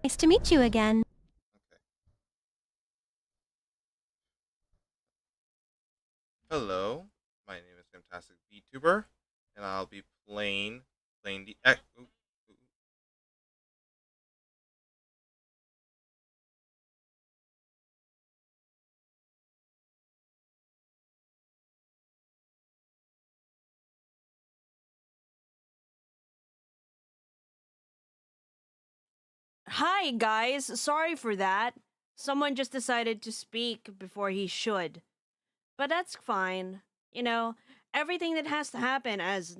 Nice to meet you again. Okay. Hello, my name is Fantastic VTuber, and I'll be playing the ooh, ooh. Hi, guys. Sorry for that. Someone just decided to speak before he should. But that's fine. You know, everything that has to happen, as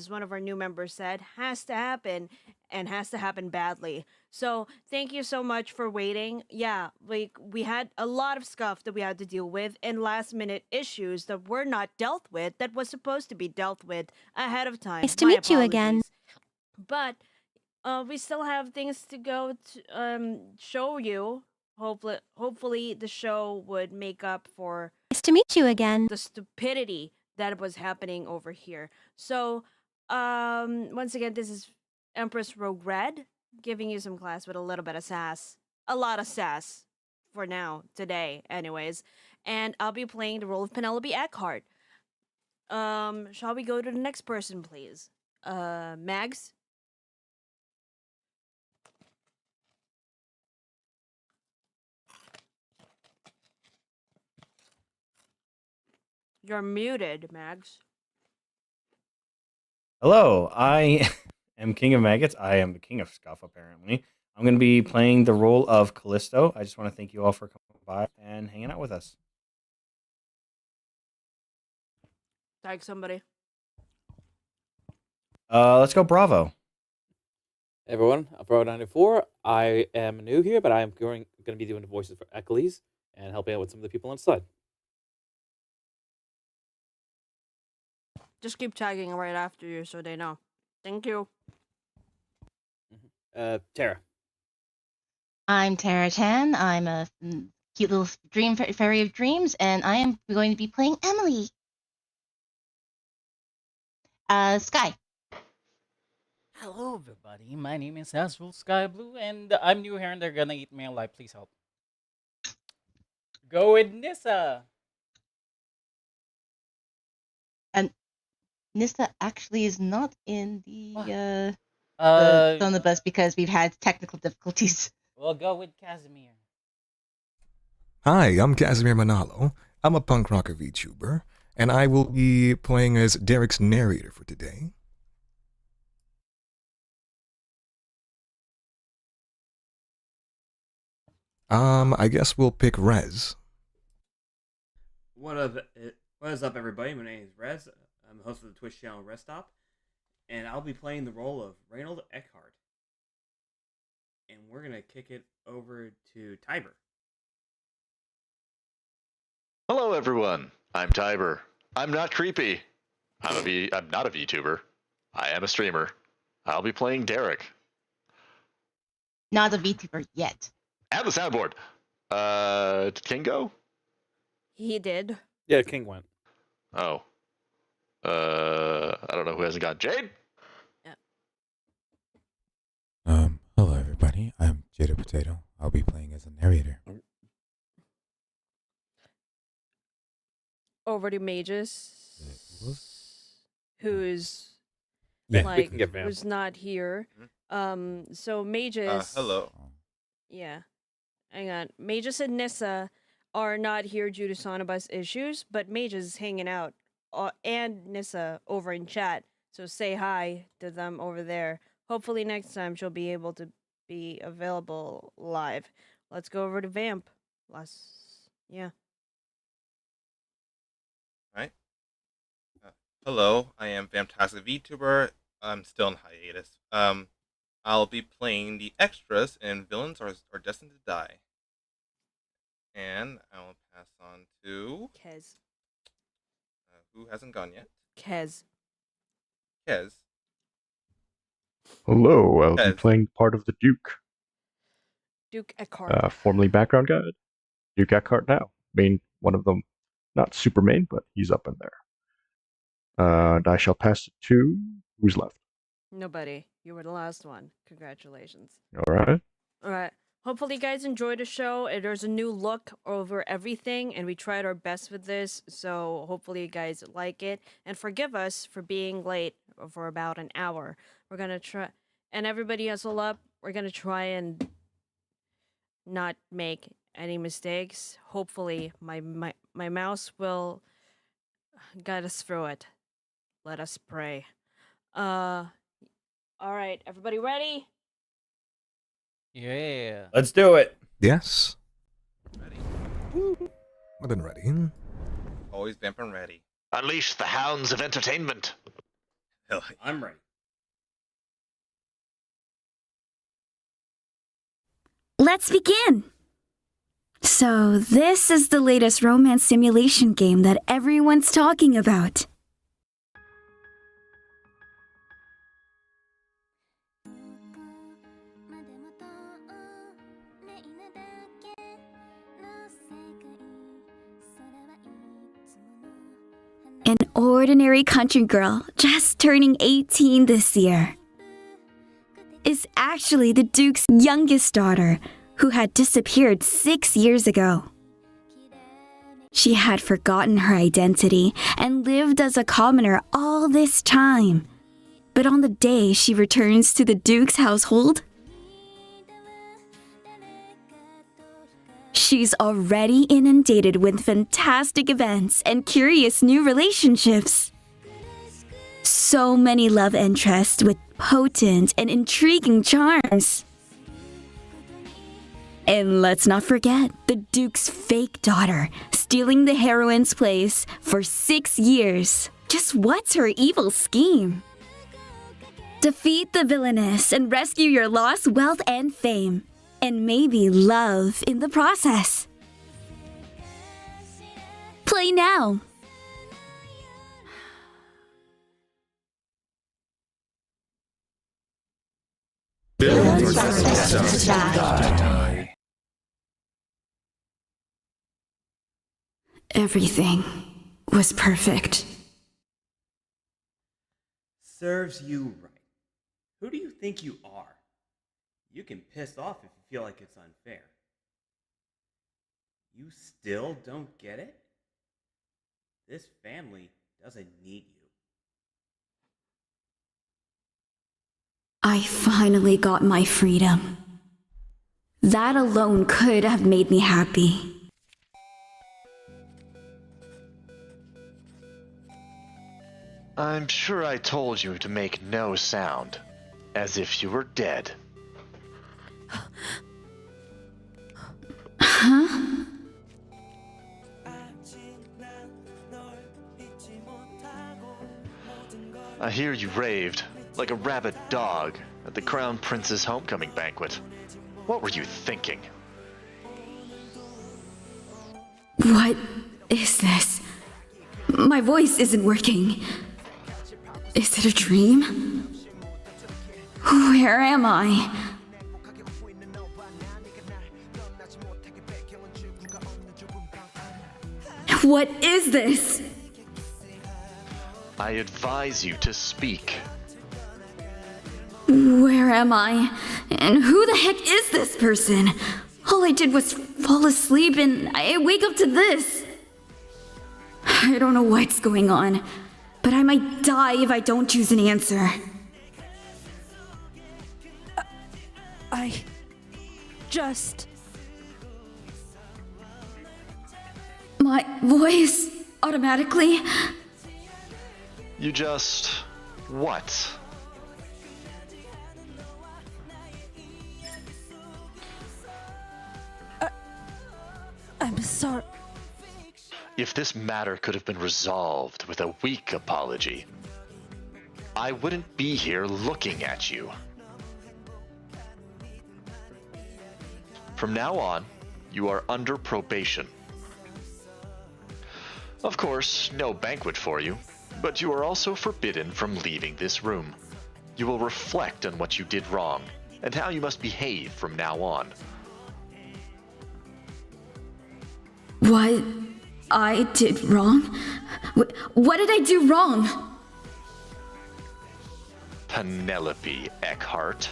one of our new members said, has to happen and has to happen badly. So thank you so much for waiting. Yeah, we had a lot of stuff that we had to deal with and last minute issues that were not dealt with that was supposed to be dealt with ahead of time. Nice to My meet you again. apologies. But we still have things to go to show you. Hopefully the show would make up for Nice to meet you again. the stupidity that was happening over here. So, once again, this is Empress Rogue Red giving you some class with a little bit of sass, a lot of sass for now today, anyways. And I'll be playing the role of Penelope Eckhart. Shall we go to the next person, please? Mags. You're muted, Mags. Hello, I am King of Maggots. I am the King of Scuff, apparently. I'm going to be playing the role of Callisto. I just want to thank you all for coming by and hanging out with us. Tag somebody. Let's go Bravo. Hey everyone, I'm Bravo94. I am new here, but I am going to be doing the voices for Eccles and helping out with some of the people inside. Just keep tagging right after you so they know. Thank you. Tara. I'm Tara Chan. I'm a cute little dream fairy of dreams, and I am going to be playing Emily. Sky. Hello, everybody. My name is SUOL Sky Blue, and I'm new here, and they're gonna eat me alive. Please help. Go with Nissa. And Nissa actually is not in the What? on the bus because we've had technical difficulties. We'll go with Casimir. Hi, I'm Casimir Manalo. I'm a punk rocker VTuber, and I will be playing as Derek's narrator for today. I guess we'll pick Rez. What is up, everybody? My name is Rez. I'm the host of the Twitch channel Restop, and I'll be playing the role of Reynold Eckhart. And we're gonna kick it over to Tiber. Hello, everyone. I'm Tiber. I'm not creepy. I'm not a VTuber. I am a streamer. I'll be playing Derek. Not a VTuber yet. And the soundboard. Did King go? He did. Yeah, King went. Oh. I don't know who hasn't got Jade. Hello everybody. I'm Jada Potato. I'll be playing as a narrator. Over to Magus, who's Yeah, we like can get Vamp. who's not here. So Magus. Hello. Yeah, hang on. Magus and Nissa are not here due to Sonobus issues, but Magus is hanging out, and Nissa over in chat. So say hi to them over there. Hopefully next time she'll be able to be available live. Let's go over to Vamp. Yeah. Right. Hello, I am Fantastic VTuber. I'm still in hiatus. I'll be playing the extras in Villains Are Destined to Die. And I will pass on to Kez. who hasn't gone yet? Kez. Kez. Hello, I'll be Kez. playing part of the Duke. Duke Eckhart. Formerly background guide. Duke Eckhart now. Main, one of them. Not super main, but he's up in there. And I shall pass it to... Who's left? Nobody. You were the last one. Congratulations. Alright. All right. Hopefully, you guys enjoy the show. There's a new look over everything, and we tried our best with this. So hopefully, you guys like it, and forgive us for being late for about an hour. We're gonna try, and everybody hustle up. We're gonna try and not make any mistakes. Hopefully, my mouse will guide us through it. Let us pray. All right, everybody ready? Yeah. Let's do it. Yes. Ready. More than ready. Always vamping ready. Unleash the hounds of entertainment. Hell yeah. I'm ready. Let's begin! So, this is the latest romance simulation game that everyone's talking about. An ordinary country girl, just turning 18 this year, is actually the Duke's youngest daughter, who had disappeared 6 years ago. She had forgotten her identity and lived as a commoner all this time. But on the day she returns to the Duke's household, she's already inundated with fantastic events and curious new relationships. So many love interests with potent and intriguing charms. And let's not forget the Duke's fake daughter, stealing the heroine's place for 6 years. Just what's her evil scheme? Defeat the villainess and rescue your lost wealth and fame. And maybe love in the process. Play now! Villains are destined to die. Everything was perfect. Serves you right. Who do you think you are? You can piss off if you feel like it's unfair. You still don't get it? This family doesn't need you. I finally got my freedom. That alone could have made me happy. I'm sure I told you to make no sound, as if you were dead. Huh? I hear you raved, like a rabid dog, at the Crown Prince's homecoming banquet. What were you thinking? What is this? My voice isn't working. Is it a dream? Where am I? What is this? I advise you to speak. Where am I? And who the heck is this person? All I did was fall asleep and I wake up to this. I don't know what's going on, but I might die if I don't choose an answer. I just... My voice automatically... You just... what? I'm sorry. If this matter could have been resolved with a weak apology, I wouldn't be here looking at you. From now on, you are under probation. Of course, no banquet for you, but you are also forbidden from leaving this room. You will reflect on what you did wrong, and how you must behave from now on. What I did wrong? What did I do wrong? Penelope Eckhart.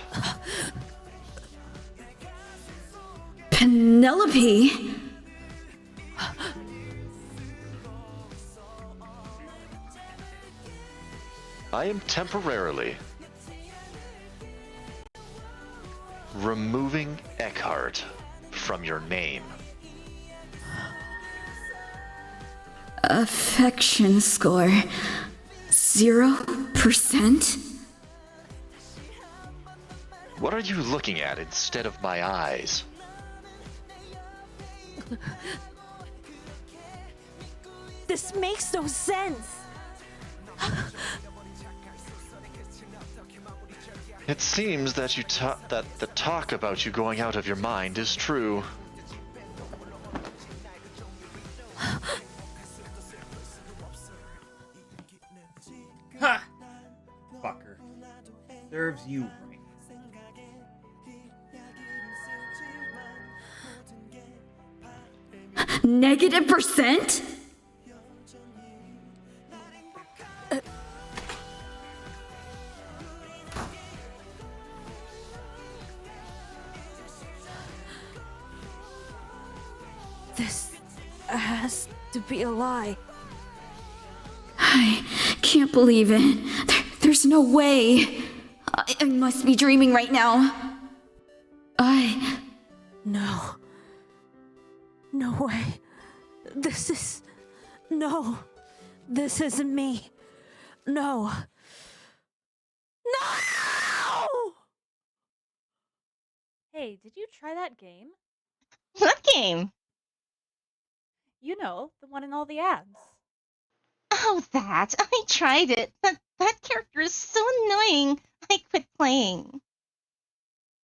Penelope? I am temporarily removing Eckhart from your name. Affection score 0%? What are you looking at instead of my eyes? This makes no sense. It seems that that the talk about you going out of your mind is true. Ha! Fucker. Serves you right. Negative percent? This has to be a lie. I can't believe it. There's no way. I must be dreaming right now. No. No way. This isn't me. No. No! Hey, did you try that game? What game? You know, the one in all the ads. Oh, that. I tried it. That character is so annoying. I quit playing.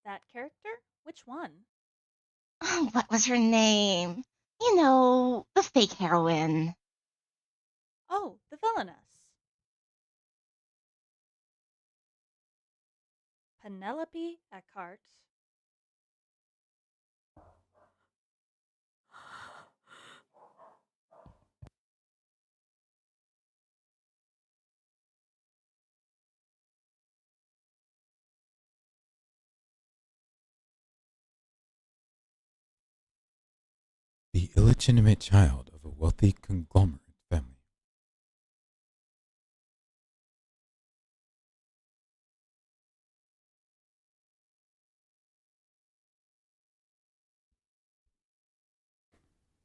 That character? Which one? Oh, what was her name? You know, the fake heroine. Oh, the villainess. Penelope Eckhart. The illegitimate child of a wealthy conglomerate family.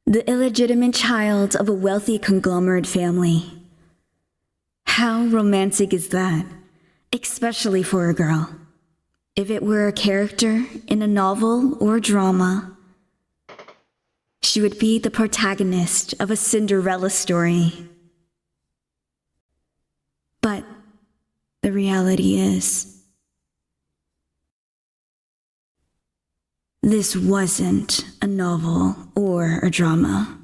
The illegitimate child of a wealthy conglomerate family. How romantic is that? Especially for a girl. If it were a character in a novel or drama, she would be the protagonist of a Cinderella story. But the reality is, this wasn't a novel or a drama.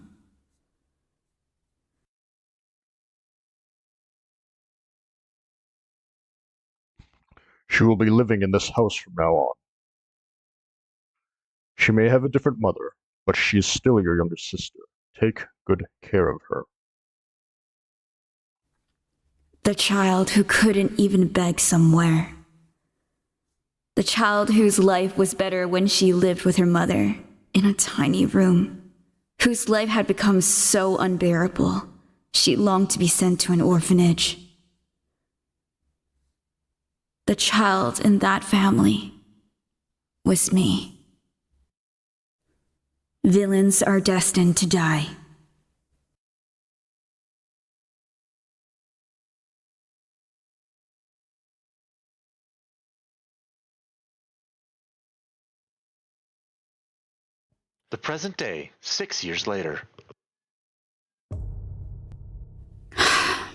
She will be living in this house from now on. She may have a different mother, but she is still your younger sister. Take good care of her. The child who couldn't even beg somewhere. The child whose life was better when she lived with her mother in a tiny room. Whose life had become so unbearable, she longed to be sent to an orphanage. The child in that family was me. Villains are destined to die. The present day, 6 years later.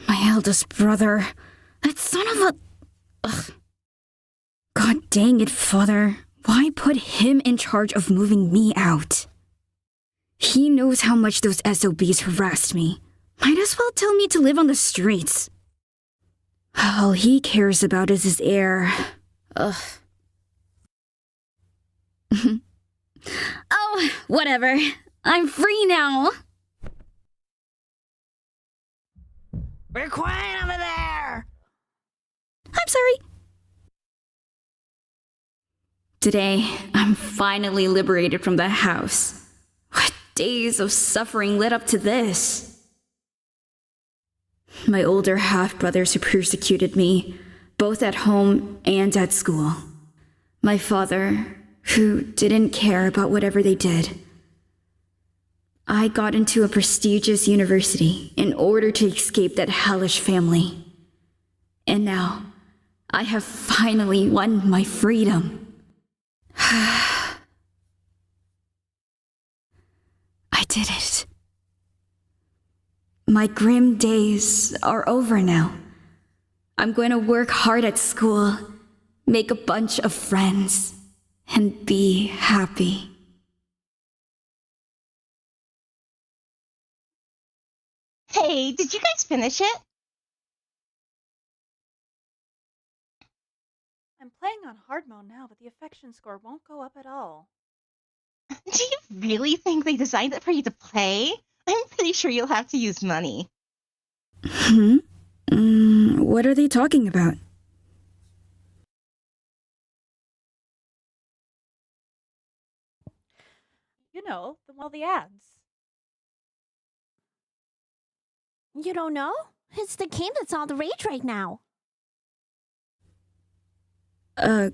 My eldest brother. That son of a... Ugh. God dang it, father. Why put him in charge of moving me out? He knows how much those SOBs harassed me. Might as well tell me to live on the streets. All he cares about is his heir. Ugh. Oh, whatever. I'm free now. We're quiet over there! I'm sorry. Today, I'm finally liberated from the house. What days of suffering led up to this? My older half-brothers who persecuted me, both at home and at school. My father, who didn't care about whatever they did. I got into a prestigious university in order to escape that hellish family. And now, I have finally won my freedom. I did it. My grim days are over now. I'm going to work hard at school, make a bunch of friends, and be happy. Hey, did you guys finish it? I'm playing on hard mode now, but the affection score won't go up at all. Do you really think they designed it for you to play? I'm pretty sure you'll have to use money. What are they talking about? You know, the ads. You don't know? It's the game that's all the rage right now. A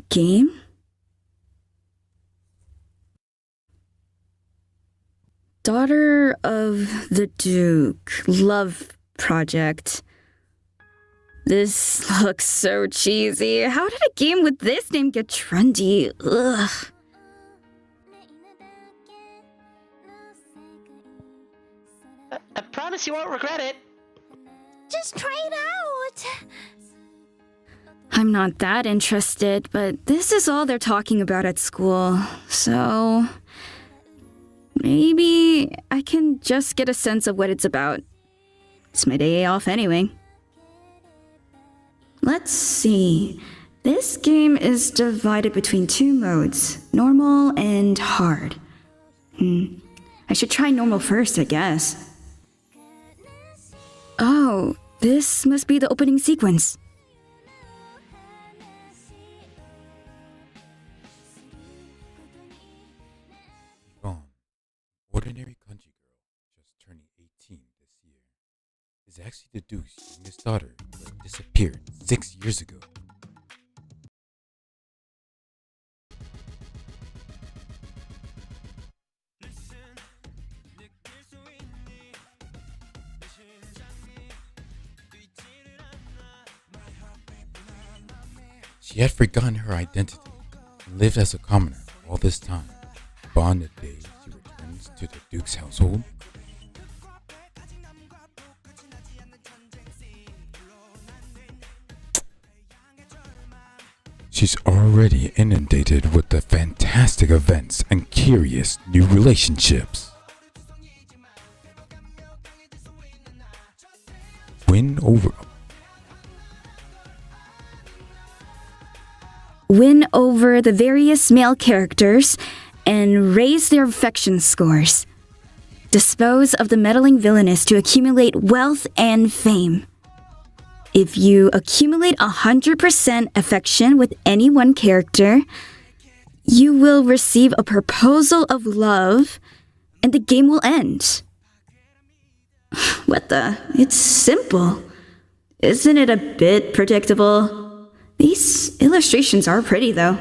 game? Daughter of the Duke, Love Project. This looks so cheesy. How did a game with this name get trendy? Ugh. I promise you won't regret it. Just try it out. I'm not that interested, but this is all they're talking about at school, so maybe I can just get a sense of what it's about. It's my day off anyway. Let's see. This game is divided between two modes, normal and hard. I should try normal first, I guess. Oh, this must be the opening sequence. Gwon, ordinary country girl just turning 18 this year, is actually the Duke's youngest daughter who had disappeared 6 years ago. She had forgotten her identity and lived as a commoner all this time, but on the day she returns to the Duke's household, she's already inundated with the fantastic events and curious new relationships. Win over the various male characters and raise their affection scores. Dispose of the meddling villainess to accumulate wealth and fame. If you accumulate 100% affection with any one character, you will receive a proposal of love and the game will end. What the? It's simple. Isn't it a bit predictable? These illustrations are pretty, though.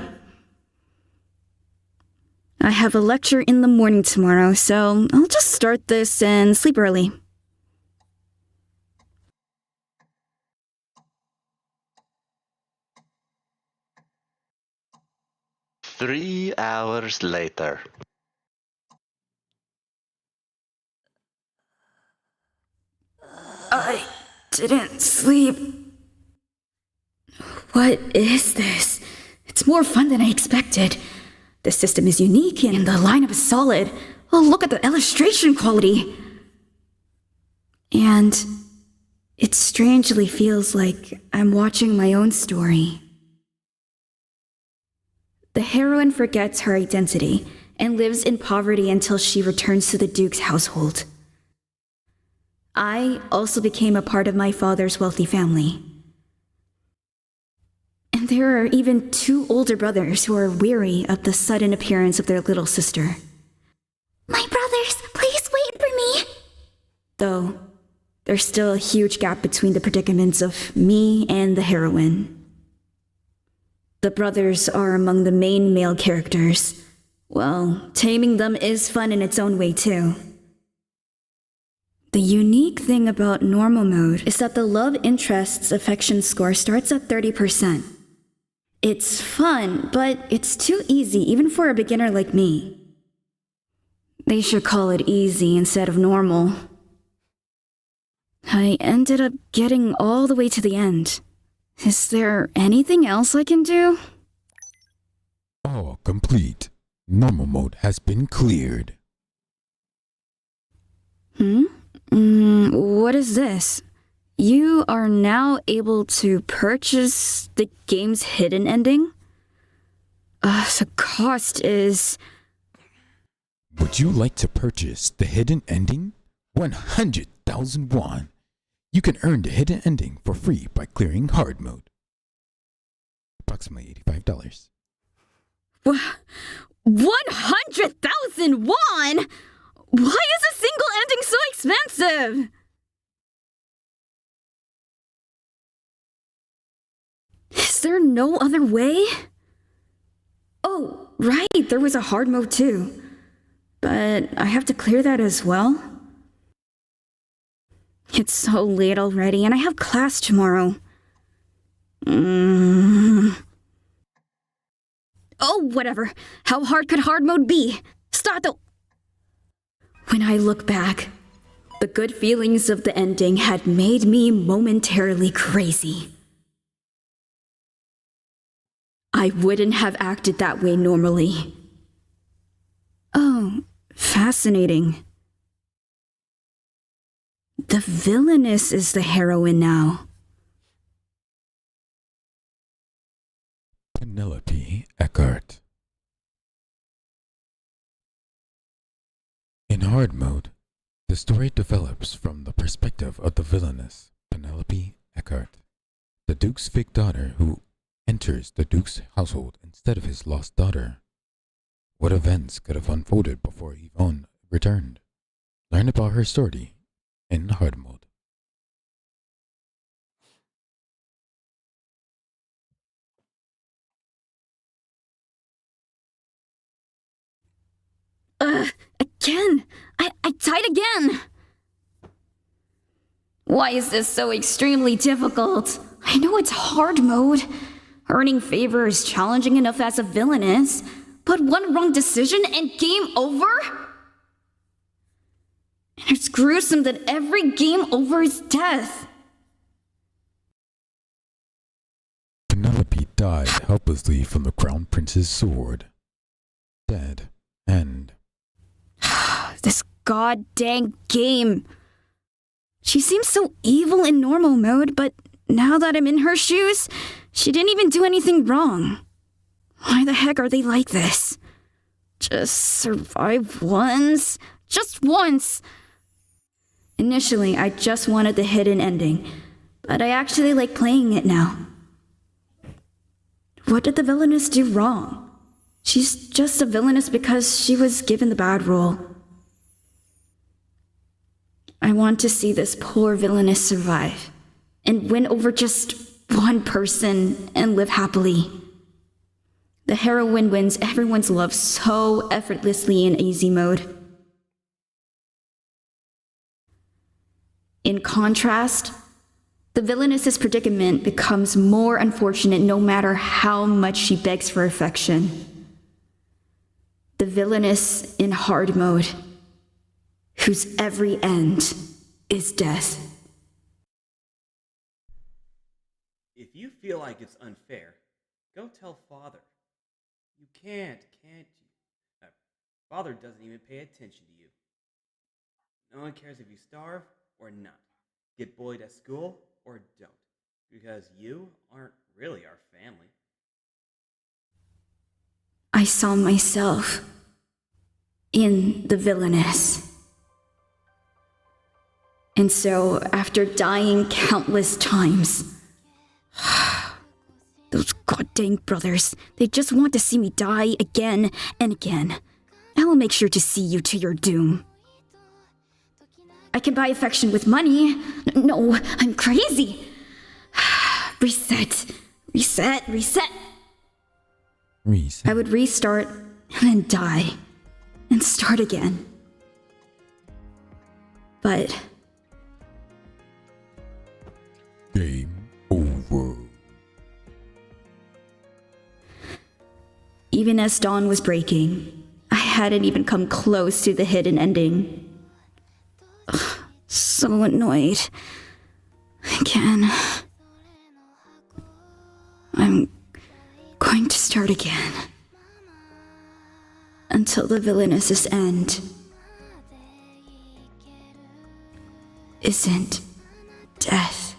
I have a lecture in the morning tomorrow, so I'll just start this and sleep early. Three hours later. I didn't sleep. What is this? It's more fun than I expected. The system is unique and the lineup is solid. Oh, look at the illustration quality. And it strangely feels like I'm watching my own story. The heroine forgets her identity and lives in poverty until she returns to the Duke's household. I also became a part of my father's wealthy family. And There are even 2 older brothers who are weary of the sudden appearance of their little sister. My brothers, please wait for me! Though, there's still a huge gap between the predicaments of me and the heroine. The brothers are among the main male characters. Well, taming them is fun in its own way too. The unique thing about normal mode is that the love interest's affection score starts at 30%. It's fun, but it's too easy even for a beginner like me. They should call it easy instead of normal. I ended up getting all the way to the end. Is there anything else I can do? All complete. Normal mode has been cleared. What is this? You are now able to purchase the game's hidden ending? The cost is... Would you like to purchase the hidden ending? 100,000 won. You can earn the hidden ending for free by clearing hard mode. Approximately $85. 100,000 won?! Why is a single ending so expensive? Is there no other way? Oh, right, there was a hard mode too. But I have to clear that as well? It's so late already, and I have class tomorrow. Oh, whatever. How hard could hard mode be? Start the... When I look back, the good feelings of the ending had made me momentarily crazy. I wouldn't have acted that way normally. Oh, fascinating. The villainess is the heroine now. Penelope Eckhart. In hard mode, the story develops from the perspective of the villainess, Penelope Eckhart, the Duke's fake daughter who enters the Duke's household instead of his lost daughter. What events could have unfolded before Yvonne returned? Learn about her story in hard mode. Again! I died again! Why is this so extremely difficult? I know it's hard mode. Earning favor is challenging enough as a villainess, but one wrong decision and game over? And it's gruesome that every game over is death. Penelope died helplessly from the Crown Prince's sword. Dead and... This goddamn game. She seems so evil in normal mode, but now that I'm in her shoes, she didn't even do anything wrong. Why the heck are they like this? Just survive once? Just once! Initially, I just wanted the hidden ending, but I actually like playing it now. What did the villainess do wrong? She's just a villainess because she was given the bad role. I want to see this poor villainess survive and win over just one person and live happily. The heroine wins everyone's love so effortlessly in easy mode. In contrast, the villainess's predicament becomes more unfortunate no matter how much she begs for affection. The villainess in hard mode, whose every end is death. If you feel like it's unfair, go tell Father. You can't you? Father doesn't even pay attention to you. No one cares if you starve or not, get bullied at school or don't, because you aren't really our family. I saw myself in the villainess. And so, after dying countless times, those goddamn dang brothers. They just want to see me die again and again. I will make sure to see you to your doom. I can buy affection with money. No, I'm crazy. Reset. Reset. Reset. Reset. I would restart and then die and start again. But Game over. even as dawn was breaking, I hadn't even come close to the hidden ending. Ugh, so annoyed. Again. I'm going to start again. Until the villainess's end isn't death.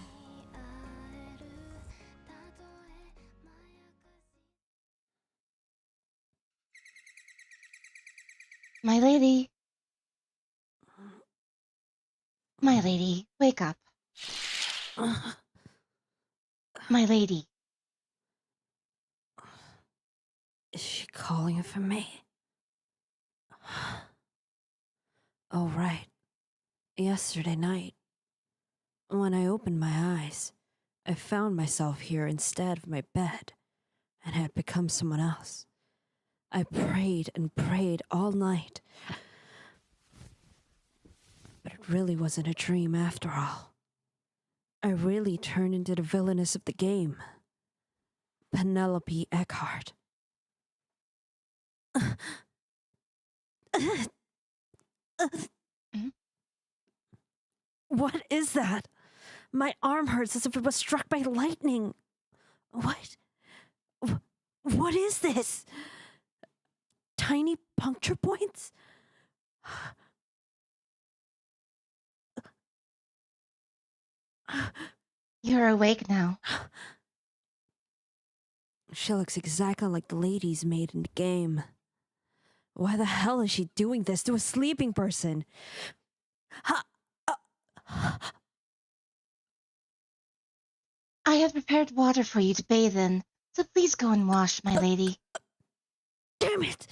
My lady. My lady, wake up. My lady. Is she calling for me? Oh, right. Yesterday night, when I opened my eyes, I found myself here instead of my bed and had become someone else. I prayed and prayed all night. But it really wasn't a dream after all. I really turned into the villainess of the game. Penelope Eckhart. What is that? My arm hurts as if it was struck by lightning. What? What is this? Tiny puncture points? You're awake now. She looks exactly like the ladies Maid in the game. Why the hell is she doing this to a sleeping person? I have prepared water for you to bathe in, so please go and wash, my lady. Damn it!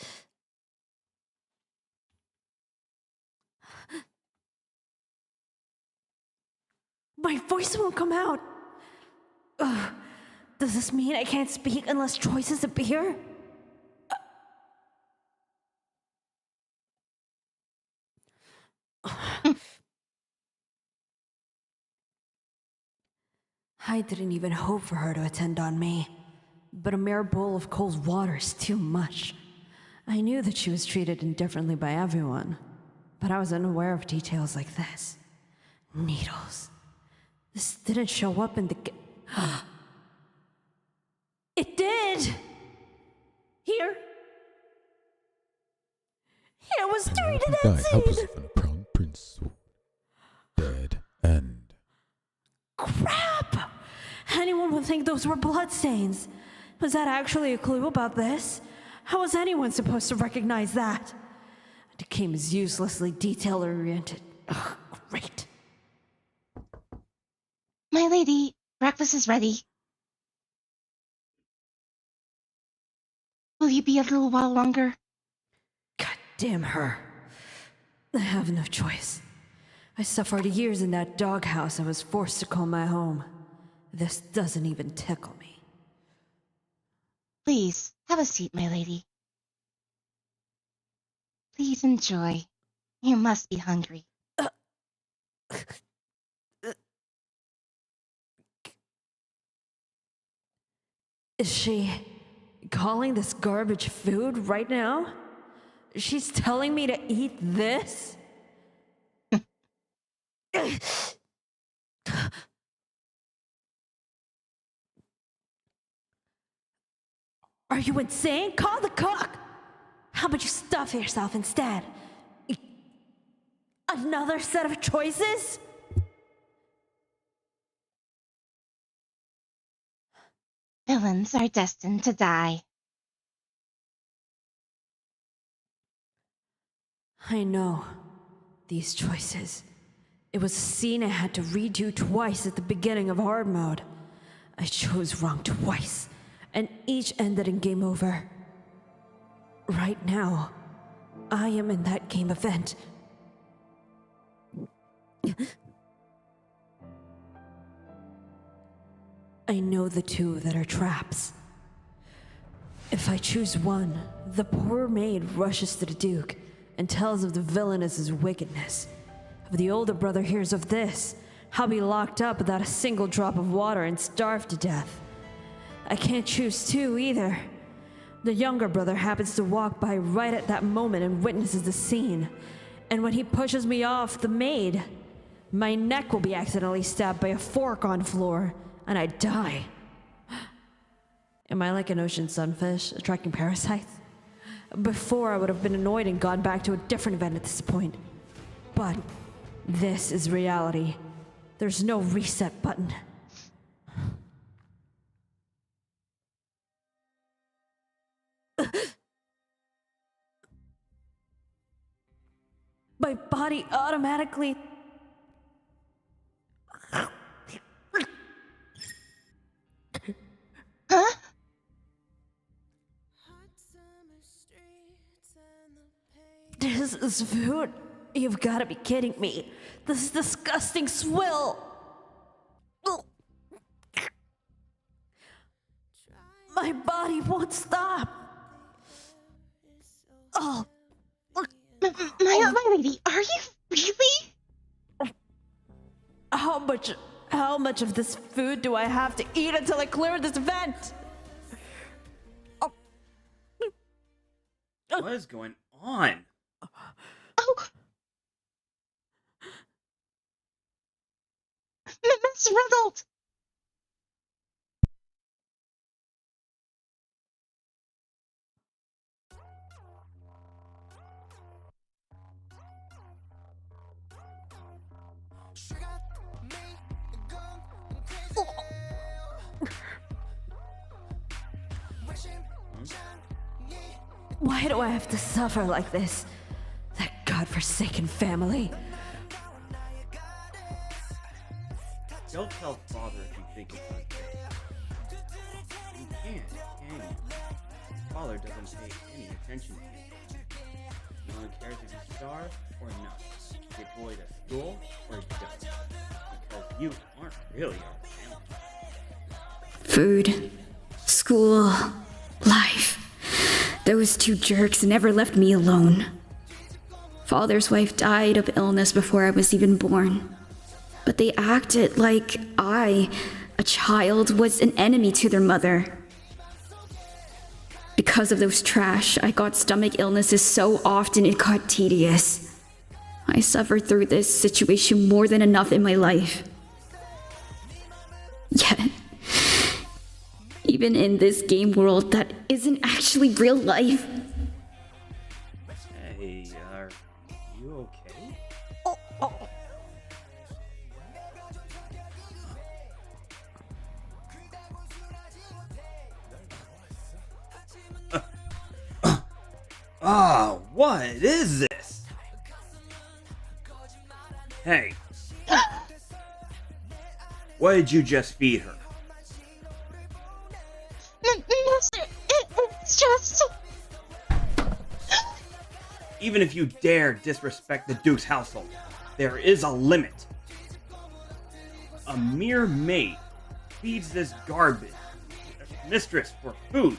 My voice won't come out. Ugh. Does this mean I can't speak unless choices appear? I didn't even hope for her to attend on me, but a mere bowl of cold water is too much. I knew that she was treated indifferently by everyone, but I was unaware of details like this. Needles. This didn't show up in the It did! Here. It was treated Guy as helpless seed! of a crown prince sword. Dead end. Crap! Anyone would think those were bloodstains. Was that actually a clue about this? How was anyone supposed to recognize that? The game is uselessly detail-oriented. Ugh, great. My lady, breakfast is ready. Will you be a little while longer? God damn her. I have no choice. I suffered years in that doghouse I was forced to call my home. This doesn't even tickle me. Please, have a seat, my lady. Please enjoy. You must be hungry. Is she calling this garbage food right now? She's telling me to eat this? Are you insane? Call the cook! How about you stuff yourself instead? Another set of choices? Villains are destined to die. I know. These choices. It was a scene I had to redo twice at the beginning of hard mode. I chose wrong twice. and each ended in game over. Right now, I am in that game event. I know the two that are traps. If I choose one, the poor maid rushes to the Duke and tells of the villainess's wickedness. If the older brother hears of this, I'll be locked up without a single drop of water and starve to death. I can't choose two either. The younger brother happens to walk by right at that moment and witnesses the scene. And when he pushes me off the maid, my neck will be accidentally stabbed by a fork on floor, and I die. Am I like an ocean sunfish, attracting parasites? Before, I would have been annoyed and gone back to a different event at this point. But this is reality. There's no reset button. My body automatically... Huh? This is food. You've got to be kidding me. This is disgusting swill. My body won't stop. Oh. My lady, are you really? How much of this food do I have to eat until I clear this vent? What is going on? Oh. Miss Reynolds! Why do I have to suffer like this? That godforsaken family. Don't tell father if you think it's unfair. You can't, can you? Father doesn't pay any attention to you. No one cares if you starve or not. Get boy to school or don't. Because you aren't really our family. Food, school, life. Those two jerks never left me alone. Father's wife died of illness before I was even born. But they acted like I, a child, was an enemy to their mother. Because of those trash, I got stomach illnesses so often it got tedious. I suffered through this situation more than enough in my life. Yet, even in this game world that isn't actually real life. Hey, are you okay? Ah, what is this? Hey. What did you just feed her? Mister, it's just... Even if you dare disrespect the Duke's household, there is a limit. A mere maid feeds this garbage mistress for food.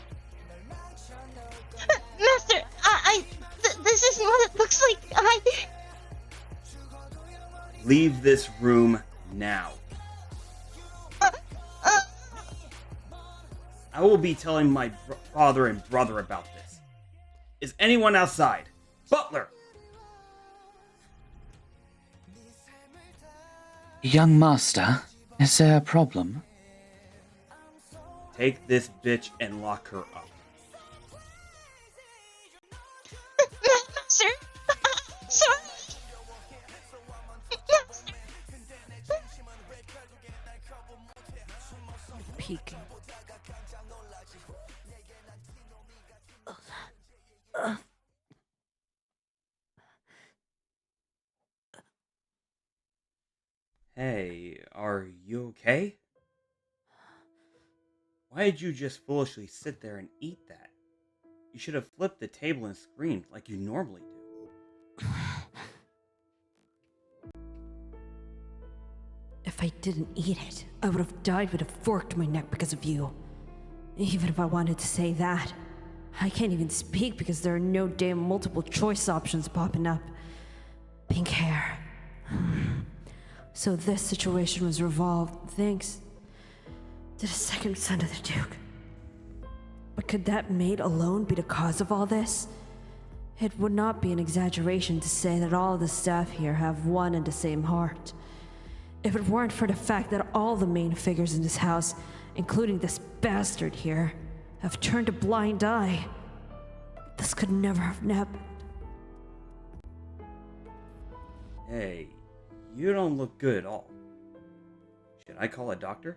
Master, this isn't what it looks like. Leave this room now. I will be telling my father and brother about this. Is anyone outside? Butler! Young master, is there a problem? Take this bitch and lock her up. Master, sorry. Master. Peeking. Hey, are you okay? Why did you just foolishly sit there and eat that? You should have flipped the table and screamed like you normally do. If I didn't eat it, I would have died with a fork to my neck because of you. Even if I wanted to say that, I can't even speak because there are no damn multiple choice options popping up. Pink hair. So this situation was resolved thanks to the second son of the Duke. But could that maid alone be the cause of all this? It would not be an exaggeration to say that all the staff here have one and the same heart. If it weren't for the fact that all the main figures in this house, including this bastard here, have turned a blind eye, this could never have happened. Hey, you don't look good at all. Should I call a doctor?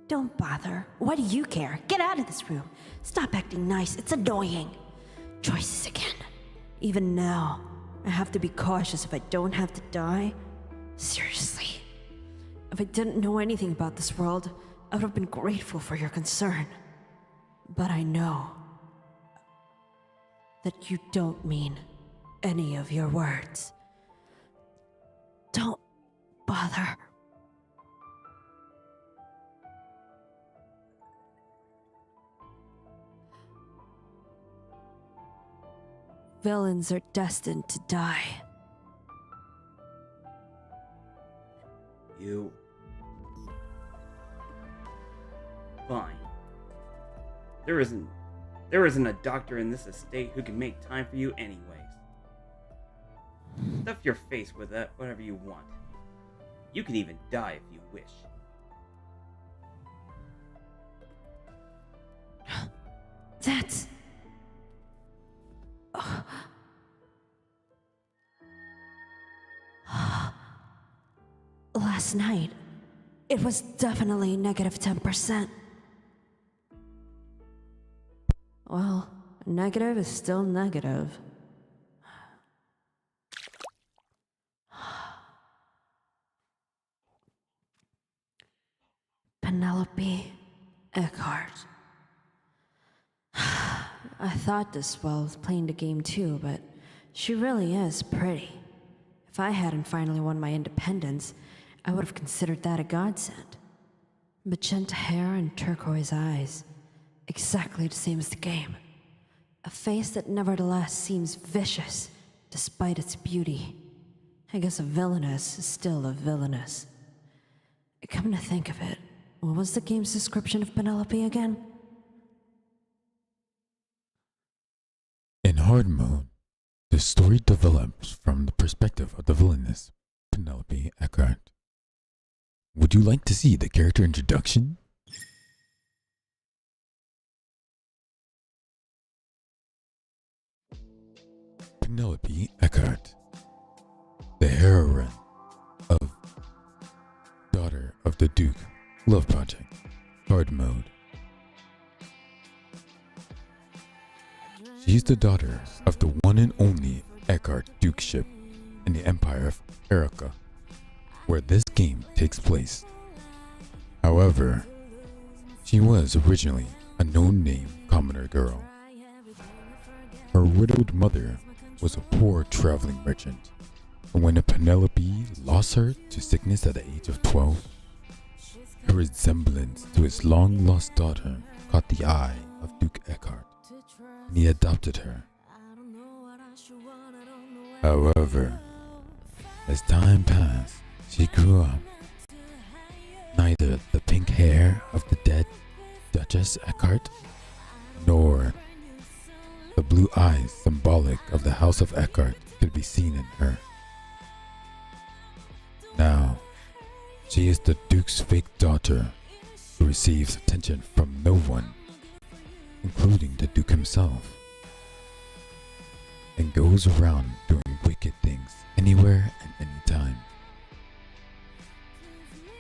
Don't bother. Why do you care? Get out of this room. Stop acting nice. It's annoying. Choices again. Even now, I have to be cautious if I don't have to die. Seriously. If I didn't know anything about this world, I would have been grateful for your concern. But I know that you don't mean any of your words. Don't bother. Villains are destined to die. You... Fine. There isn't a doctor in this estate who can make time for you anyways. Stuff your face with that whatever you want. You can even die if you wish. That's... Last night, it was definitely negative 10%. Well, negative is still negative. Penelope Eckhart. I thought this SUOL was playing the game too, but she really is pretty. If I hadn't finally won my independence, I would have considered that a godsend. Magenta hair and turquoise eyes. Exactly the same as the game. A face that nevertheless seems vicious, despite its beauty. I guess a villainess is still a villainess. Come to think of it, what was the game's description of Penelope again? In hard mode, the story develops from the perspective of the villainess, Penelope Eckhart. Would you like to see the character introduction? Penelope Eckhart, the heroine of Daughter of the Duke, Love Project, hard mode. She is the daughter of the one and only Eckhart Dukeship in the Empire of Erica, where this game takes place. However, she was originally a no-name commoner girl. Her widowed mother was a poor traveling merchant, and when Penelope lost her to sickness at the age of 12, her resemblance to his long-lost daughter caught the eye of Duke Eckhart, and he adopted her. However, as time passed, she grew up. Neither the pink hair of the dead Duchess Eckhart, nor the blue eyes symbolic of the House of Eckhart could be seen in her. Now, she is the Duke's fake daughter who receives attention from no one, including the Duke himself, and goes around doing wicked things anywhere and anytime.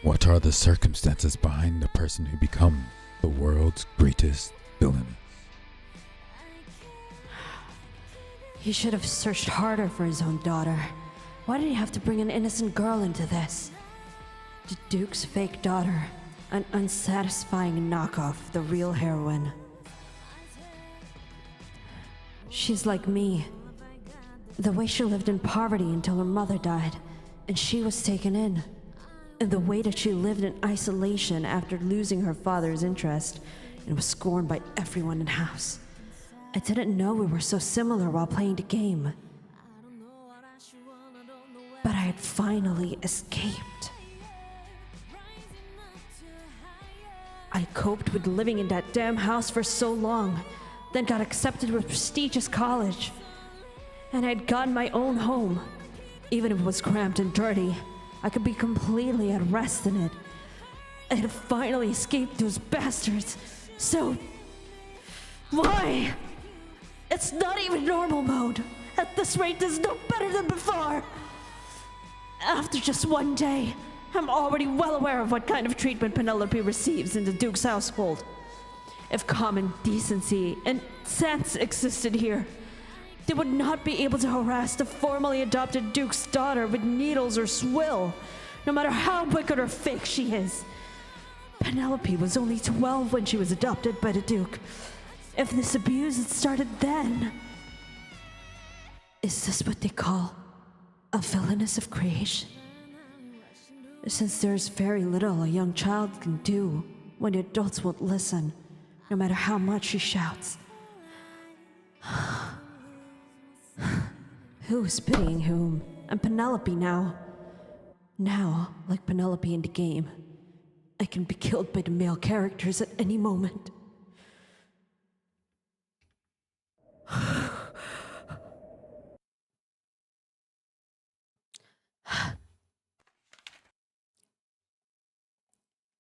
What are the circumstances behind the person who becomes the world's greatest villain? He should have searched harder for his own daughter. Why did he have to bring an innocent girl into this? The Duke's fake daughter, an unsatisfying knockoff of the real heroine. She's like me. The way she lived in poverty until her mother died, and she was taken in. And the way that she lived in isolation after losing her father's interest and was scorned by everyone in the house. I didn't know we were so similar while playing the game. But I had finally escaped. I coped with living in that damn house for so long, then got accepted to a prestigious college. And I'd gotten my own home. Even if it was cramped and dirty, I could be completely at rest in it. I had finally escaped those bastards. So, why? It's not even normal mode. At this rate, there's no better than before. After just one day, I'm already well aware of what kind of treatment Penelope receives in the Duke's household. If common decency and sense existed here, they would not be able to harass the formerly adopted Duke's daughter with needles or swill, no matter how wicked or fake she is. Penelope was only 12 when she was adopted by the Duke. If this abuse had started then... Is this what they call a villainess of creation? Since there's very little a young child can do when the adults won't listen, no matter how much she shouts. Who's pitying whom? I'm Penelope now. Now, like Penelope in the game, I can be killed by the male characters at any moment.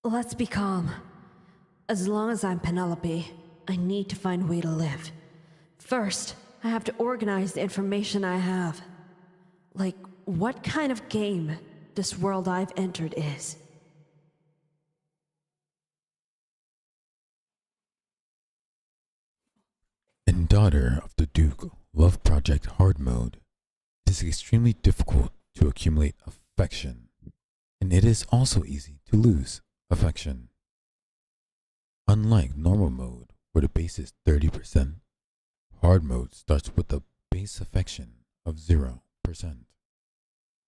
Let's be calm. As long as I'm Penelope, I need to find a way to live. First, I have to organize the information I have. Like, what kind of game this world I've entered is. In Daughter of the Duke Love Project Hard Mode, it is extremely difficult to accumulate affection, and it is also easy to lose affection. Unlike normal mode, where the base is 30%, hard mode starts with a base affection of 0%.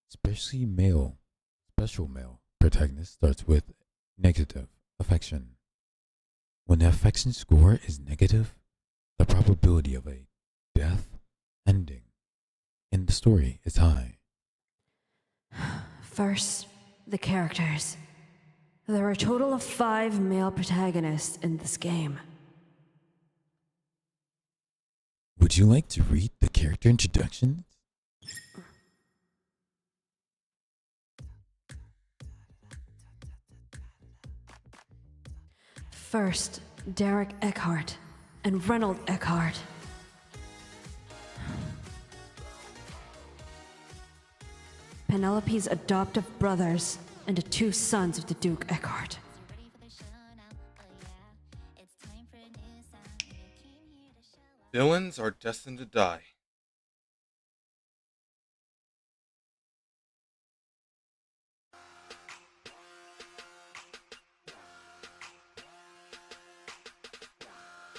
Special male protagonist starts with negative affection. When the affection score is negative, the probability of a death ending in the story is high. First, the characters. There are a total of 5 male protagonists in this game. Would you like to read the character introductions? First, Derek Eckhart and Reynold Eckhart. Penelope's adoptive brothers and the 2 sons of the Duke Eckhart. Villains are destined to die.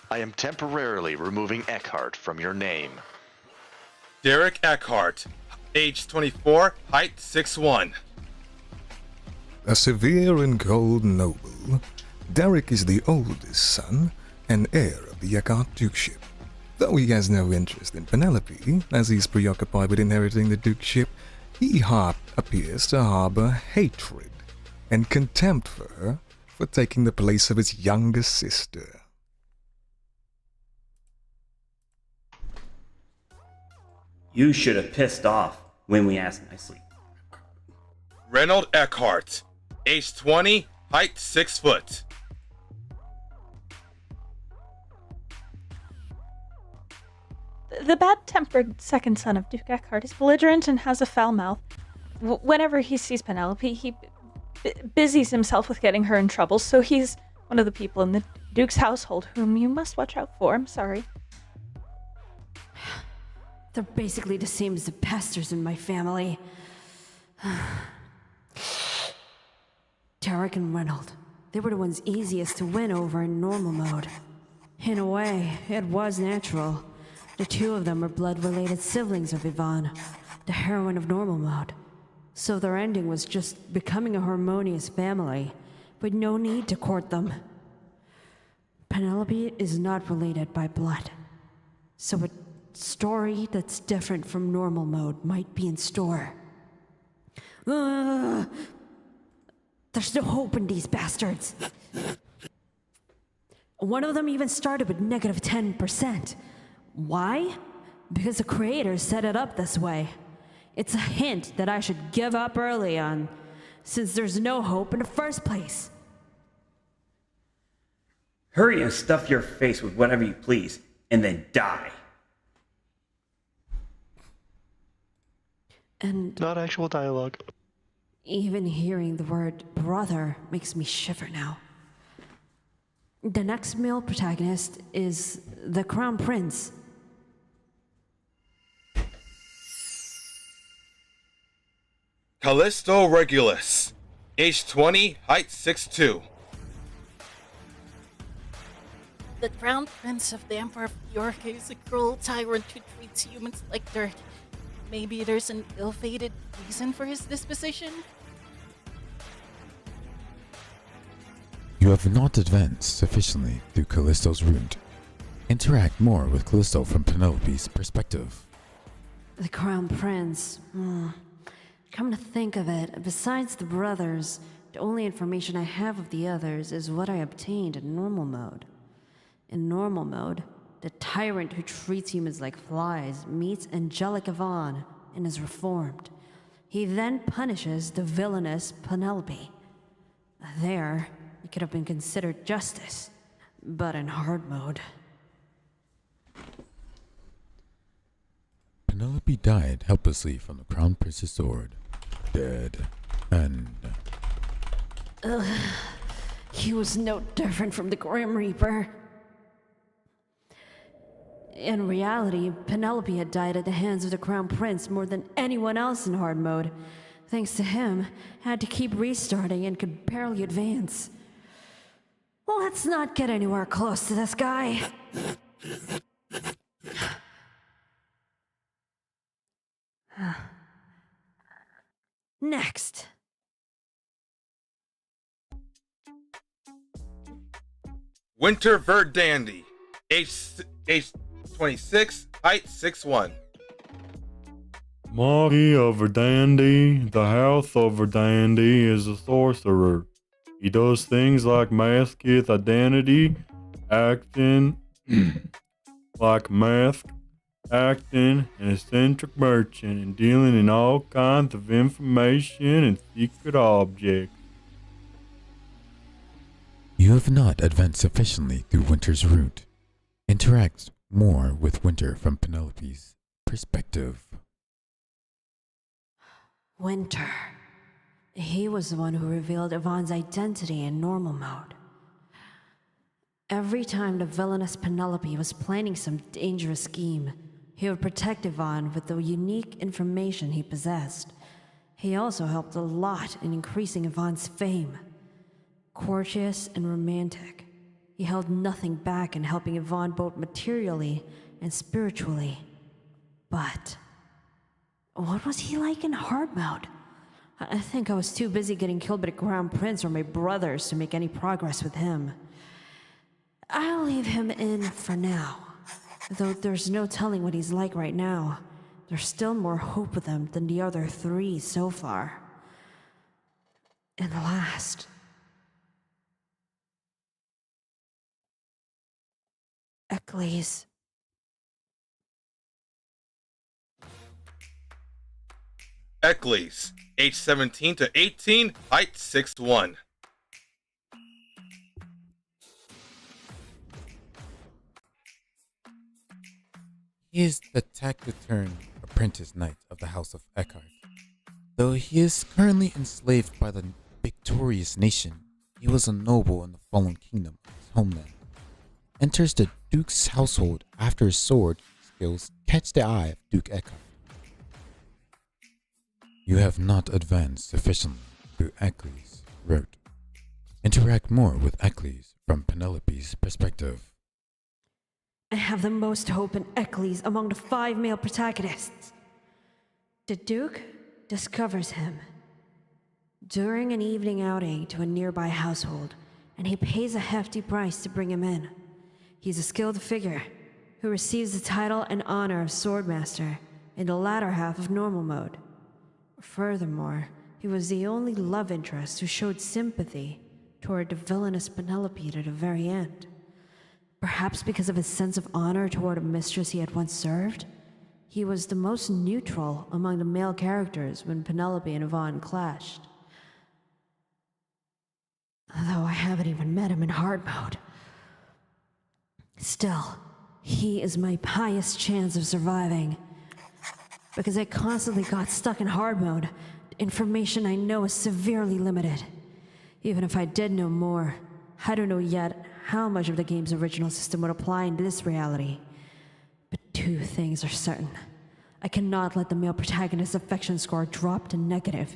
I am temporarily removing Eckhart from your name. Derek Eckhart, age 24, height 6'1". A severe and cold noble, Derek is the oldest son and heir of the Eckhart dukeship. Though he has no interest in Penelope, as he's preoccupied with inheriting the dukeship, he appears to harbor hatred and contempt for her for taking the place of his younger sister. You should have pissed off when we asked nicely. Reynold Eckhart, age 20, height 6 foot. The bad-tempered second son of Duke Eckhart is belligerent and has a foul mouth. Whenever he sees Penelope, he busies himself with getting her in trouble, so he's one of the people in the Duke's household whom you must watch out for. I'm sorry. They're basically the same as the pastors in my family. Tarek and Reynolds. They were the ones easiest to win over in normal mode. In a way, it was natural. The two of them were blood-related siblings of Yvonne, the heroine of normal mode. So their ending was just becoming a harmonious family, with no need to court them. Penelope is not related by blood, so a story that's different from normal mode might be in store. There's no hope in these bastards. One of them even started with negative 10%. Why? Because the creators set it up this way. It's a hint that I should give up early on, since there's no hope in the first place. Hurry and stuff your face with whatever you please, and then die. And not actual dialogue. Even hearing the word brother makes me shiver now. The next male protagonist is the Crown Prince. Callisto Regulus, age 20, height 6'2". The Crown Prince of the Emperor of Yorka is a cruel tyrant who treats humans like dirt. Maybe there's an ill-fated reason for his disposition? You have not advanced sufficiently through Callisto's route. Interact more with Callisto from Penelope's perspective. The Crown Prince. Come to think of it, besides the brothers, the only information I have of the others is what I obtained in normal mode. In normal mode, the tyrant who treats humans like flies meets angelic Yvonne and is reformed. He then punishes the villainous Penelope. There, it could have been considered justice, but in hard mode. Penelope died helplessly from the Crown Prince's sword. Dead. And Ugh. He was no different from the Grim Reaper. In reality, Penelope had died at the hands of the Crown Prince more than anyone else in hard mode. Thanks to him, had to keep restarting and could barely advance. Let's not get anywhere close to this guy. Next. Winter Verdandy, age 26, height 6'1". Marty of Verdandi, the House of Verdandi, is a sorcerer. He does things like mask his identity, acting like mask, acting an eccentric merchant, and dealing in all kinds of information and secret objects. you have not advanced sufficiently through Winter's route. Interact more with Winter from Penelope's perspective. Winter. He was the one who revealed Yvonne's identity in normal mode. Every time the villainous Penelope was planning some dangerous scheme, he would protect Yvonne with the unique information he possessed. He also helped a lot in increasing Yvonne's fame. Courteous and romantic, he held nothing back in helping Yvonne both materially and spiritually. But what was he like in hard mode? I think I was too busy getting killed by the Crown Prince or my brothers to make any progress with him. I'll leave him in for now. Though there's no telling what he's like right now. There's still more hope with him than the other three so far. And last... Eccles. Eccles, age 17 to 18, height 6'1". He is the taciturn apprentice knight of the House of Eckhart. Though he is currently enslaved by the victorious nation, he was a noble in the fallen kingdom of his homeland. Enters the Duke's household after his sword skills catch the eye of Duke Eckhart. You have not advanced sufficiently through Eccles' route. Interact more with Eccles from Penelope's perspective. I have the most hope in Eccles among the 5 male protagonists. The Duke discovers him during an evening outing to a nearby household, and he pays a hefty price to bring him in. He's a skilled figure who receives the title and honor of Swordmaster in the latter half of normal mode. Furthermore, he was the only love interest who showed sympathy toward the villainous Penelope to the very end. Perhaps because of his sense of honor toward a mistress he had once served, he was the most neutral among the male characters when Penelope and Yvonne clashed. Though I haven't even met him in hard mode. Still, he is my highest chance of surviving. Because I constantly got stuck in hard mode, the information I know is severely limited. Even if I did know more, I don't know yet how much of the game's original system would apply in this reality. But 2 things are certain. I cannot let the male protagonist's affection score drop to negative,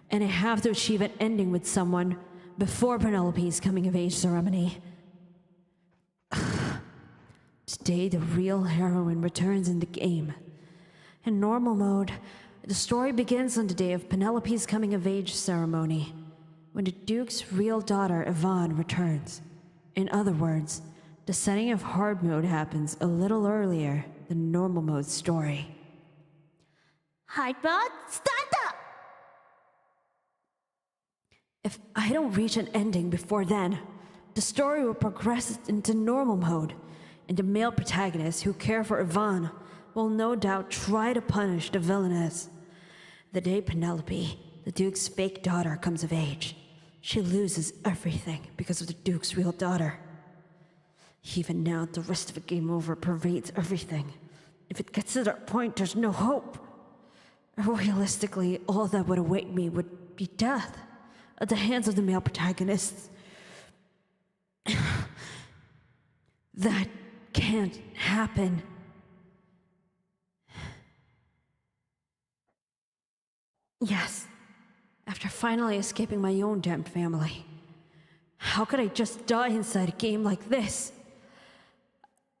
and I have to achieve an ending with someone before Penelope's coming-of-age ceremony. Today, the real heroine returns in the game. In normal mode, the story begins on the day of Penelope's coming-of-age ceremony, when the Duke's real daughter, Yvonne, returns. In other words, the setting of hard mode happens a little earlier than normal mode story. Hard mode, start up! If I don't reach an ending before then, the story will progress into normal mode, and the male protagonists who care for Yvonne will no doubt try to punish the villainess. The day Penelope, the Duke's fake daughter, comes of age, she loses everything because of the Duke's real daughter. Even now, the rest of the game over pervades everything. If it gets to that point, there's no hope. Realistically, all that would await me would be death at the hands of the male protagonists. That can't happen. Yes, after finally escaping my own damned family. How could I just die inside a game like this?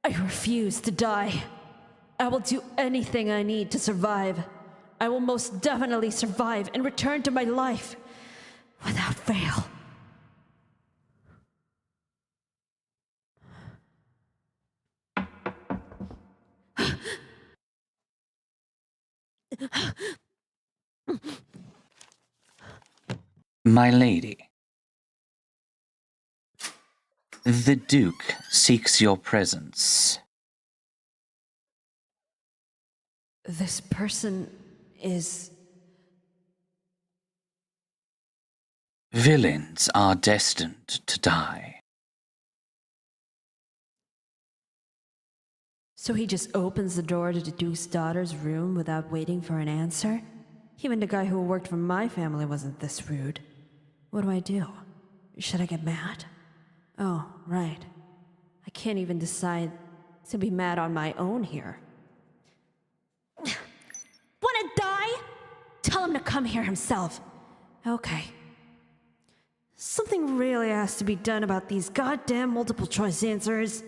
I refuse to die. I will do anything I need to survive. I will most definitely survive and return to my life without fail. My lady, the Duke seeks your presence. This person is... Villains are destined to die. So he just opens the door to the Duke's daughter's room without waiting for an answer? Even the guy who worked for my family wasn't this rude. What do I do? Should I get mad? Oh, right. I can't even decide to be mad on my own here. Wanna die? Tell him to come here himself. Okay. Something really has to be done about these goddamn multiple choice answers.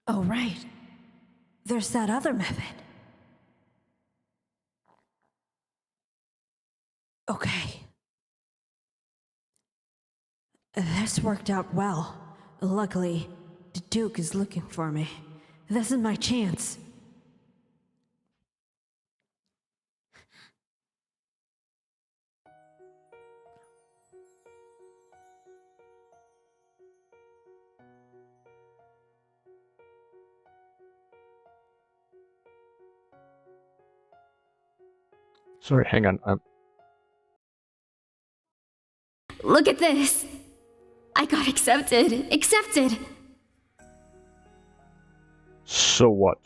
Oh, right. There's that other method. Okay. This worked out well. Luckily, the Duke is looking for me. This is my chance. Sorry, hang on. Look at this. I got accepted. Accepted. So what?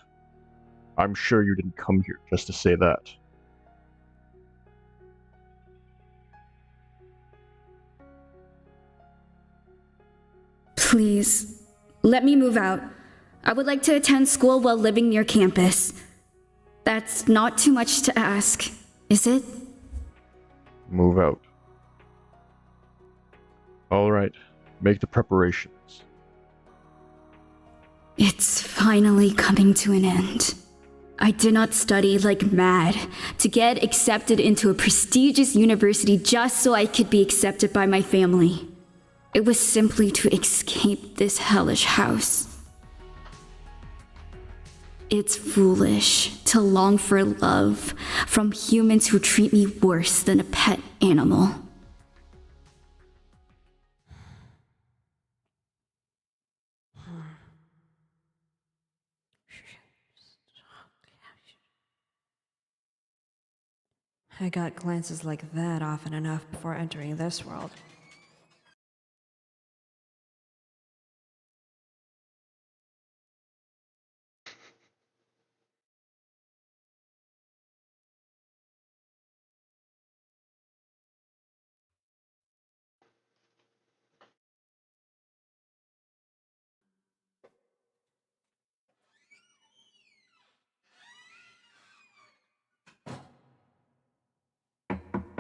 I'm sure you didn't come here just to say that. Please, let me move out. I would like to attend school while living near campus. That's not too much to ask, is it? Move out. All right, make the preparations. It's finally coming to an end. I did not study like mad to get accepted into a prestigious university just so I could be accepted by my family. It was simply to escape this hellish house. It's foolish to long for love from humans who treat me worse than a pet animal. I got glances like that often enough before entering this world.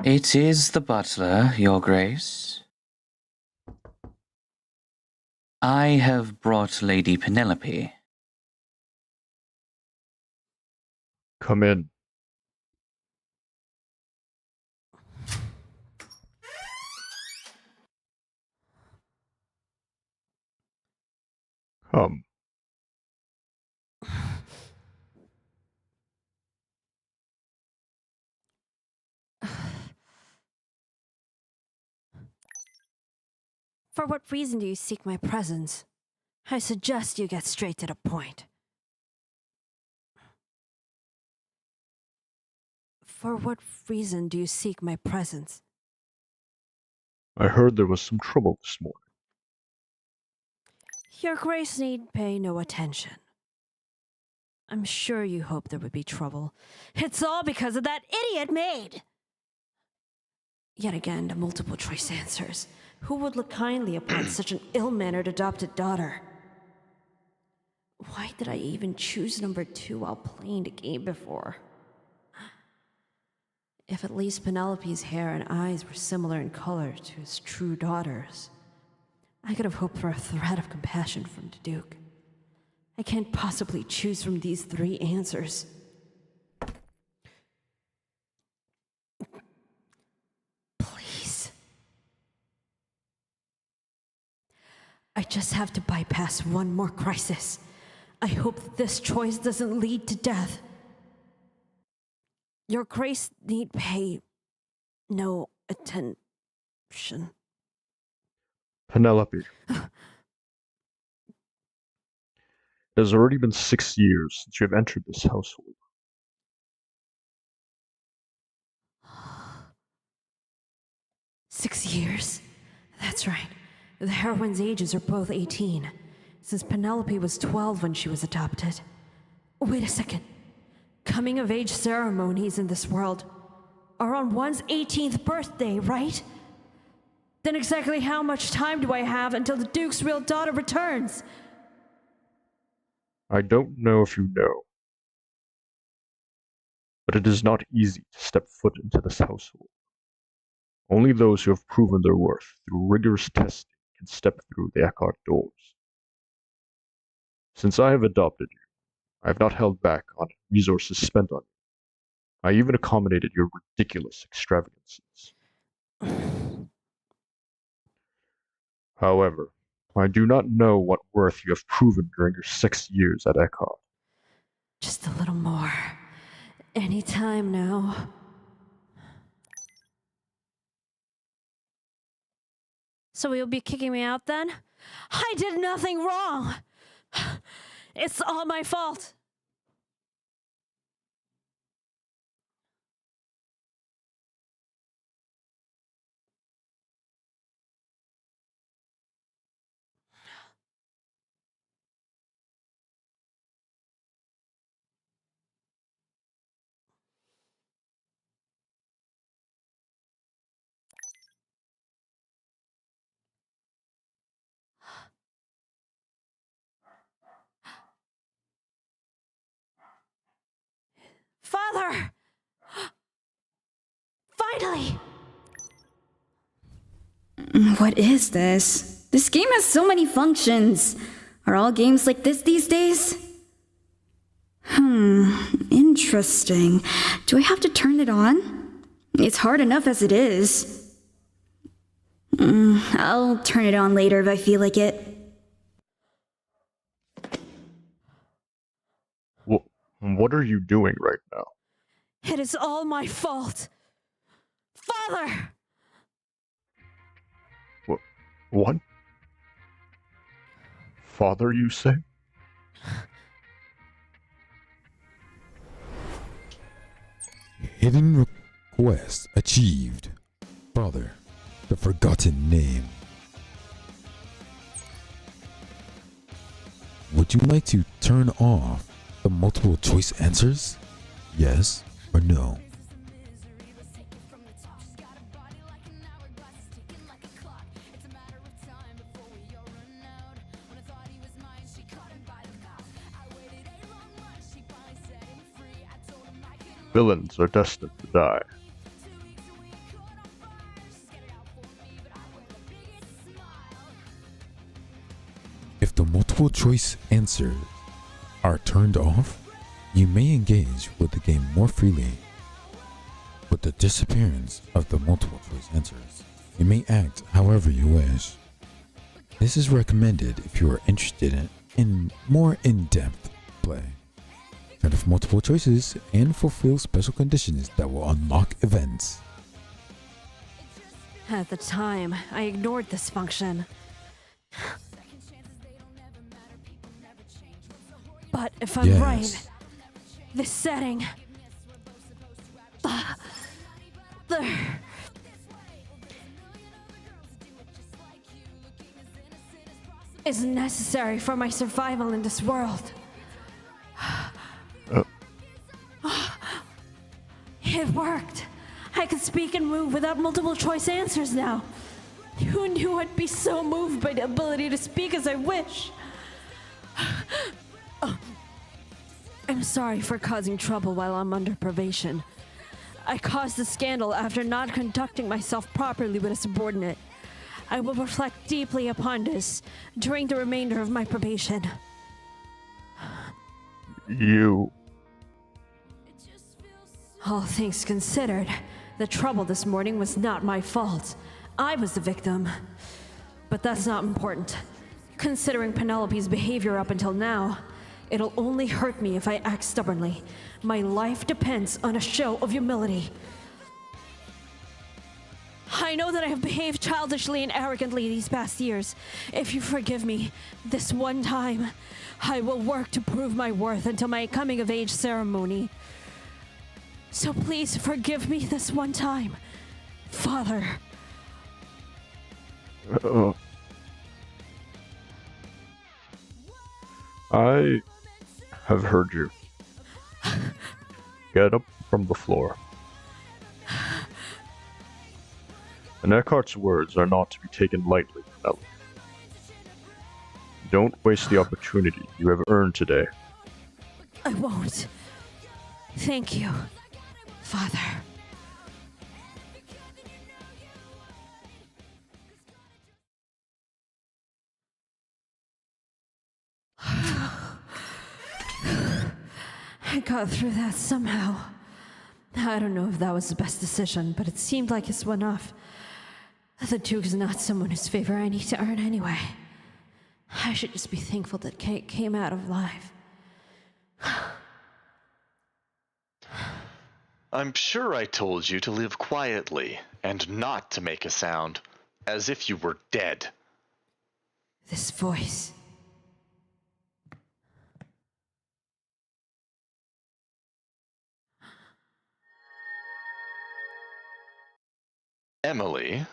It is the butler, Your Grace. I have brought Lady Penelope. Come in. Come. For what reason do you seek my presence? I suggest you get straight to the point. For what reason do you seek my presence? I heard there was some trouble this morning. Your Grace need pay no attention. I'm sure you hoped there would be trouble. It's all because of that idiot Maid! Yet again, the multiple choice answers. Who would look kindly upon such an ill-mannered adopted daughter? Why did I even choose number 2 while playing the game before? If at least Penelope's hair and eyes were similar in color to his true daughter's, I could have hoped for a thread of compassion from the Duke. I can't possibly choose from these 3 answers. Please. I just have to bypass one more crisis. I hope that this choice doesn't lead to death. Your Grace need pay no attention. Penelope. It has already been 6 years since you have entered this household. Six years? That's right. The heroine's ages are both 18, since Penelope was 12 when she was adopted. Wait a second. Coming of age ceremonies in this world are on one's 18th birthday, right? Then exactly how much time do I have until the Duke's real daughter returns? I don't know if you know, but it is not easy to step foot into this household. Only those who have proven their worth through rigorous testing can step through the Eckhart doors. Since I have adopted you, I have not held back on resources spent on you. I even accommodated your ridiculous extravagances. However, I do not know what worth you have proven during your 6 years at Eckhart. Just a little more. Any time now. So you'll be kicking me out then? I did nothing wrong! It's all my fault! Father! Finally! What is this? This game has so many functions. Are all games like this these days? Interesting. Do I have to turn it on? It's hard enough as it is. I'll turn it on later if I feel like it. What are you doing right now? It is all my fault. Father! What? Father, you say? Hidden request achieved. Father, the forgotten name. Would you like to turn off the multiple choice answers? Yes or no? Villains are destined to die. If the multiple choice answers are turned off, you may engage with the game more freely. With the disappearance of the multiple choice answers, you may act however you wish. This is recommended if you are interested in more in-depth play. Turn off multiple choices and fulfill special conditions that will unlock events. At the time, I ignored this function. But if I'm right, this setting... there... is necessary for my survival in this world. It worked. I could speak and move without multiple choice answers now. Who knew I'd be so moved by the ability to speak as I wish? I'm sorry for causing trouble while I'm under probation. I caused the scandal after not conducting myself properly with a subordinate. I will reflect deeply upon this during the remainder of my probation. You... All things considered, the trouble this morning was not my fault. I was the victim. But that's not important. Considering Penelope's behavior up until now, it'll only hurt me if I act stubbornly. My life depends on a show of humility. I know that I have behaved childishly and arrogantly these past years. If you forgive me, this one time, I will work to prove my worth until my coming-of-age ceremony. So please forgive me this one time, Father. I have heard you. Get up from the floor. And Eckhart's words are not to be taken lightly, Penelope. Don't waste the opportunity you have earned today. I won't. Thank you, Father. I got through that somehow. I don't know if that was the best decision, but it seemed like it's one off. The Duke is not someone whose favor I need to earn anyway. I should just be thankful that Kate came out alive. I'm sure I told you to live quietly and not to make a sound, as if you were dead. This voice. Emily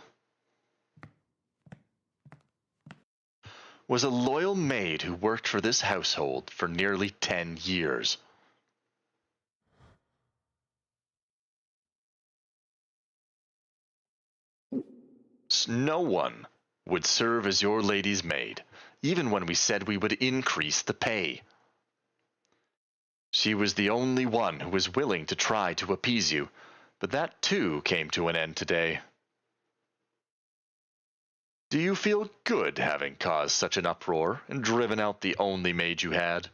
was a loyal maid who worked for this household for nearly 10 years. No one would serve as your lady's maid, even when we said we would increase the pay. She was the only one who was willing to try to appease you, but that too came to an end today. Do you feel good having caused such an uproar and driven out the only maid you had?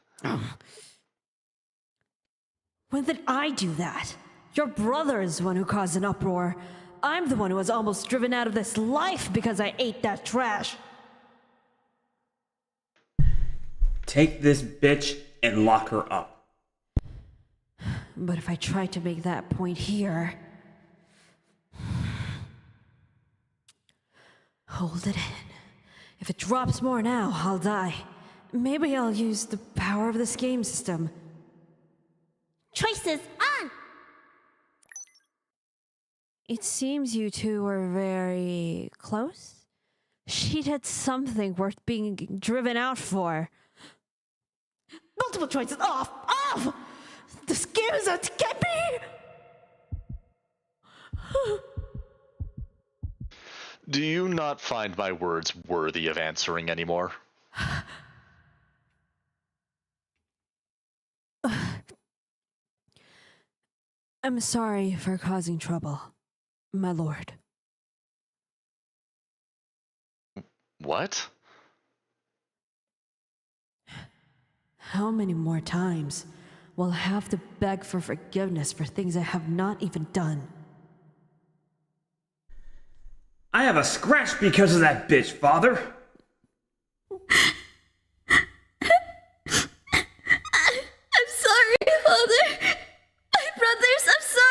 When did I do that? Your brother is the one who caused an uproar. I'm the one who was almost driven out of this life because I ate that trash. Take this bitch and lock her up. But if I try to make that point here... Hold it in. If it drops more now, I'll die. Maybe I'll use the power of this game system. Choices on! It seems you two were very close. She did something worth being driven out for. Multiple choices off! Off! This game is out to get me! Do you not find my words worthy of answering anymore? I'm sorry for causing trouble, my lord. What? How many more times will I have to beg for forgiveness for things I have not even done? I have a scratch because of that bitch, father. I'm sorry, Father. My brothers, I'm sorry.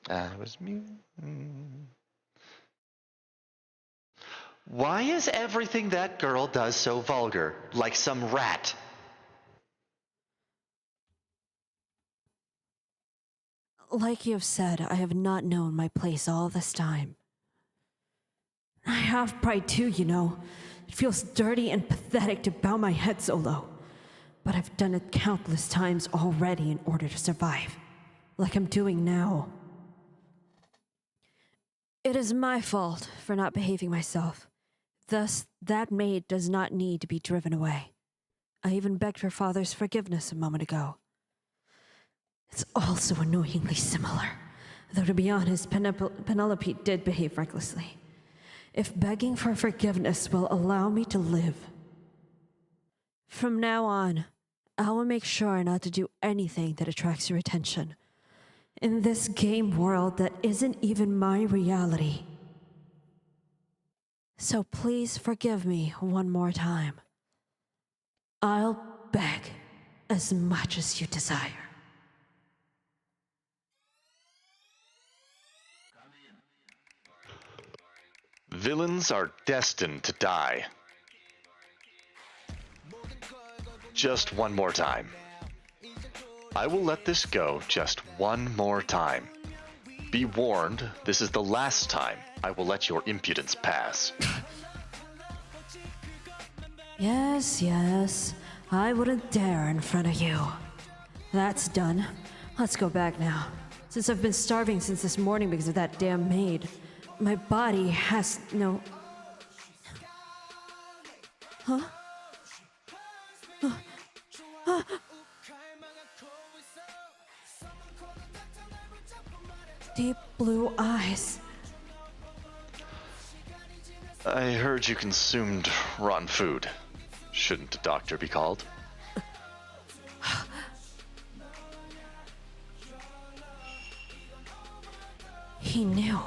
It was me. Why is everything that girl does so vulgar, like some rat? Like you have said, I have not known my place all this time. I have pride too, you know. It feels dirty and pathetic to bow my head so low. But I've done it countless times already in order to survive. Like I'm doing now. It is my fault for not behaving myself. Thus, that maid does not need to be driven away. I even begged her father's forgiveness a moment ago. It's also annoyingly similar, though to be honest, Penelope did behave recklessly. If begging for forgiveness will allow me to live. From now on, I will make sure not to do anything that attracts your attention. In this game world that isn't even my reality. So please forgive me one more time. I'll beg as much as you desire. Villains are destined to die. Just one more time. I will let this go just one more time. Be warned, this is the last time I will let your impudence pass. Yes, yes. I wouldn't dare in front of you. That's done. Let's go back now. Since I've been starving since this morning because of that damn maid, my body has no... Huh? Deep blue eyes. I heard you consumed rotten food. Shouldn't a doctor be called? He knew.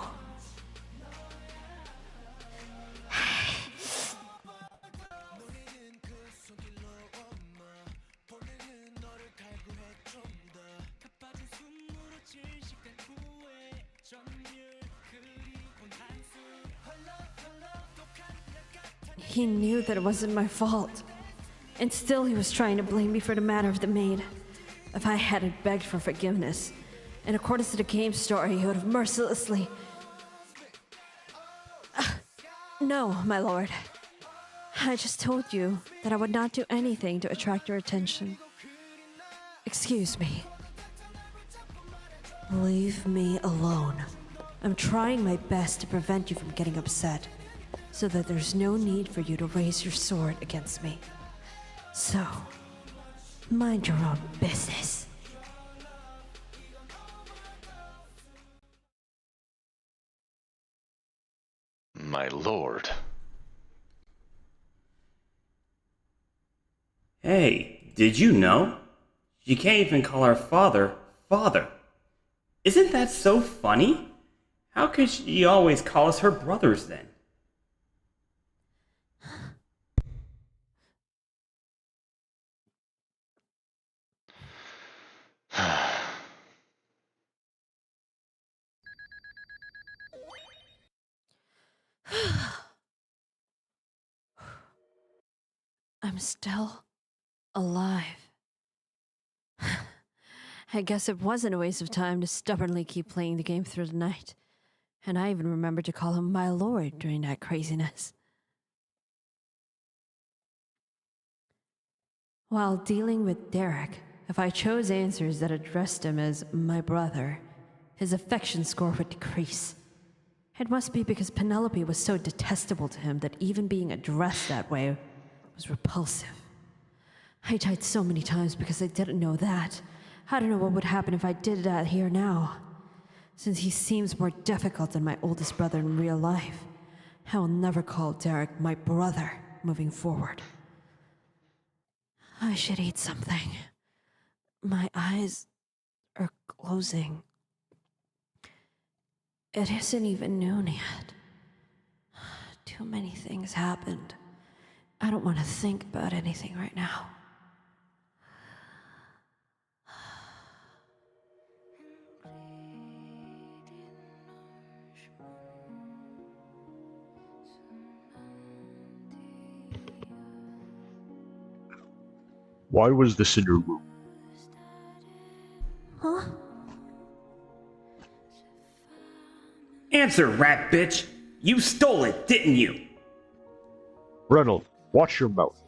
He knew that it wasn't my fault. And still he was trying to blame me for the matter of the maid. If I hadn't begged for forgiveness, in accordance to the game story, he would have mercilessly... No, my lord. I just told you that I would not do anything to attract your attention. Excuse me. Leave me alone. I'm trying my best to prevent you from getting upset, so that there's no need for you to raise your sword against me. So, mind your own business. My lord. Hey, did you know? She can't even call our father, father. Isn't that so funny? How could she always call us her brothers then? I'm still alive. I guess it wasn't a waste of time to stubbornly keep playing the game through the night. And I even remembered to call him my lord during that craziness. While dealing with Derek, if I chose answers that addressed him as my brother, his affection score would decrease. It must be because Penelope was so detestable to him that even being addressed that way was repulsive. I died so many times because I didn't know that. I don't know what would happen if I did that here now. Since he seems more difficult than my oldest brother in real life, I will never call Derek my brother moving forward. I should eat something. My eyes are closing. It isn't even noon yet. Too many things happened. I don't want to think about anything right now. Why was this in your room? Huh? Answer, rat bitch! You stole it, didn't you? Reynolds, watch your mouth.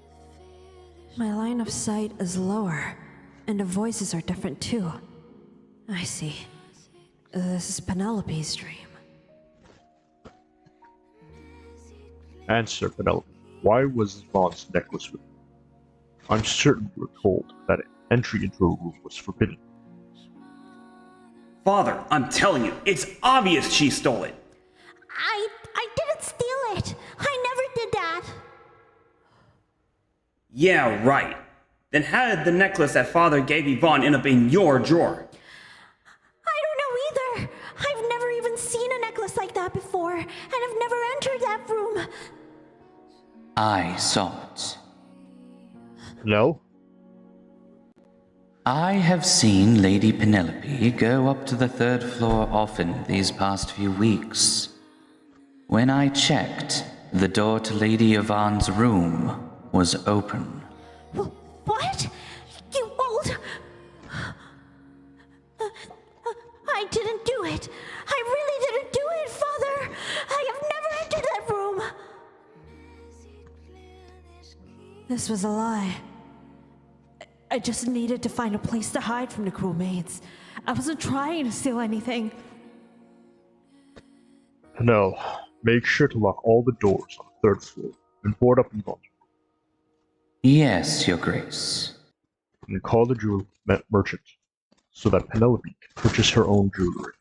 My line of sight is lower, and the voices are different too. I see. This is Penelope's dream. Answer, Penelope. Why was Vaughn's necklace with you? I'm certain you were told that entry into her room was forbidden. Father, I'm telling you, it's obvious she stole it. I didn't steal it. I never did that. Yeah, right. Then how did the necklace that Father gave Yvonne end up in your drawer? I don't know either. I've never even seen a necklace like that before, and I've never entered that room. I saw it. No? I have seen Lady Penelope go up to the third floor often these past few weeks. When I checked, the door to Lady Yvonne's room was open. What? You old... I didn't do it. I really didn't do it, Father. I have never entered that room. This was a lie. I just needed to find a place to hide from the cruel maids. I wasn't trying to steal anything. No. Make sure to lock all the doors on the third floor and board up in Vaughn's room. Yes, Your Grace. And call the jewel merchant so that Penelope can purchase her own jewelry.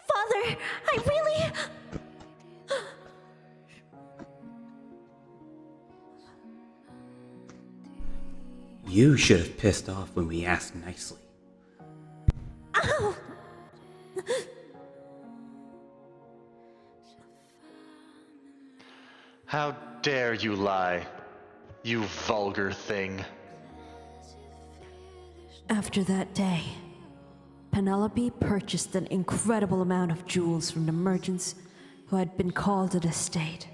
Father, I really... You should have pissed off when we asked nicely. Ow! How dare you lie, you vulgar thing. After that day, Penelope purchased an incredible amount of jewels from the merchants who had been called to the estate.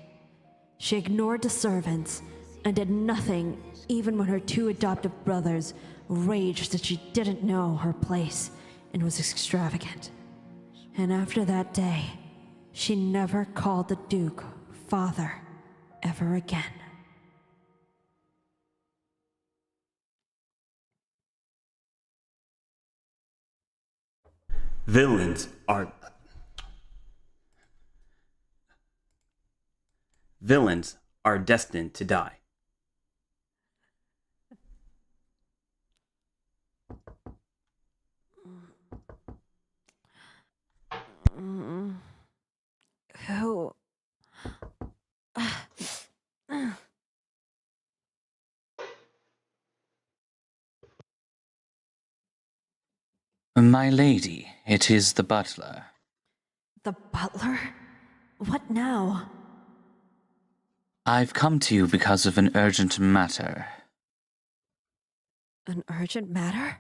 She ignored the servants and did nothing even when her two adoptive brothers raged that she didn't know her place and was extravagant. And after that day, she never called the Duke father ever again. Villains are... Villains are destined to die. Who? My lady, it is the butler. The butler? What now? I've come to you because of an urgent matter. An urgent matter?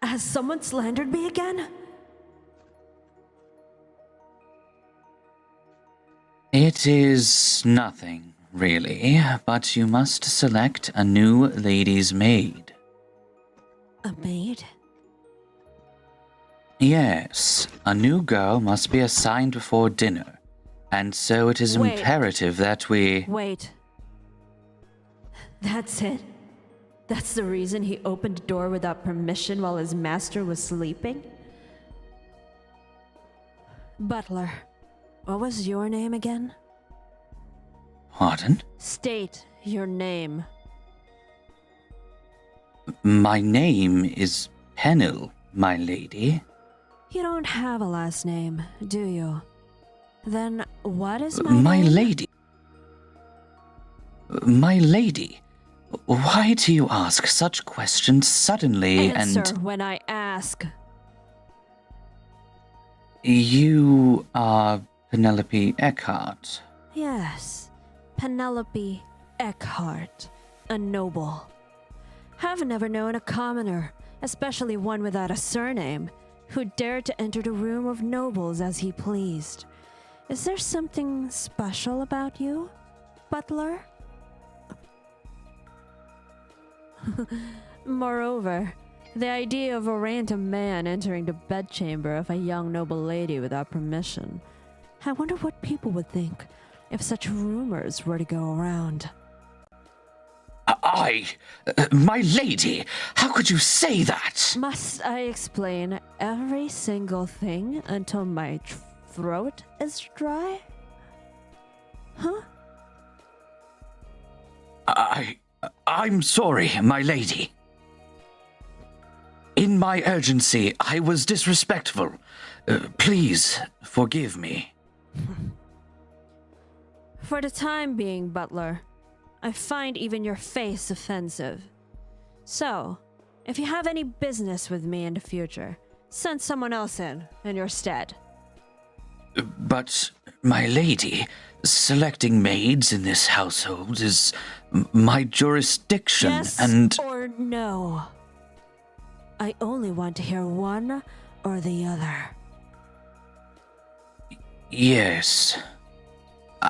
Has someone slandered me again? It is nothing, really, but you must select a new lady's maid. A maid? Yes, a new girl must be assigned before dinner, and so it is imperative that we... Wait. That's it? That's the reason he opened the door without permission while his master was sleeping? Butler, what was your name again? Pardon? State your name. My name is Penel, my lady. You don't have a last name, do you? Then what is my My name? lady. My lady, why do you ask such questions suddenly Answer and... when I ask. You are Penelope Eckhart. Yes, Penelope Eckhart, a noble. Have never known a commoner, especially one without a surname, who dared to enter the room of nobles as he pleased. Is there something special about you, butler? Moreover, the idea of a random man entering the bedchamber of a young noble lady without permission. I wonder what people would think if such rumors were to go around. My lady, how could you say that? Must I explain every single thing until my throat is dry? Huh? I'm sorry, my lady. In my urgency, I was disrespectful. Please, forgive me. For the time being, butler, I find even your face offensive. So, if you have any business with me in the future, send someone else in your stead. But, my lady, selecting maids in this household is my jurisdiction, Yes and... or no? I only want to hear one or the other. Yes.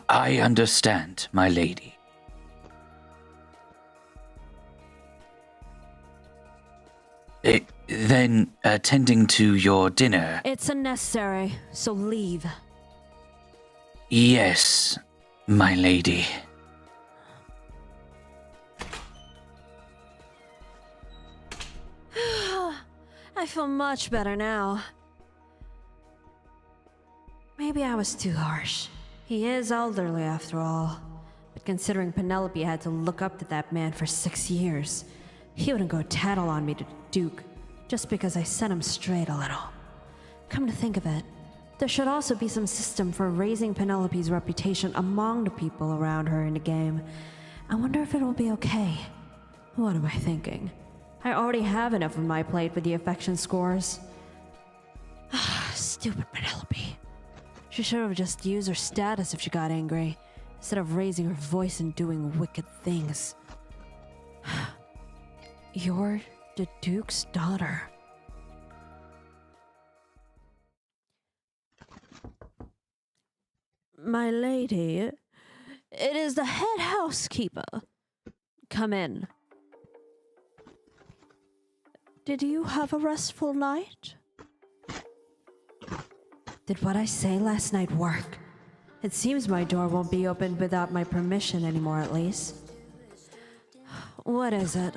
I understand, my lady. Then, attending to your dinner... It's unnecessary, so leave. Yes, my lady. I feel much better now. Maybe I was too harsh. He is elderly after all. But considering Penelope had to look up to that man for 6 years, he wouldn't go tattle on me to the Duke just because I set him straight a little. Come to think of it, there should also be some system for raising Penelope's reputation among the people around her in the game. I wonder if it'll be okay. What am I thinking? I already have enough on my plate with the affection scores. Stupid Penelope. She should have just used her status if she got angry, instead of raising her voice and doing wicked things. You're the Duke's daughter. My lady, it is the head housekeeper. Come in. Did you have a restful night? Did what I say last night work? It seems my door won't be opened without my permission anymore, at least. What is it?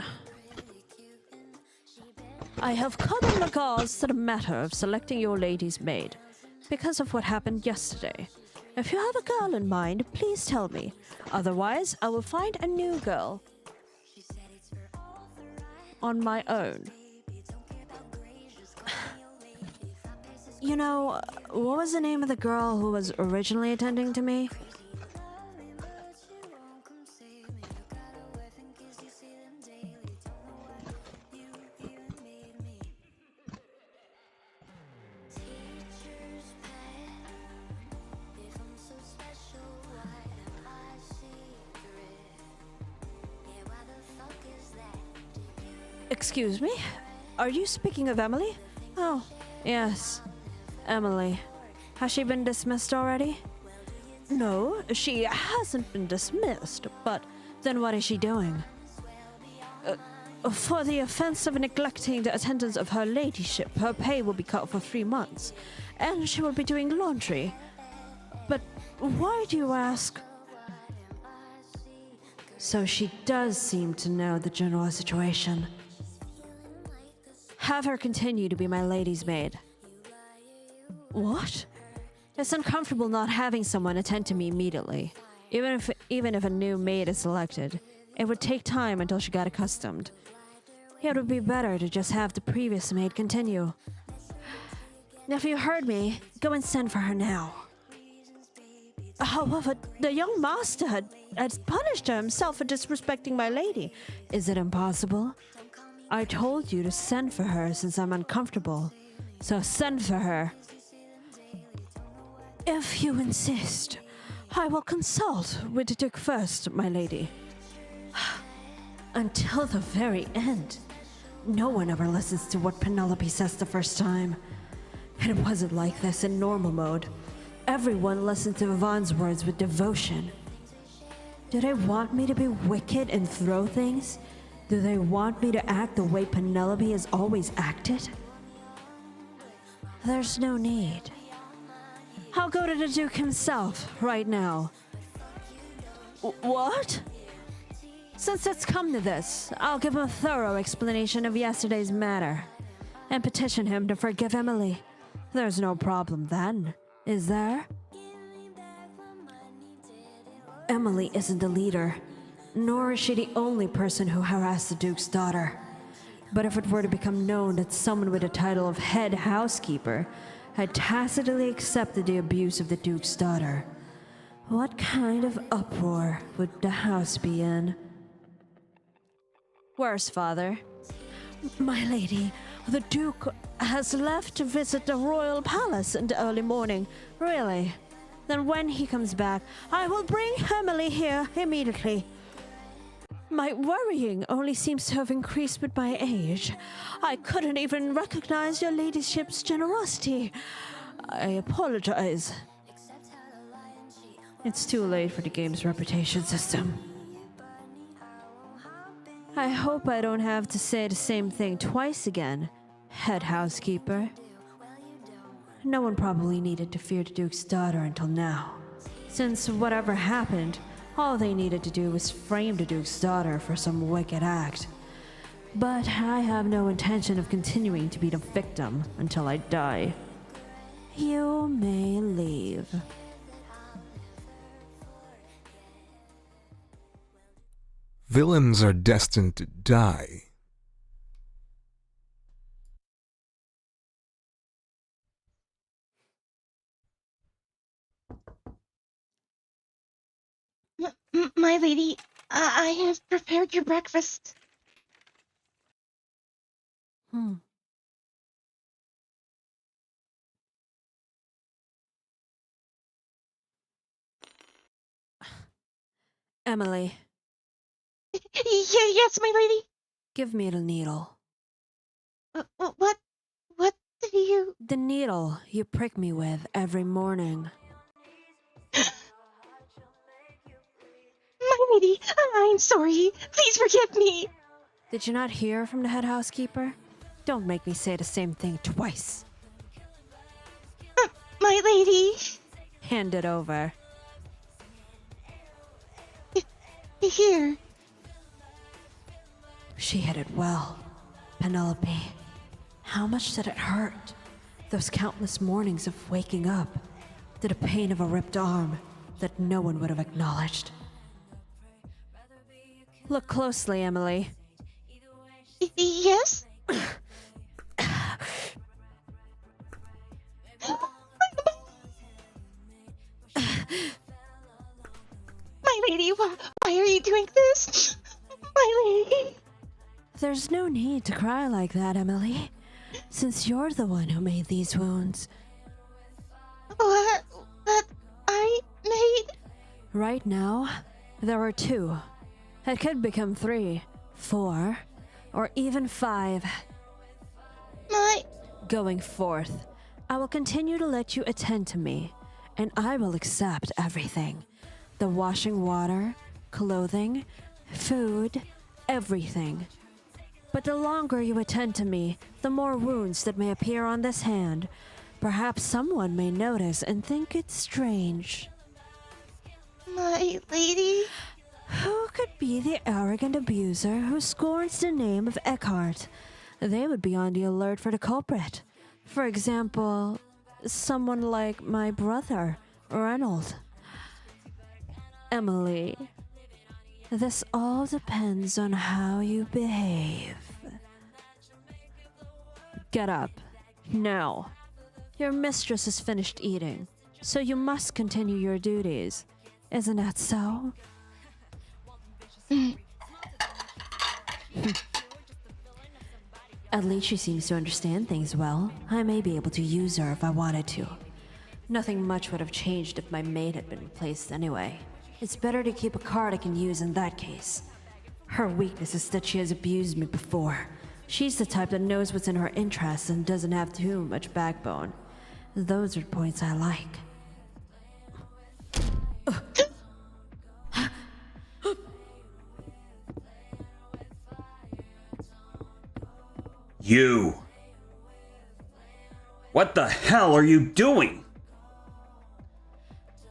I have come in regards to the matter of selecting your lady's maid, because of what happened yesterday. If you have a girl in mind, please tell me. Otherwise, I will find a new girl. On my own. You know, what was the name of the girl who was originally attending to me? Excuse me? Are you speaking of Emily? Oh, yes. Emily. Has she been dismissed already? No, she hasn't been dismissed, but then what is she doing? For the offense of neglecting the attendance of her ladyship, her pay will be cut for 3 months, and she will be doing laundry. But why do you ask? So she does seem to know the general situation. Have her continue to be my lady's maid. What? It's uncomfortable not having someone attend to me immediately. Even if a new maid is selected, it would take time until she got accustomed. It would be better to just have the previous maid continue. If you heard me, go and send for her now. However, the young master had punished her himself for disrespecting my lady. Is it impossible? I told you to send for her since I'm uncomfortable. So send for her. If you insist, I will consult with the Duke first, my lady. Until the very end. No one ever listens to what Penelope says the first time. It wasn't like this in normal mode. Everyone listened to Yvonne's words with devotion. Do they want me to be wicked and throw things? Do they want me to act the way Penelope has always acted? There's no need. I'll go to the Duke himself right now. What? Since it's come to this, I'll give him a thorough explanation of yesterday's matter and petition him to forgive Emily. There's no problem then, is there? Emily isn't the leader, nor is she the only person who harassed the Duke's daughter. But if it were to become known that someone with the title of head housekeeper had tacitly accepted the abuse of the Duke's daughter, what kind of uproar would the house be in? Where's father? My lady, the Duke has left to visit the royal palace in the early morning. Really? Then when he comes back, I will bring Emily here immediately. My worrying only seems to have increased with my age. I couldn't even recognize your ladyship's generosity. I apologize. It's too late for the game's reputation system. I hope I don't have to say the same thing twice again, head housekeeper. No one probably needed to fear the Duke's daughter until now, since whatever happened, all they needed to do was frame the Duke's daughter for some wicked act. But I have no intention of continuing to be the victim until I die. You may leave. Villains are destined to die. My lady, I have prepared your breakfast. Emily. Yes, my lady. Give me the needle. What do you... The needle you prick me with every morning. My lady, I'm sorry. Please forgive me. Did you not hear from the head housekeeper? Don't make me say the same thing twice. My lady. Hand it over. Here. She hit it well. Penelope. How much did it hurt? Those countless mornings of waking up. to the pain of a ripped arm that no one would have acknowledged. Look closely, Emily. Yes? My lady, why are you doing this? My lady. There's no need to cry like that, Emily, since you're the one who made these wounds. What? That I made? Right now, there are 2. It could become 3, 4, or even 5. Going forth, I will continue to let you attend to me, and I will accept everything. The washing water, clothing, food, everything. But the longer you attend to me, the more wounds that may appear on this hand. Perhaps someone may notice and think it's strange. My lady? Who could be the arrogant abuser who scorns the name of Eckhart? They would be on the alert for the culprit. For example, someone like my brother, Reynold. Emily, this all depends on how you behave. Get up. Now. Your mistress has finished eating, so you must continue your duties. Isn't that so? At least she seems to understand things well. I may be able to use her if I wanted to. Nothing much would have changed if my maid had been replaced anyway. It's better to keep a card I can use in that case. Her weakness is that she has abused me before. She's the type that knows what's in her interests and doesn't have too much backbone. Those are points I like. You! What the hell are you doing?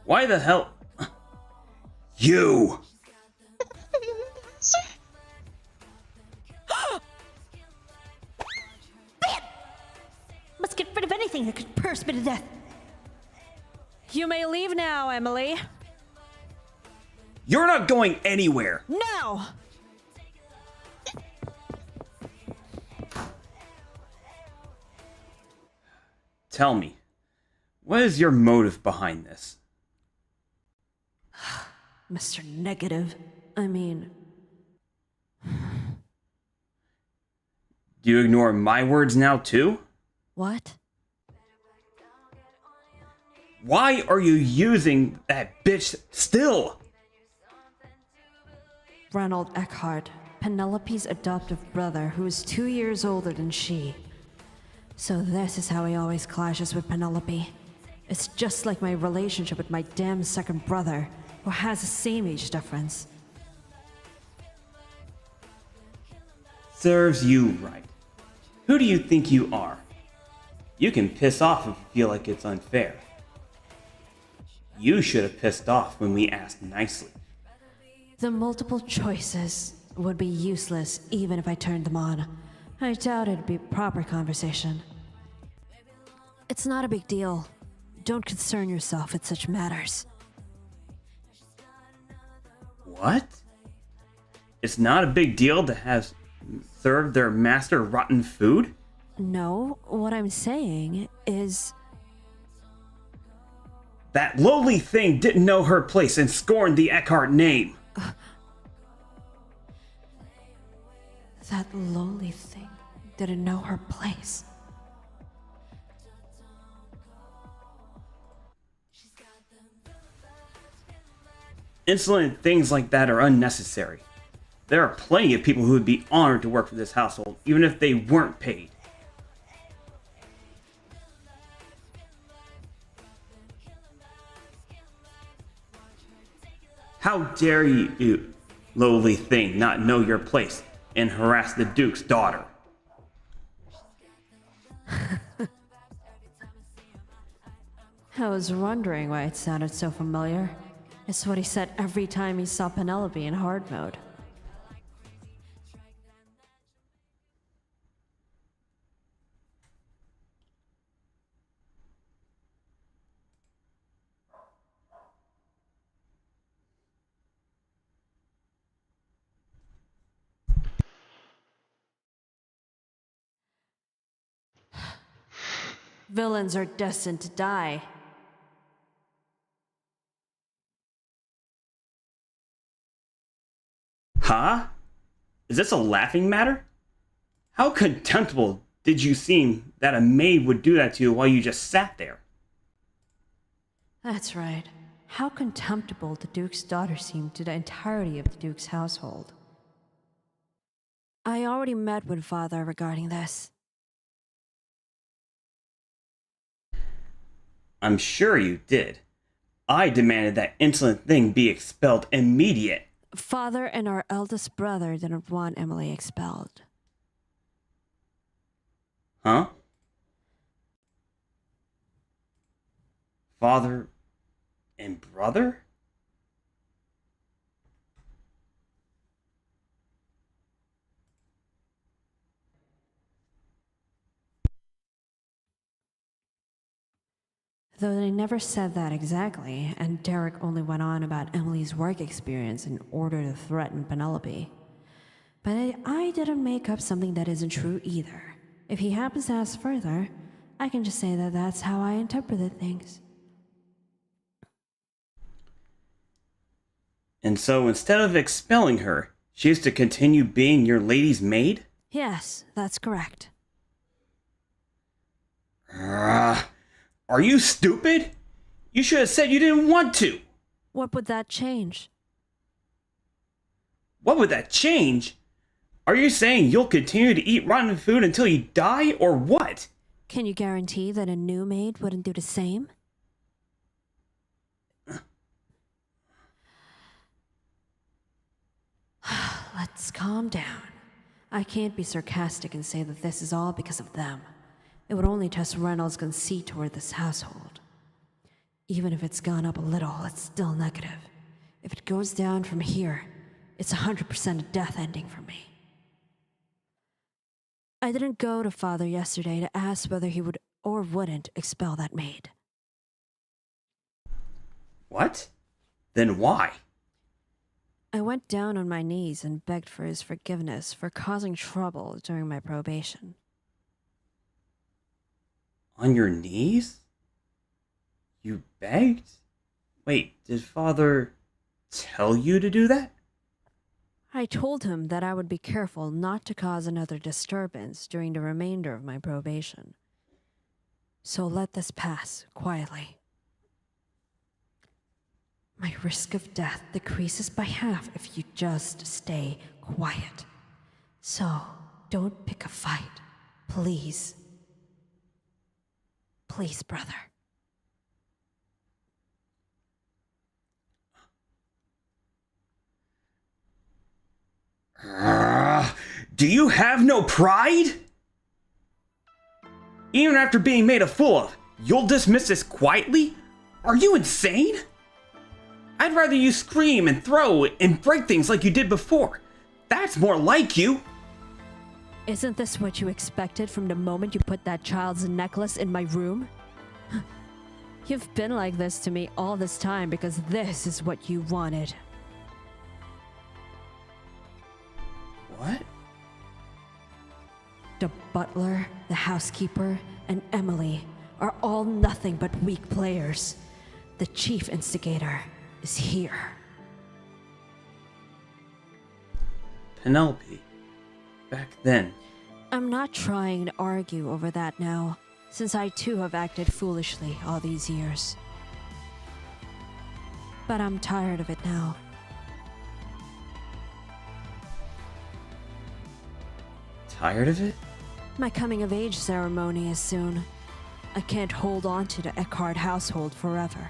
Why the hell? You! Must get rid of anything that could curse me to death. You may leave now, Emily. You're not going anywhere! Now! Tell me, what is your motive behind this? Mr. Negative. I mean... Do you ignore my words now too? What? Why are you using that bitch still? Ronald Eckhart, Penelope's adoptive brother, who is 2 years older than she. So this is how he always clashes with Penelope. It's just like my relationship with my damn second brother, who has the same age difference. Serves you right. Who do you think you are? You can piss off if you feel like it's unfair. You should have pissed off when we asked nicely. The multiple choices would be useless even if I turned them on. I doubt it'd be proper conversation. It's not a big deal. Don't concern yourself with such matters. What? It's not a big deal to have served their master rotten food? No, what I'm saying is... That lowly thing didn't know her place and scorned the Eckhart name. That lowly thing didn't know her place. Insolent things like that are unnecessary. There are plenty of people who would be honored to work for this household, even if they weren't paid. How dare you, lowly thing, not know your place and harass the Duke's daughter? I was wondering why it sounded so familiar. It's what he said every time he saw Penelope in hard mode. Villains are destined to die. Huh? Is this a laughing matter? How contemptible did you seem that a maid would do that to you while you just sat there? That's right. How contemptible the Duke's daughter seemed to the entirety of the Duke's household. I already met with Father regarding this. I'm sure you did. I demanded that insolent thing be expelled immediate. Father and our eldest brother didn't want Emily expelled. Huh? Father and brother? Though they never said that exactly, and Derek only went on about Emily's work experience in order to threaten Penelope. But I didn't make up something that isn't true either. If he happens to ask further, I can just say that that's how I interpreted things. And so instead of expelling her, she is to continue being your lady's maid? Yes, that's correct. Are you stupid? You should have said you didn't want to. What would that change? What would that change? Are you saying you'll continue to eat rotten food until you die, or what? Can you guarantee that a new maid wouldn't do the same? Let's calm down. I can't be sarcastic and say that this is all because of them. It would only test Reynolds' conceit toward this household. Even if it's gone up a little, it's still negative. If it goes down from here, it's 100% a death ending for me. I didn't go to Father yesterday to ask whether he would or wouldn't expel that maid. What? Then why? I went down on my knees and begged for his forgiveness for causing trouble during my probation. On your knees? You begged? Wait, did Father tell you to do that? I told him that I would be careful not to cause another disturbance during the remainder of my probation. So let this pass quietly. My risk of death decreases by half if you just stay quiet. So don't pick a fight, please. Please, brother. Do you have no pride? Even after being made a fool of, you'll dismiss this quietly? Are you insane? I'd rather you scream and throw and break things like you did before. That's more like you. Isn't this what you expected from the moment you put that child's necklace in my room? You've been like this to me all this time because this is what you wanted. What? The butler, the housekeeper, and Emily are all nothing but weak players. The chief instigator is here. Penelope. Back then. I'm not trying to argue over that now, since I too have acted foolishly all these years. But I'm tired of it now. Tired of it? My coming of age ceremony is soon. I can't hold on to the Eckhart household forever.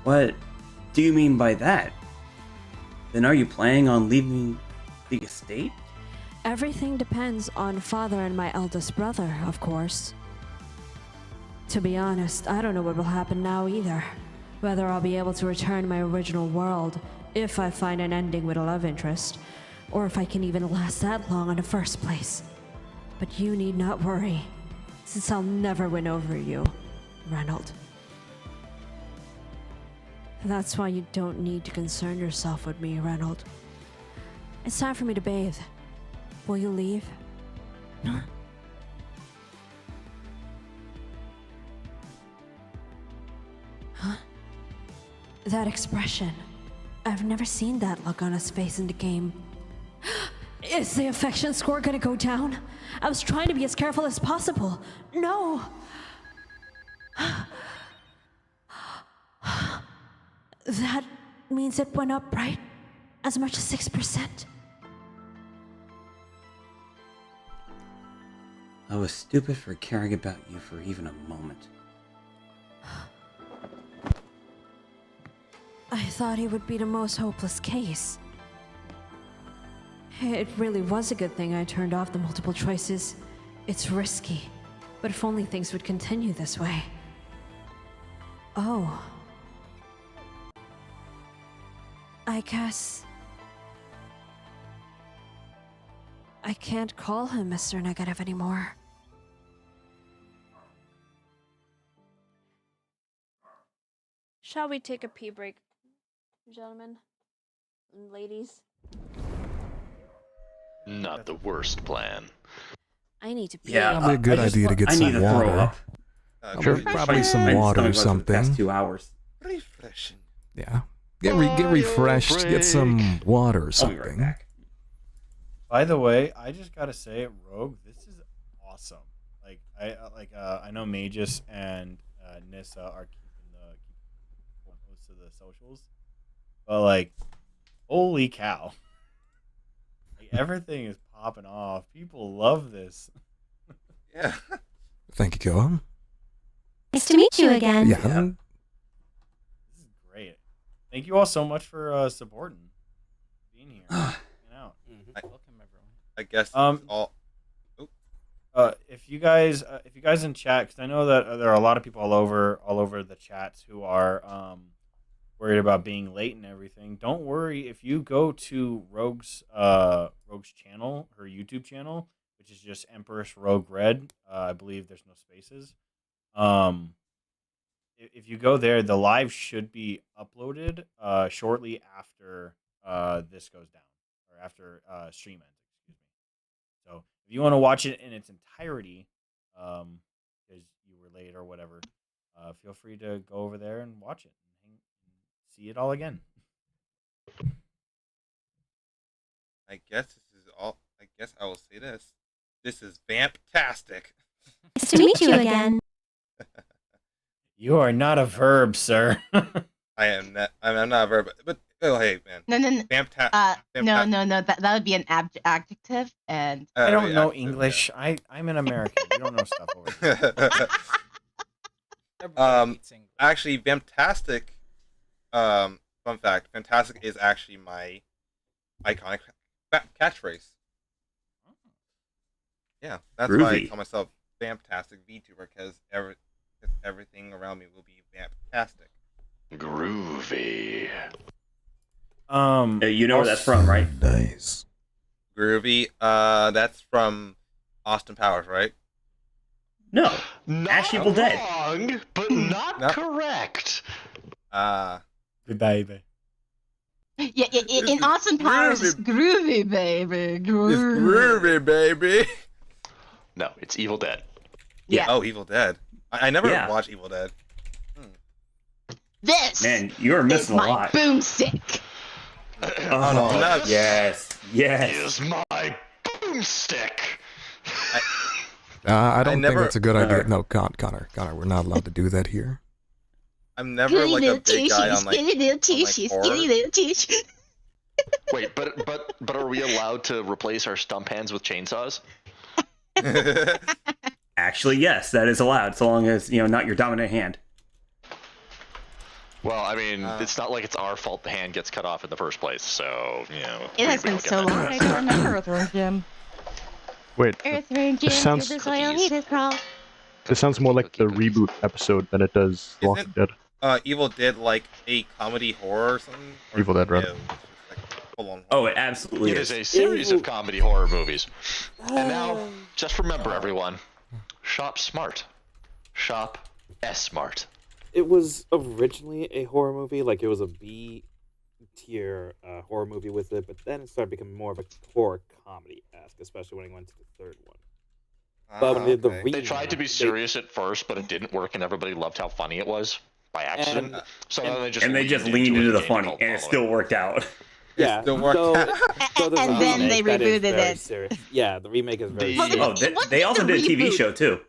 What do you mean by that? Then are you planning on leaving the estate? Everything depends on Father and my eldest brother, of course. To be honest, I don't know what will happen now either. Whether I'll be able to return to my original world, if I find an ending with a love interest, or if I can even last that long in the first place. But you need not worry, since I'll never win over you, Reynold. That's why you don't need to concern yourself with me, Reynold. It's time for me to bathe. Will you leave? Huh? That expression. I've never seen that look on his face in the game. Is the affection score gonna go down? I was trying to be as careful as possible. No! That means it went up, right? As much as 6%. I was stupid for caring about you for even a moment. I thought he would be the most hopeless case. It really was a good thing I turned off the multiple choices. It's risky, but if only things would continue this way. Oh. I guess... I can't call him Mr. Negative anymore. Shall we take a pee break, gentlemen and ladies? Not the worst plan. I need to pee. Yeah, probably a good idea to get some water. Sure. Probably some water or something. Past 2 hours. Refreshing. Yeah. Get refreshed. Get some water or I'll be right something. back. By the way, I just gotta say, Rogue, this is awesome. Like I know Magus and Nissa are keeping most of the socials, but like, holy cow! Like everything is popping off. People love this. Yeah. Thank you, Gyeoeul. Nice to meet you again. Yeah. This is great. Thank you all so much for supporting, being here, hanging out. Welcome, everyone. I guess all. If you guys in chat, because I know that there are a lot of people all over the chats who are worried about being late and everything. Don't worry. If you go to Rogue's channel, her YouTube channel, which is just Empress Rogue Red, I believe there's no spaces. If you go there, the live should be uploaded shortly after this goes down, or after stream ends. Excuse me. So if you want to watch it in its entirety, because you were late or whatever, feel free to go over there and watch it and see it all again. I guess this is all. I guess I will say this. This is Vamptastic. Nice to meet you again. You are not a verb, sir. I am not. I'm not a verb, but oh hey man. No. Vamptastic. That would be an adjective, and I don't know English. I'm an American. We don't know stuff over here. Actually, Vamptastic. Fun fact: Fantastic is actually my iconic catchphrase. Yeah, that's why I Groovy. call myself Vamptastic VTuber, because everything around me will be Vamptastic. Groovy. You know where that's from, right? Nice. Groovy. That's from Austin Powers, right? No. Not Ash Evil Dead. wrong, but not No. correct. Baby. yeah, in Austin Powers, it's groovy, baby. Groovy. Groovy, baby. No, it's Evil Dead. Yeah. Oh, Evil Dead. I never Yeah. watched Evil Dead. This Man, you're is missing a my lot. boomstick. Oh, no. yes. Is my boomstick. I don't never- think that's a good idea. No, Connor, we're not allowed to do that here. I'm never like a big guy on like skinny little tissues, horror. skinny little tissues. Wait, but are we allowed to replace our stump hands with chainsaws? Actually, yes, that is allowed, so long as, not your dominant hand. Well, I mean, it's not like it's our fault the hand gets cut off in the first place, so, It has been so long, I don't remember Earthworm Jim. Wait, Earthworm Jim, this sounds through the soil, he does crawl. this sounds more like the reboot episode than it does Walking Dead. Evil Dead like a comedy horror or something? Or Evil Dead, right? no, it's just like full-on Oh, horror? it absolutely It is a series of comedy horror movies. And now, just remember, everyone, shop smart. Shop S-smart. It was originally a horror movie, like it was a B tier horror movie with it, but then it started becoming more of a horror comedy task, especially when he went to the third one. But when they did the They remake, tried to be serious at first, but it didn't work, and everybody loved how funny it was by accident. So then they just leaned into the it and funny, cult and it following. still worked out. Yeah, still worked so, out. so there's And a then they remake that is rebooted very it. serious. Yeah, the remake is very The- serious. Oh, they also did a TV show too.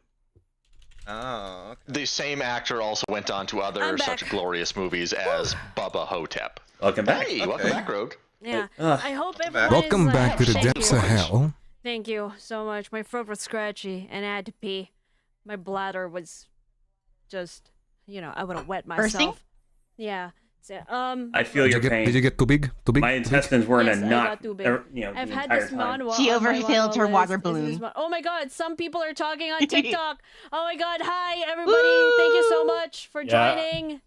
Oh, okay. The same actor also went on to other such glorious movies as Bubba Hotep. Welcome back. Hey, welcome back, Rogue. Yeah. Ugh. I hope everyone Welcome is, back to the thank depths you. of hell. Thank you so much. My throat was scratchy and I had to pee. My bladder was just, I would have wet myself. Bursting? Yeah. So, I feel your pain. Did you get too big? Too big? My intestines were in yes, a I knot. got too big. I've the had entire this time. manhwa. She on my overfilled her manhwa water list. This is balloon. my- Oh my god, some people are talking on TikTok. Oh my god, hi everybody. Thank you so much for joining.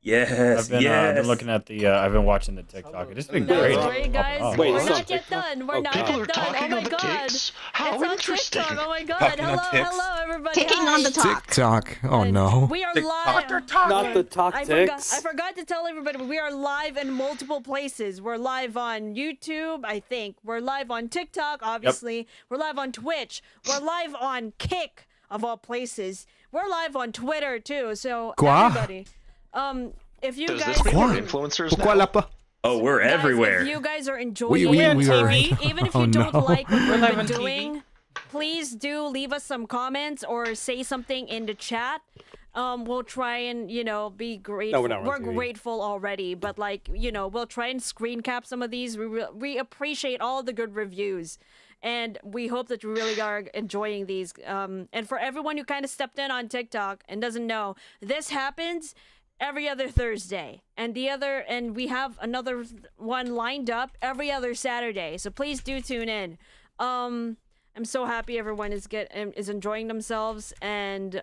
Yes, I've been looking at the. I've been watching the TikTok. It's been That great. was great, guys. Oh, We're wow. not yet done. We're not People yet are done. Oh talking my on the god. dicks. How It's on interesting. TikTok. Oh my god. Talking on Hello, ticks. hello, everybody. Taking Hi. on the talk. TikTok. Oh no. We are TikTok. live. Not the talk I ticks. forgot to tell everybody, but we are live in multiple places. We're live on YouTube, I think. We're live on TikTok, obviously. We're live on Twitch. We're live on Kick, of all places. We're live on Twitter too. So Quoi? everybody, if you Does guys, this make Quoi? you influencers Pourquoi now? la pas? Oh, we're guys, everywhere. if you guys are enjoying We it, are. even if you Oh, don't no. like what We're we've live been on TV. doing, please do leave us some comments or say something in the chat. We'll try and be grateful. we're not on We're TV. grateful already, but we'll try and screen cap some of these. We appreciate all the good reviews, and we hope that you really are enjoying these. And for everyone who kind of stepped in on TikTok and doesn't know, this happens every other Thursday, and we have another one lined up every other Saturday. So please do tune in. I'm so happy everyone is enjoying themselves, and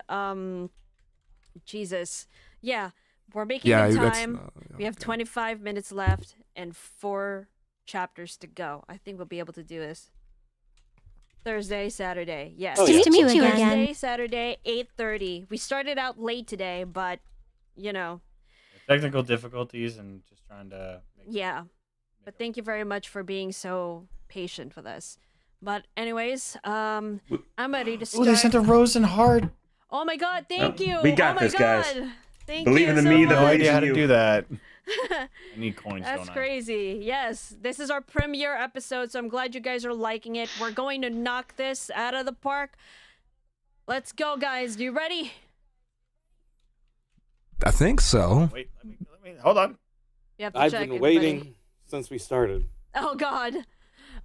Jesus, yeah, we're making Yeah, good that's- time. We have 25 minutes left and 4 chapters to go. I think we'll be able to do this. Thursday, Saturday, yes. Oh, yeah. Nice to meet you Thursday, again. Saturday, 8:30. We started out late today, but Technical difficulties and just trying to. yeah. But thank you very much for being so patient with us. But anyways, I'm ready to start. Oh, they sent a rose and heart. Oh my god, thank you. We got oh my this, guys. God. Thank Believe you in the so me that No much. idea how to you. do that. I need coins, That's don't I? crazy. Yes, this is our premiere episode, so I'm glad you guys are liking it. We're going to knock this out of the park. Let's go, guys. You ready? I think so. Wait, let me hold on. You have to I've check been it, waiting buddy. since we started. Oh god.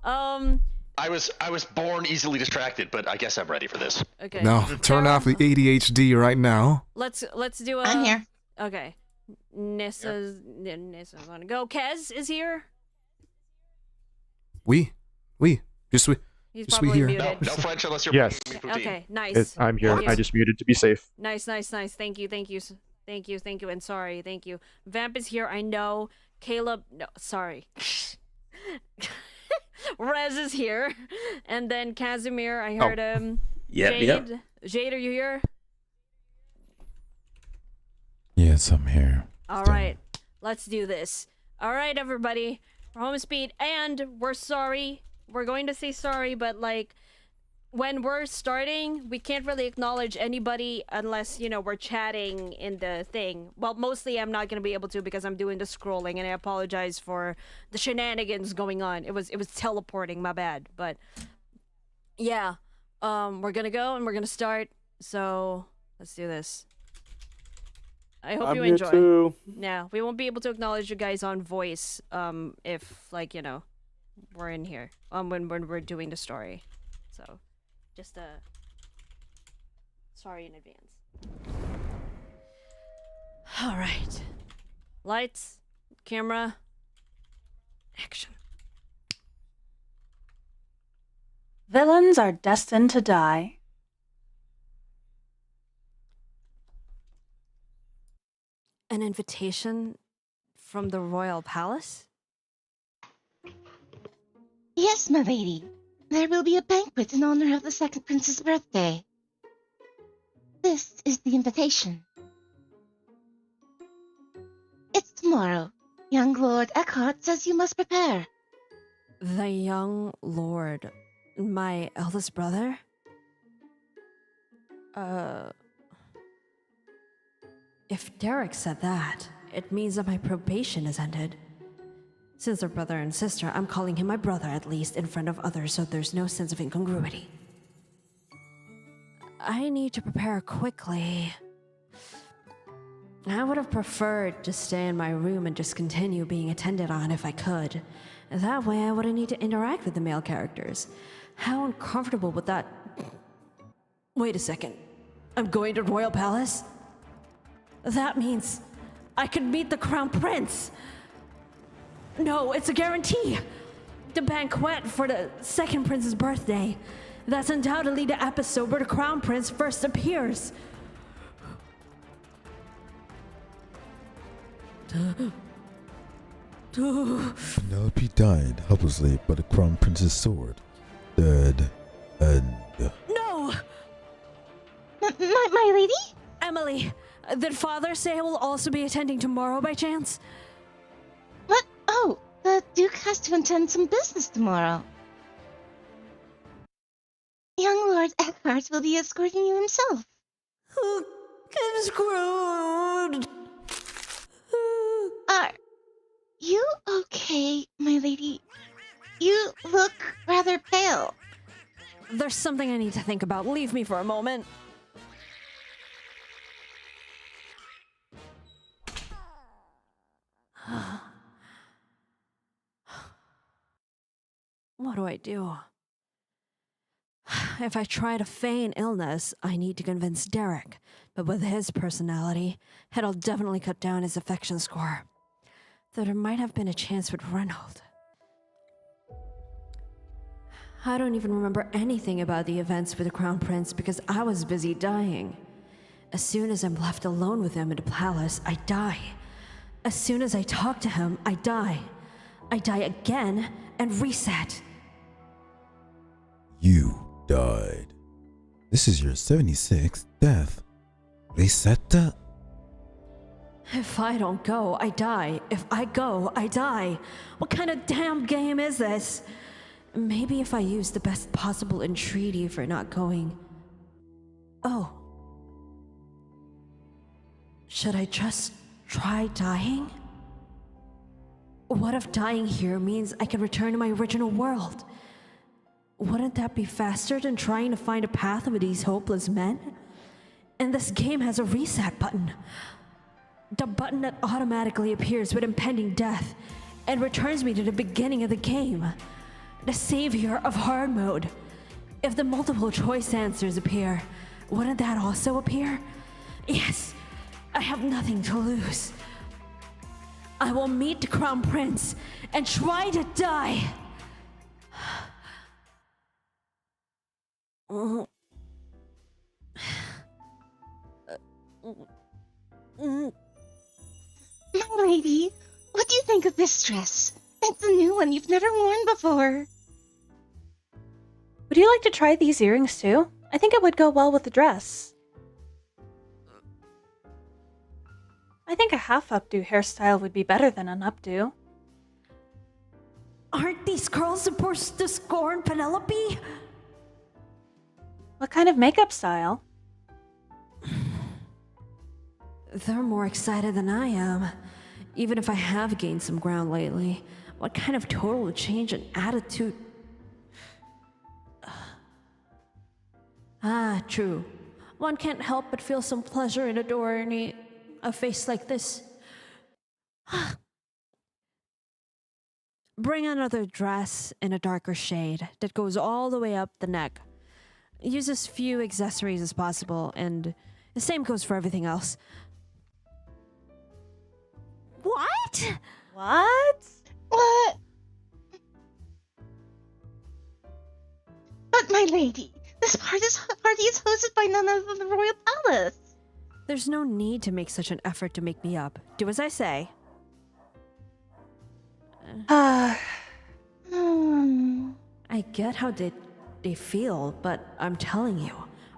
I was born easily distracted, but I guess I'm ready for this. Okay. No, turn off the ADHD right now. Let's do a. I'm here. Okay. Nissa's gonna go. Kez is here. We, just we. He's Just we probably here. muted. No French unless you're Yes. playing poutine. Okay, nice. I'm here. Thank you. I just muted to be safe. Nice. Thank you, and sorry, thank you. Vamp is here, I know. Caleb, no, sorry. Rez is here, and then Casimir, I heard him. Yep. Jade, are you here? Yes, I'm here. All right, let's do this. All right, everybody, we're home speed, and we're sorry. We're going to say sorry, but when we're starting, we can't really acknowledge anybody unless, we're chatting in the thing. Well, mostly I'm not going to be able to because I'm doing the scrolling, and I apologize for the shenanigans going on. It was teleporting, my bad. But yeah, we're going to go and we're going to start. So let's do this. I hope I'm you here enjoy. too. Yeah, we won't be able to acknowledge you guys on voice if we're in here when we're doing the story. So just sorry in advance. All right. Lights, camera, action. Villains are destined to die. An invitation from the royal palace? Yes, my lady. There will be a banquet in honor of the second prince's birthday. This is the invitation. It's tomorrow. Young Lord Eckhart says you must prepare. The young lord. My eldest brother? If Derek said that, it means that my probation has ended. Since they're brother and sister, I'm calling him my brother, at least in front of others, so there's no sense of incongruity. I need to prepare quickly. I would have preferred to stay in my room and just continue being attended on if I could. That way I wouldn't need to interact with the male characters. How uncomfortable would that... Wait a second. I'm going to Royal Palace? That means I could meet the Crown Prince. No, it's a guarantee. The banquet for the second prince's birthday. That's undoubtedly the episode where the Crown Prince first appears. Penelope died helplessly by the Crown Prince's sword. Dead. End. No! My lady? Emily, did Father say I will also be attending tomorrow by chance? What? Oh, the Duke has to attend some business tomorrow. Young Lord Eckhart will be escorting you himself. I'm screwed. Are you okay, my lady? You look rather pale. There's something I need to think about. Leave me for a moment. What do I do? If I try to feign illness, I need to convince Derek. But with his personality, it'll definitely cut down his affection score. Though there might have been a chance with Reynold. I don't even remember anything about the events with the Crown Prince because I was busy dying. As soon as I'm left alone with him in the palace, I die. As soon as I talk to him, I die. I die again and reset. You died. This is your 76th death. Reset the... If I don't go, I die. If I go, I die. What kind of damn game is this? Maybe if I use the best possible entreaty for not going. Oh. Should I just try dying? What if dying here means I can return to my original world? Wouldn't that be faster than trying to find a path with these hopeless men? And this game has a reset button. The button that automatically appears with impending death and returns me to the beginning of the game. The savior of hard mode. If the multiple choice answers appear, wouldn't that also appear? Yes, I have nothing to lose. I will meet the Crown Prince and try to die. My lady, what do you think of this dress? It's a new one you've never worn before. Would you like to try these earrings too? I think it would go well with the dress. I think a half updo hairstyle would be better than an updo. Aren't these girls supposed to scorn Penelope? What kind of makeup style? They're more excited than I am, even if I have gained some ground lately. What kind of total change in attitude? True. One can't help but feel some pleasure in adoring a face like this. Bring another dress in a darker shade that goes all the way up the neck. Use as few accessories as possible, and the same goes for everything else. What? What? But my lady, this party is hosted by none other than the Royal Palace. There's no need to make such an effort to make me up. Do as I say. I get how they feel, but I'm telling you,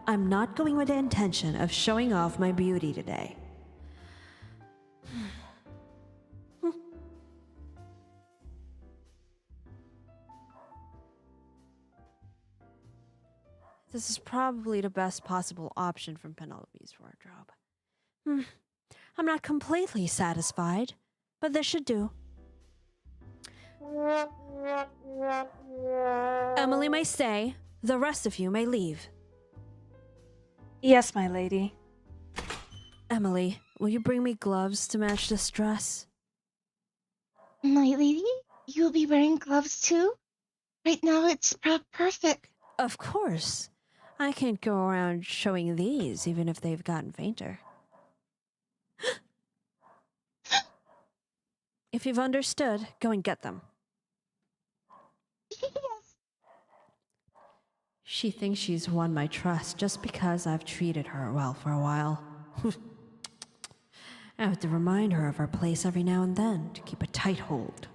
I'm not going with the intention of showing off my beauty today. This is probably the best possible option from Penelope's wardrobe. I'm not completely satisfied, but this should do. Emily may stay. The rest of you may leave. Yes, my lady. Emily, will you bring me gloves to match this dress? My lady, you'll be wearing gloves too? Right now it's perfect. Of course. I can't go around showing these even if they've gotten fainter. If you've understood, go and get them. Yes. She thinks she's won my trust just because I've treated her well for a while. I have to remind her of her place every now and then to keep a tight hold.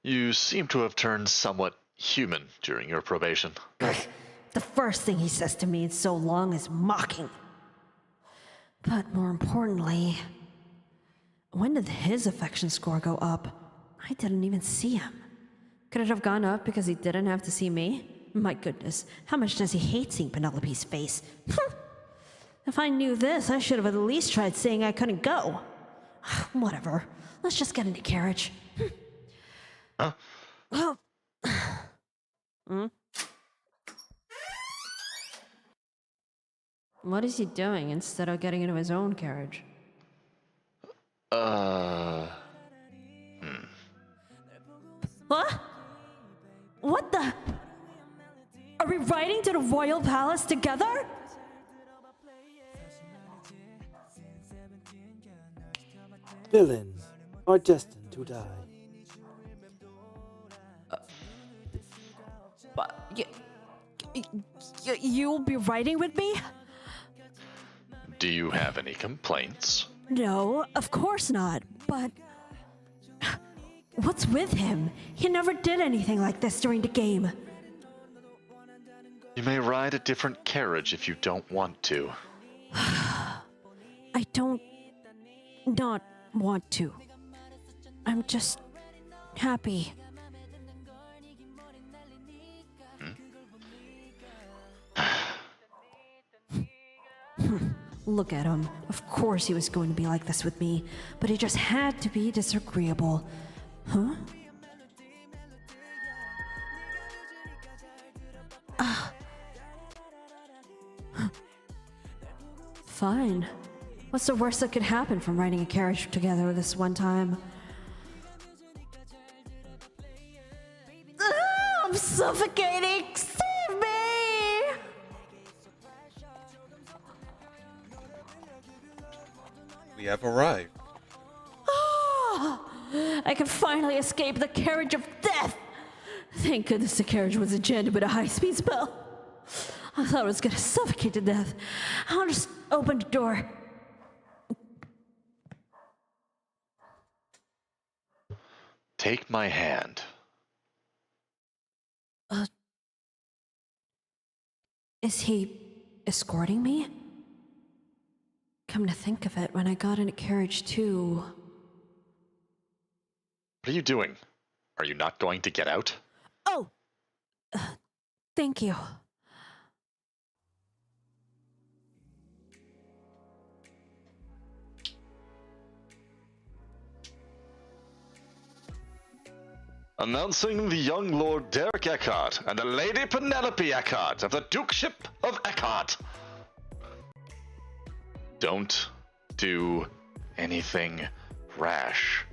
You seem to have turned somewhat human during your probation. The first thing he says to me in so long is mocking. But more importantly, when did his affection score go up? I didn't even see him. Could it have gone up because he didn't have to see me? My goodness, how much does he hate seeing Penelope's face? If I knew this, I should have at least tried saying I couldn't go. Whatever. Let's just get in the carriage. Huh? Oh. What is he doing instead of getting into his own carriage? What? What the? Are we riding to the royal palace together? Villains are destined to die. But you'll be riding with me? Do you have any complaints? No, of course not. But what's with him? He never did anything like this during the game. You may ride a different carriage if you don't want to. I don't not want to. I'm just happy. Look at him. Of course he was going to be like this with me, but he just had to be disagreeable. Huh? Fine. What's the worst that could happen from riding a carriage together this one time? I'm suffocating! Save me! We have arrived. I can finally escape the carriage of death! Thank goodness the carriage was enchanted with a high-speed spell. I thought I was gonna suffocate to death. I'll just open the door. Take my hand. Is he escorting me? Come to think of it, when I got in a carriage too... What are you doing? Are you not going to get out? Oh! Thank you. Announcing the young Lord Derek Eckhart and the Lady Penelope Eckhart of the Dukeship of Eckhart. Don't do anything rash.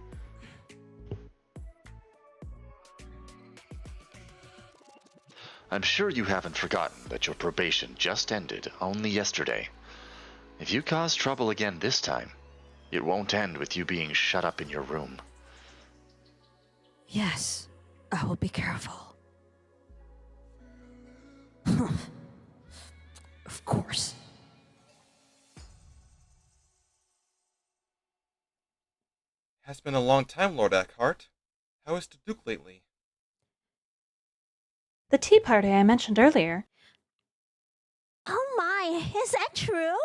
I'm sure you haven't forgotten that your probation just ended only yesterday. If you cause trouble again this time, it won't end with you being shut up in your room. Yes, I will be careful. Of course. Has been a long time, Lord Eckhart. How is the Duke lately? The tea party I mentioned earlier. Oh my, is that true?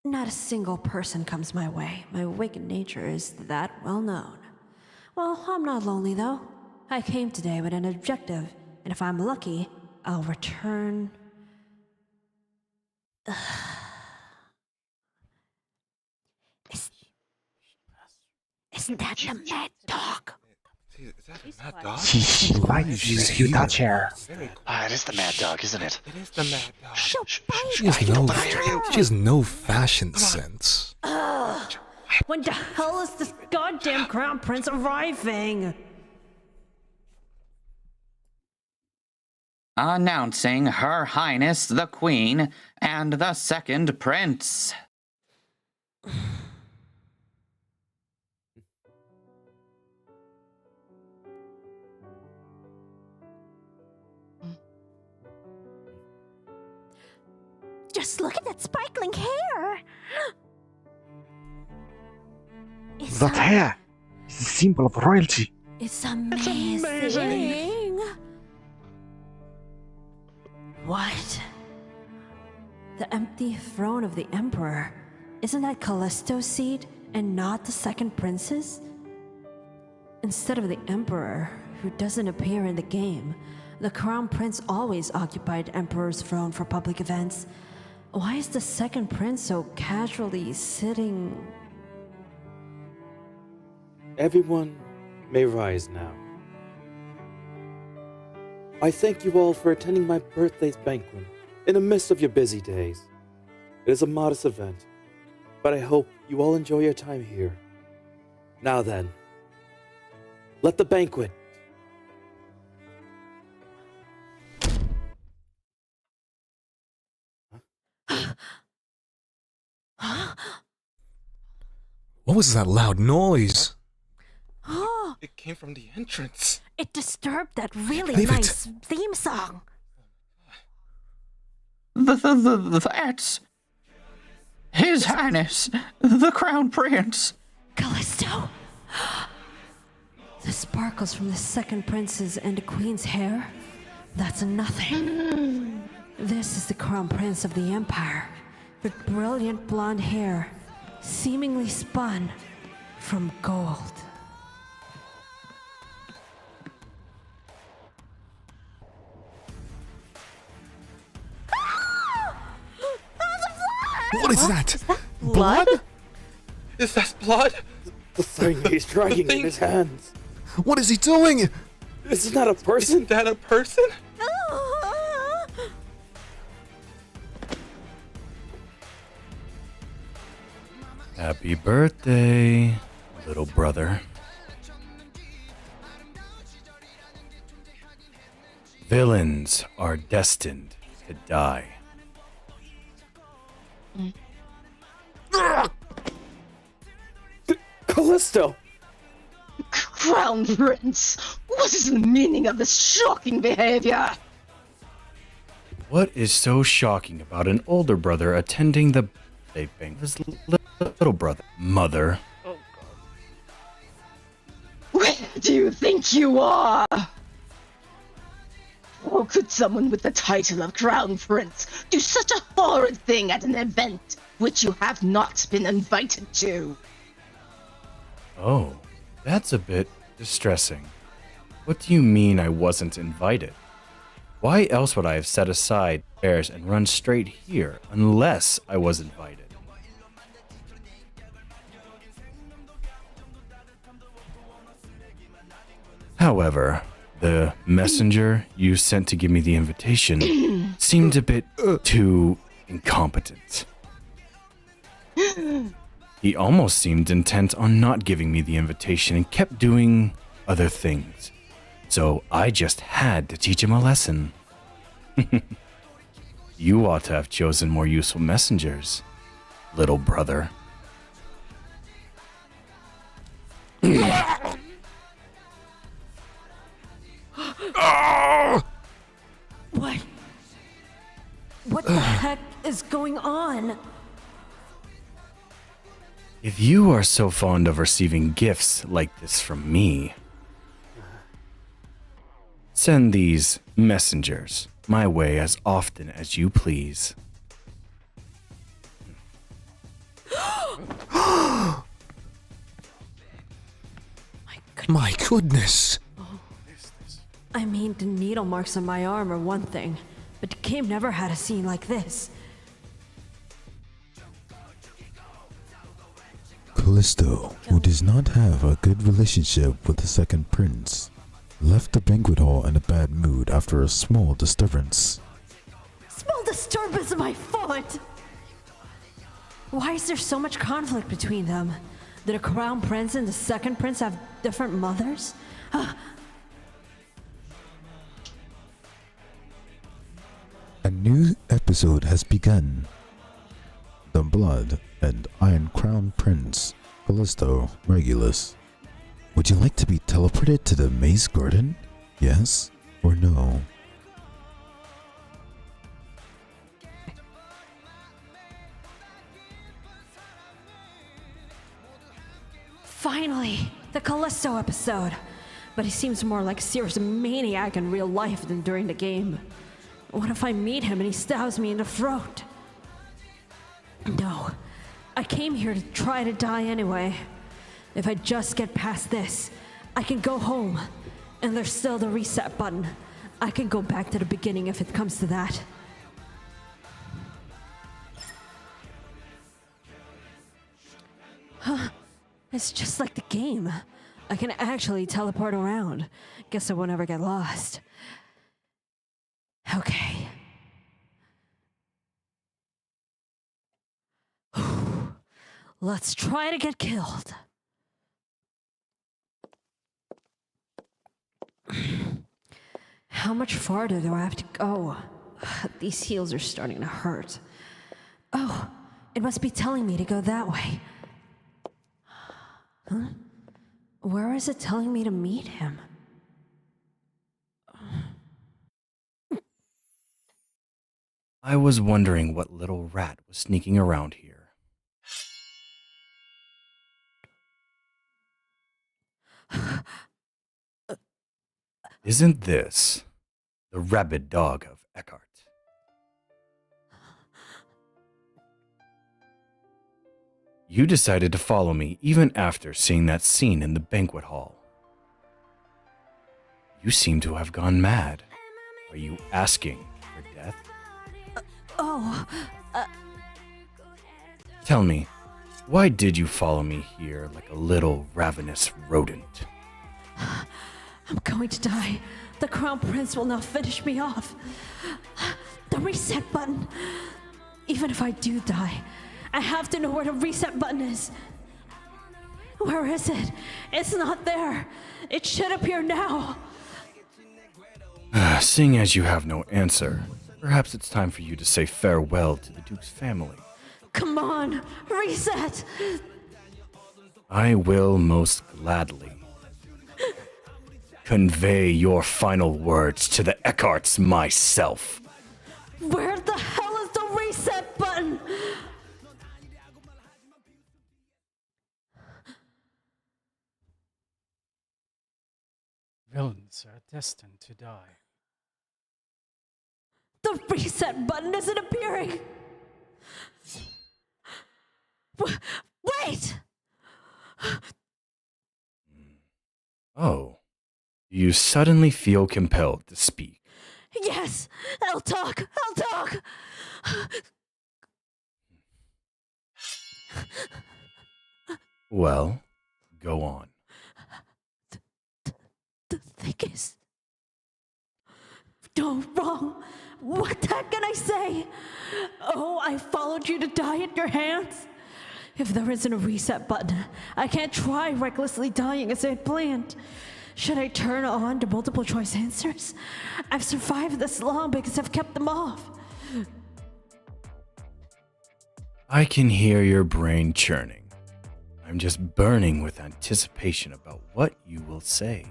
Not a single person comes my way. My wicked nature is that well known. Well, I'm not lonely though. I came today with an objective, and if I'm lucky, I'll return. Isn't that the mad dog? Is that a mad dog? She likes you touch her. Very cool. It is the mad dog, isn't it? It is the mad dog. She has no fashion sense. When the hell is this goddamn crown prince arriving? Announcing Her Highness the Queen and the Second Prince. Just look at that sparkling hair. That hair is a symbol of royalty. It's amazing. What? The empty throne of the Emperor? Isn't that Callisto's seat and not the second prince's? Instead of the Emperor, who doesn't appear in the game, the Crown Prince always occupied Emperor's throne for public events. Why is the second prince so casually sitting? Everyone may rise now. I thank you all for attending my birthday banquet in the midst of your busy days. It is a modest event, but I hope you all enjoy your time here. Now then, let the banquet. What was that loud noise? It came from the entrance. It disturbed that really Leave it. nice theme song. That's His Highness, the Crown Prince. Callisto? The sparkles from the second prince's and the queen's hair? That's nothing. This is the Crown Prince of the Empire, with brilliant blonde hair, seemingly spun from gold. What is that? Blood? Is that blood? The thing he's dragging in his hands. What is he doing? This is not a person. Is that a person? Happy birthday, little brother. Villains are destined to die. Callisto! Crown Prince, what is the meaning of this shocking behavior? What is so shocking about an older brother attending the birthday banquet of his little brother? Mother. Where do you think you are? How could someone with the title of Crown Prince do such a horrid thing at an event which you have not been invited to? Oh, that's a bit distressing. What do you mean I wasn't invited? Why else would I have set aside affairs and run straight here unless I was invited? However, the messenger you sent to give me the invitation seemed a bit too incompetent. He almost seemed intent on not giving me the invitation and kept doing other things. So I just had to teach him a lesson. You ought to have chosen more useful messengers, little brother. What the heck is going on? If you are so fond of receiving gifts like this from me, send these messengers my way as often as you please. My goodness! I mean, the needle marks on my arm are one thing, but the game never had a scene like this. Callisto, who does not have a good relationship with the second prince, left the banquet hall in a bad mood after a small disturbance. Small disturbance of my foot! Why is there so much conflict between them? Did the crown prince and the second prince have different mothers? A new episode has begun. The Blood and Iron Crown Prince, Callisto Regulus. Would you like to be teleported to the maze garden? Yes or no? Finally, the Callisto episode. But he seems more like a serious maniac in real life than during the game. What if I meet him and he stabs me in the throat? No, I came here to try to die anyway. If I just get past this, I can go home. And there's still the reset button. I can go back to the beginning if it comes to that. Huh. It's just like the game. I can actually teleport around. Guess I won't ever get lost. Okay. Let's try to get killed. How much farther do I have to go? These heels are starting to hurt. Oh, it must be telling me to go that way. Huh? Where is it telling me to meet him? I was wondering what little rat was sneaking around here. Isn't this the rabid dog of Eckhart? You decided to follow me even after seeing that scene in the banquet hall. You seem to have gone mad. Are you asking for death? Tell me, why did you follow me here like a little ravenous rodent? I'm going to die. The Crown Prince will now finish me off. The reset button. Even if I do die, I have to know where the reset button is. Where is it? It's not there. It should appear now. Seeing as you have no answer, perhaps it's time for you to say farewell to the Duke's family. Come on, reset. I will most gladly. Convey your final words to the Eckharts myself. Where the hell is the reset button? Villains are destined to die. The reset button isn't appearing. Wait! Oh, you suddenly feel compelled to speak. Yes, I'll talk. Well, go on. The thing is... No, wrong. What the heck can I say? Oh, I followed you to die at your hands? If there isn't a reset button, I can't try recklessly dying as I had planned. Should I turn on the multiple choice answers? I've survived this long because I've kept them off. I can hear your brain churning. I'm just burning with anticipation about what you will say.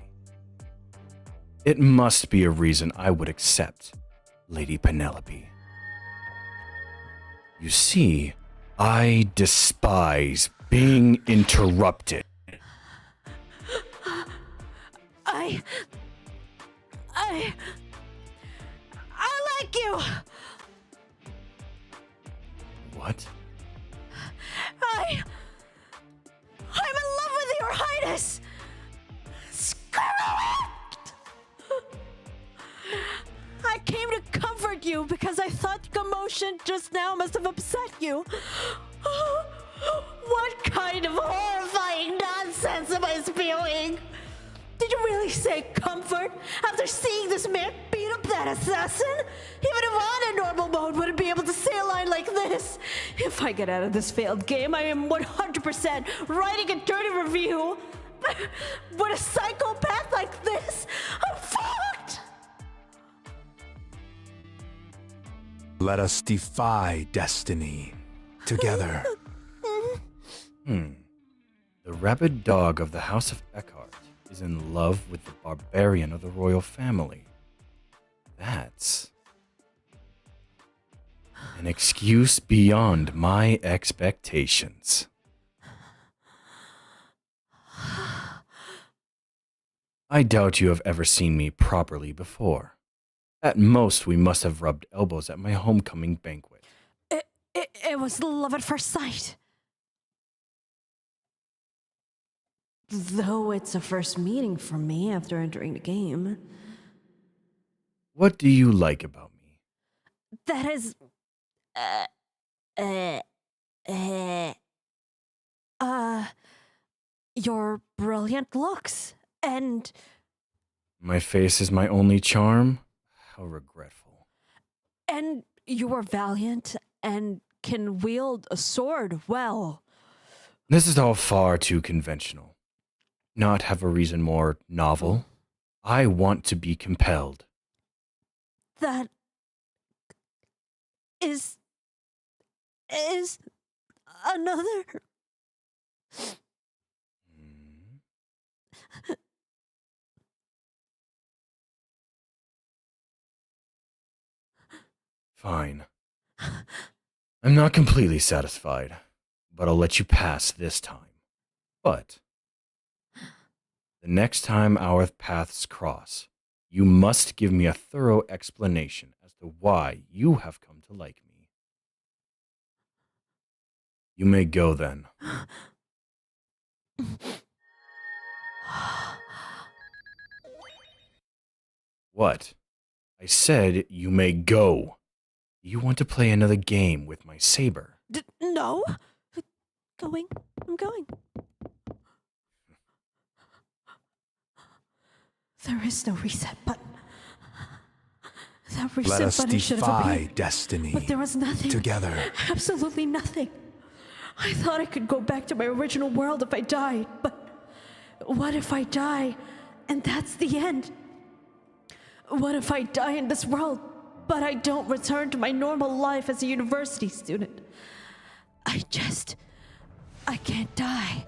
It must be a reason I would accept, Lady Penelope. You see, I despise being interrupted. I like you! What? I'm in love with your highness! mentioned just now must have upset you. What kind of horrifying nonsense am I spewing? Did you really say comfort after seeing this man beat up that assassin? Even if on a normal mode wouldn't be able to say a line like this. If I get out of this failed game, I am 100% writing a dirty review. With a psychopath like this, I'm fucked! Let us defy destiny together. The rabid dog of the House of Eckhart is in love with the barbarian of the royal family. That's an excuse beyond my expectations. I doubt you have ever seen me properly before. At most, we must have rubbed elbows at my homecoming banquet. It was love at first sight. Though it's a first meeting for me after entering the game. What do you like about me? That is... your brilliant looks, and... My face is my only charm? How regretful. And you are valiant, and can wield a sword well. This is all far too conventional. Not have a reason more novel. I want to be compelled. That... is another... Fine. I'm not completely satisfied, but I'll let you pass this time. But the next time our paths cross, you must give me a thorough explanation as to why you have come to like me. You may go then. What? I said you may go. You want to play another game with my saber? No. I'm going. There is no reset button. That reset Let us button should have defy appeared. destiny But there was nothing. together. Absolutely nothing. I thought I could go back to my original world if I died, but what if I die and that's the end? What if I die in this world, but I don't return to my normal life as a university student? I can't die.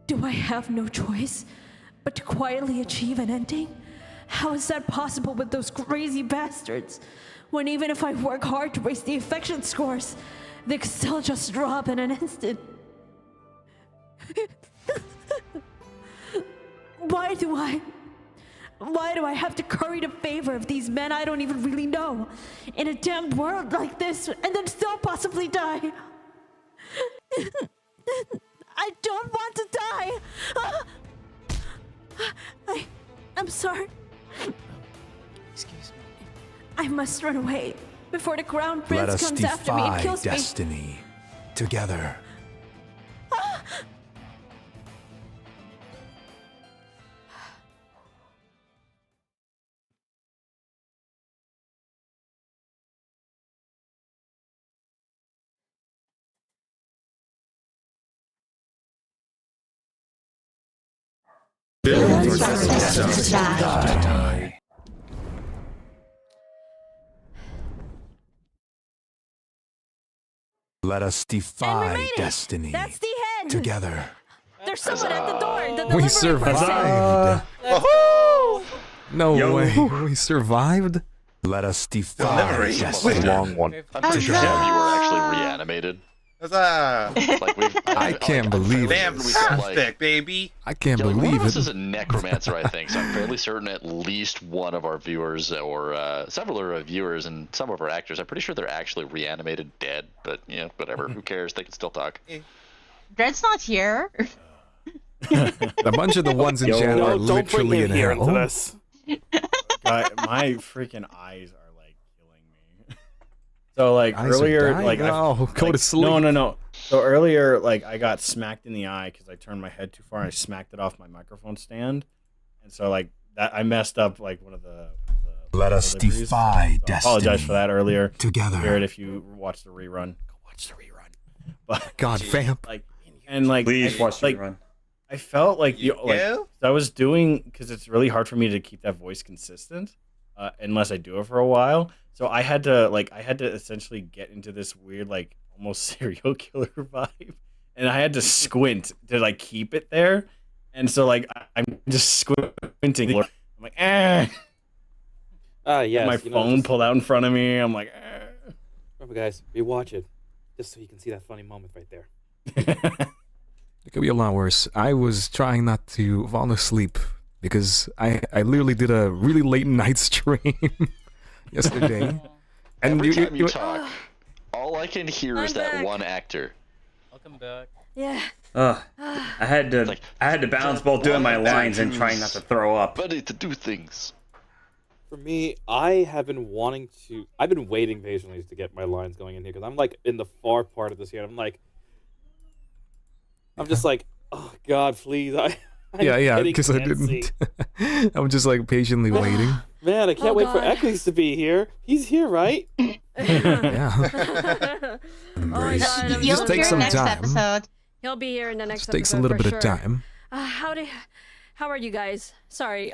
Do I have no choice but to quietly achieve an ending? How is that possible with those crazy bastards? When even if I work hard to raise the affection scores, they could still just drop in an instant. Why do I have to curry the favor of these men I don't even really know in a damned world like this and then still possibly die? I don't want to die. I'm sorry. Excuse me. I must run away before the crown Let prince us comes after me and defy kills me. destiny together. Villains are destined to die. Let us defy destiny That's the end. together. There's someone at the door. The We delivery survived. No way. We survived. Let us defy Delivery. destiny. Long one. I'm pretty sure you were actually reanimated. Huzzah! Like we've, I can't believe it. Fantastic, baby. I can't One believe of us it. is a necromancer, I think, so I'm fairly certain at least one of our viewers, or several of our viewers and some of our actors, I'm pretty sure they're actually reanimated dead, but, you know, whatever. Who cares? They can still talk. Dred's not here. A bunch of the ones in chat are literally in here hell. into this. My freaking eyes are like killing me. So like Eyes are earlier, dying. like Oh, go to sleep. No. So earlier, like I got smacked in the eye because I turned my head too far and I smacked it off my microphone stand, and so like that I messed up like one of the Let us deliveries. defy So I apologize destiny for that earlier. together. Jared, if you watch the rerun, go watch the rerun. But God, vamp. like and like Please watch the like, rerun. I felt like the like Yeah? I was doing because it's really hard for me to keep that voice consistent unless I do it for a while. So I had to essentially get into this weird like almost serial killer vibe, and I had to squint to like keep it there. And so like I'm just squinting. I'm like, eh. Yes. My phone pulled out in front of me. I'm like, eh. Remember, guys, rewatch it just so you can see that funny moment right there. It could be a lot worse. I was trying not to fall asleep because I literally did a really late night stream yesterday. And Every time you talk, all I can hear is that one actor. Welcome back. Yeah. Ugh. I had to balance both doing my lines and trying not to throw up. Ready to do things. For me, I've been waiting patiently to get my lines going in here because I'm like in the far part of this here. I'm just like, oh God, please! Yeah, because I didn't. I'm just like patiently waiting. Man, I can't wait for Eccles to be here. He's here, right? Yeah. Embrace. You'll Just take hear some next time. episode. He'll be here in the next Just takes a episode little for bit of sure. time. How are you guys? Sorry,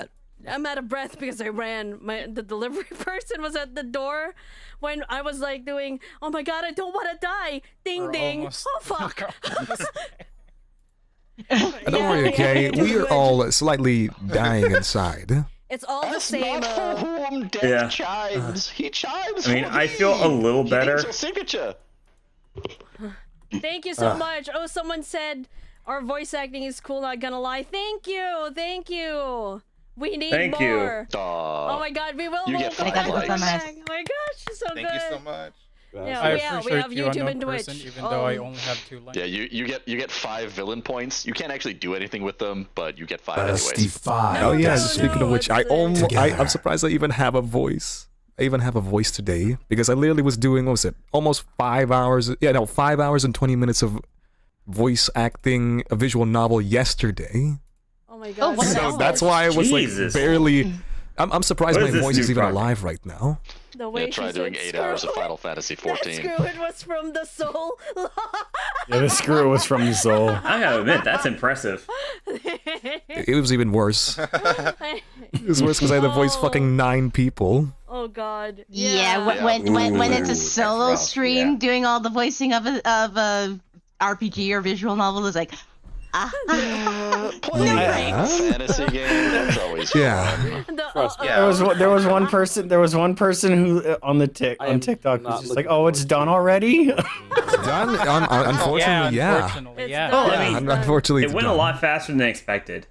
I'm out of breath because I ran. The delivery person was at the door when I was like doing, oh my God, I don't want to die. Ding We're ding. almost- Oh fuck. Don't worry, okay? We are all slightly dying inside. It's all the same. Whom death Yeah. chimes. He chimes. I mean, for I thee. feel a little He better. needs your signature. Thank you so much. Oh, someone said our voice acting is cool, not gonna lie. Thank you. We need Thank you. more. Aw. Oh my God, we will. You get We'll 5 come likes. back. Oh my gosh, so Thank good. you so much. Yeah, I we appreciate have you, YouTube unknown and Twitch. person, even though I only have 2 lines. Yeah, you get 5 villain points. You can't actually do anything with them, but you get 5 Let us anyways. defy Oh yeah, destiny. speaking of which, I'm Together. surprised I even have a voice. I even have a voice today because I literally was doing, what was it, almost 5 hours, 5 hours and 20 minutes of voice acting a visual novel yesterday. Oh my God. So that's why I was Jesus. like barely. I'm surprised What my is this voice is new even project? alive right now. The way Yeah, try she doing said 8 hours of screw Final Fantasy it. 14. Screw it was from the soul. Yeah, the screw was from the soul. I gotta admit, that's impressive. It was even worse. It was worse because I had to voice fucking 9 people. Oh God. Yeah, Yeah. when it's a Ooh, solo rough, stream, yeah. doing all the voicing of a RPG or visual novel is like, Playing Yeah. a fantasy game, that's always Yeah. fun. Trust me. There was one person who on TikTok was just like, "Oh, it's done already." Done? Unfortunately, yeah. Unfortunately, It's yeah. done. I mean, Unfortunately, It it's went a done. lot faster than expected.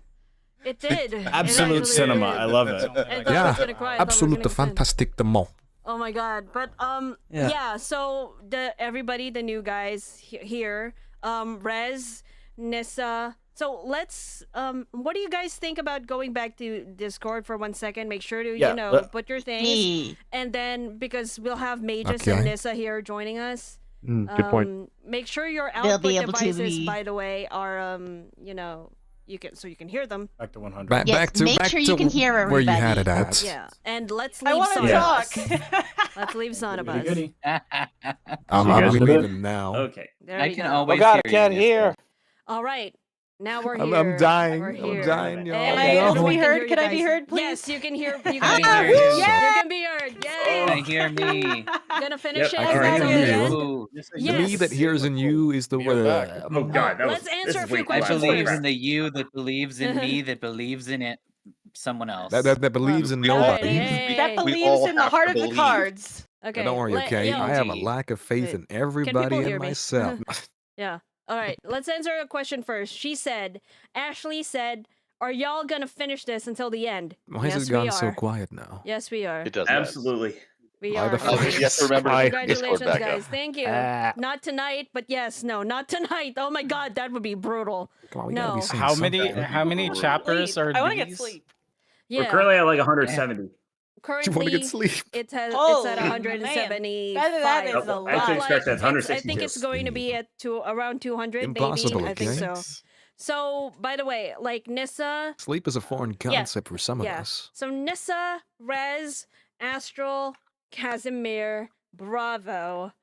It did. Absolute It cinema. actually I did. love it. I thought I was Yeah, gonna cry. I thought I was absolute gonna faint. fantastic demo. Oh my God. But Yeah. yeah. So everybody, the new guys here, Rez, Nissa. So let's what do you guys think about going back to Discord for 1 second? Make sure to Yeah, put your things, hey. and then because we'll have Magus Okay. and Nissa here joining us. Good point. Make sure your They'll output be able to devices, be- by the way, are you can hear them. Back to 100. Yes, Back to make sure you can hear where you had it everybody. at. Yeah, and let's I leave want to Sonobus. talk. Let's leave Sonobus. Goody. I'm You guys did it? leaving now. Okay. There I we can go. always God, I hear can't you. hear. All right. Now we're I'm here. dying. We're I'm here. dying, y'all. Hey, Am I everyone able to be can heard? hear you Can I be guys. heard, please? Yes, you can hear. You I can can be hear heard. you. You can be heard. Yay! Can hear me. Gonna finish Yep, it. I can until hear the you. end? Ooh. The Yes. me that hears in you is the You're back. Oh God, that Let's was. answer This a is few way I questions believe first. in the you that believes in me that believes in it someone else. that believes in All right, nobody. hey. That We believes all in the have heart to of the believe. cards. Okay. Don't worry, okay? yo, I have a Indeed. lack of faith in Can everybody people hear and me? myself. Yeah. All right. Let's answer a question first. Ashley said, "Are y'all gonna finish this until the end?" Why has Yes, it we gone are. so quiet now? Yes, we are. It does. Absolutely. We Why are. the gonna fuck do is this. You have to remember to Why? get the Discord Congratulations, back guys. up. Thank you. Not tonight, but yes, no, not tonight. Oh my God, that would be brutal. Come on, we gotta No. be saying How many something. chapters are I want to get these? sleep. Yeah. We're currently at like 170. currently sleep. it's at Oh, 175. that is a I actually lot. expect that's I think 162. it's going to be at around 200 Impossible, maybe. I think okay? so. So, by the way, like Nissa, Sleep is a foreign concept for some of yeah. us. So Nissa, Rez, Astral, Casimir, Bravo.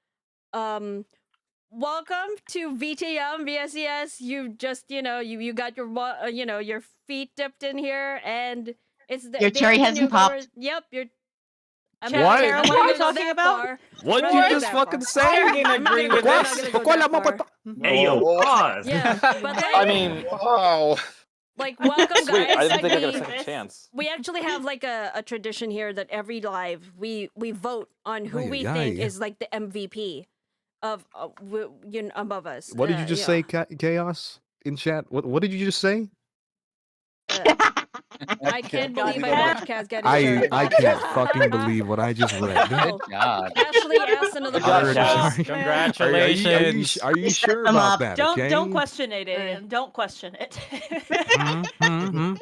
Welcome to VTM VSES. You just, you got your your feet dipped in here, and it's the Your they cherry have the hasn't new cover- popped. Yep, your. I'm Tara, not, Tara, I'm what not are you gonna go talking that about? far. What I'm did not you gonna just go that fucking far. say? I'm not gonna go that far. Hey, yo, pause. Yeah, but like, I mean, Wow. like welcome sweet. guys. I didn't think I got a we, second chance. we actually have like a tradition here that every live we vote on who we Ay, think ay. is like the MVP of above us. What did you just say, Chaos, in chat? What did you just say? I can't believe I watched Kaz get his shirt I off. can't fucking believe what I just read. Oh, God. Ashley asked another Good job, question. Kaz. Congratulations. Are you sure about that? Okay. Don't question it, Aiden. Don't question it.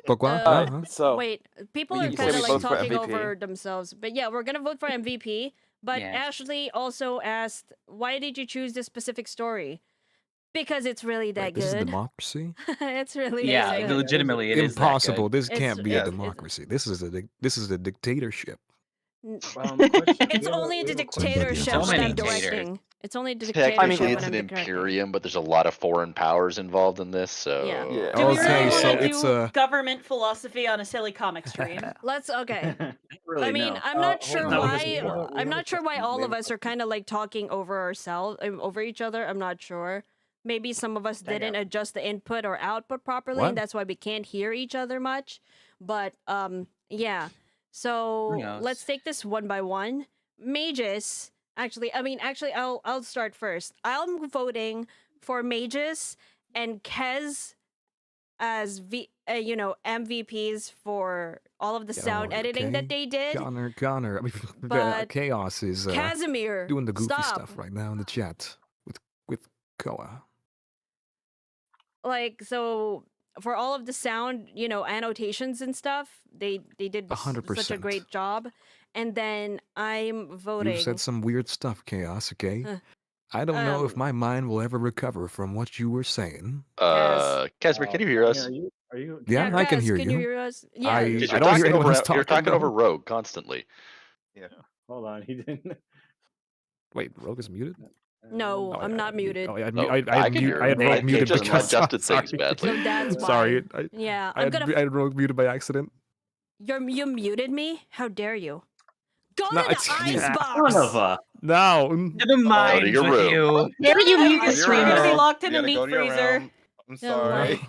Pourquoi? So Wait, people we are can kind say of we like vote for talking MVP. over themselves. But yeah, we're gonna vote for MVP. But Yes. Ashley also asked, why did you choose this specific story? Because it's really that Wait, this is good. democracy? It's really Yeah, that good. legitimately, it is that Impossible. good. This can't be a it's- democracy. This is a dictatorship. It's only the dictatorship So when many I'm taters. directing. It's only the dictatorship Technically, when it's I'm an directing. imperium, but there's a lot of foreign powers involved in this, so... Yeah. Do we Okay, really so want to it's do government philosophy on a silly comic stream? Let's okay. Really, I mean, no. I'm not sure That was why. just before. I'm not sure why all of us are kind of like talking over ourselves, over each other. I'm not sure. Maybe some of us didn't adjust the input or output properly, What? and that's why we can't hear each other much. But yeah. So Who knows? let's take this one by one. Mages. Actually, I'll start first. I'm voting for Mages and Kez as MVPs for all of the sound editing that they did. Connor. I mean, But Chaos is Casimir, doing the goofy stop. stuff right now in the chat with Koa. Like, so for all of the sound, annotations and stuff, they did such a 100%. great job. And then I'm voting. You said some weird stuff, Chaos. Okay. Uh, I don't know if my mind will ever recover from what you were saying. Casimir, can you hear us? Are you? Yeah, I can Kaz, hear can you. you hear us? Yeah. I Because don't hear anyone who's you're talking over though. Rogue constantly. Yeah. Hold on, he didn't. Wait, Rogue is muted? No, Oh, I'm not muted. Oh, I had, Oh, I I had, can hear I had him. Rogue It muted just because adjusted sorry. things badly. So that's why. Sorry. Yeah, I had Rogue muted by accident. You muted me? How dare you? Go No, to the it's- icebox. Son of a... No. To the mines your with room. you. Dare you mute Go the to your stream to be room. locked in You a gotta meat go to your freezer? room. I'm sorry.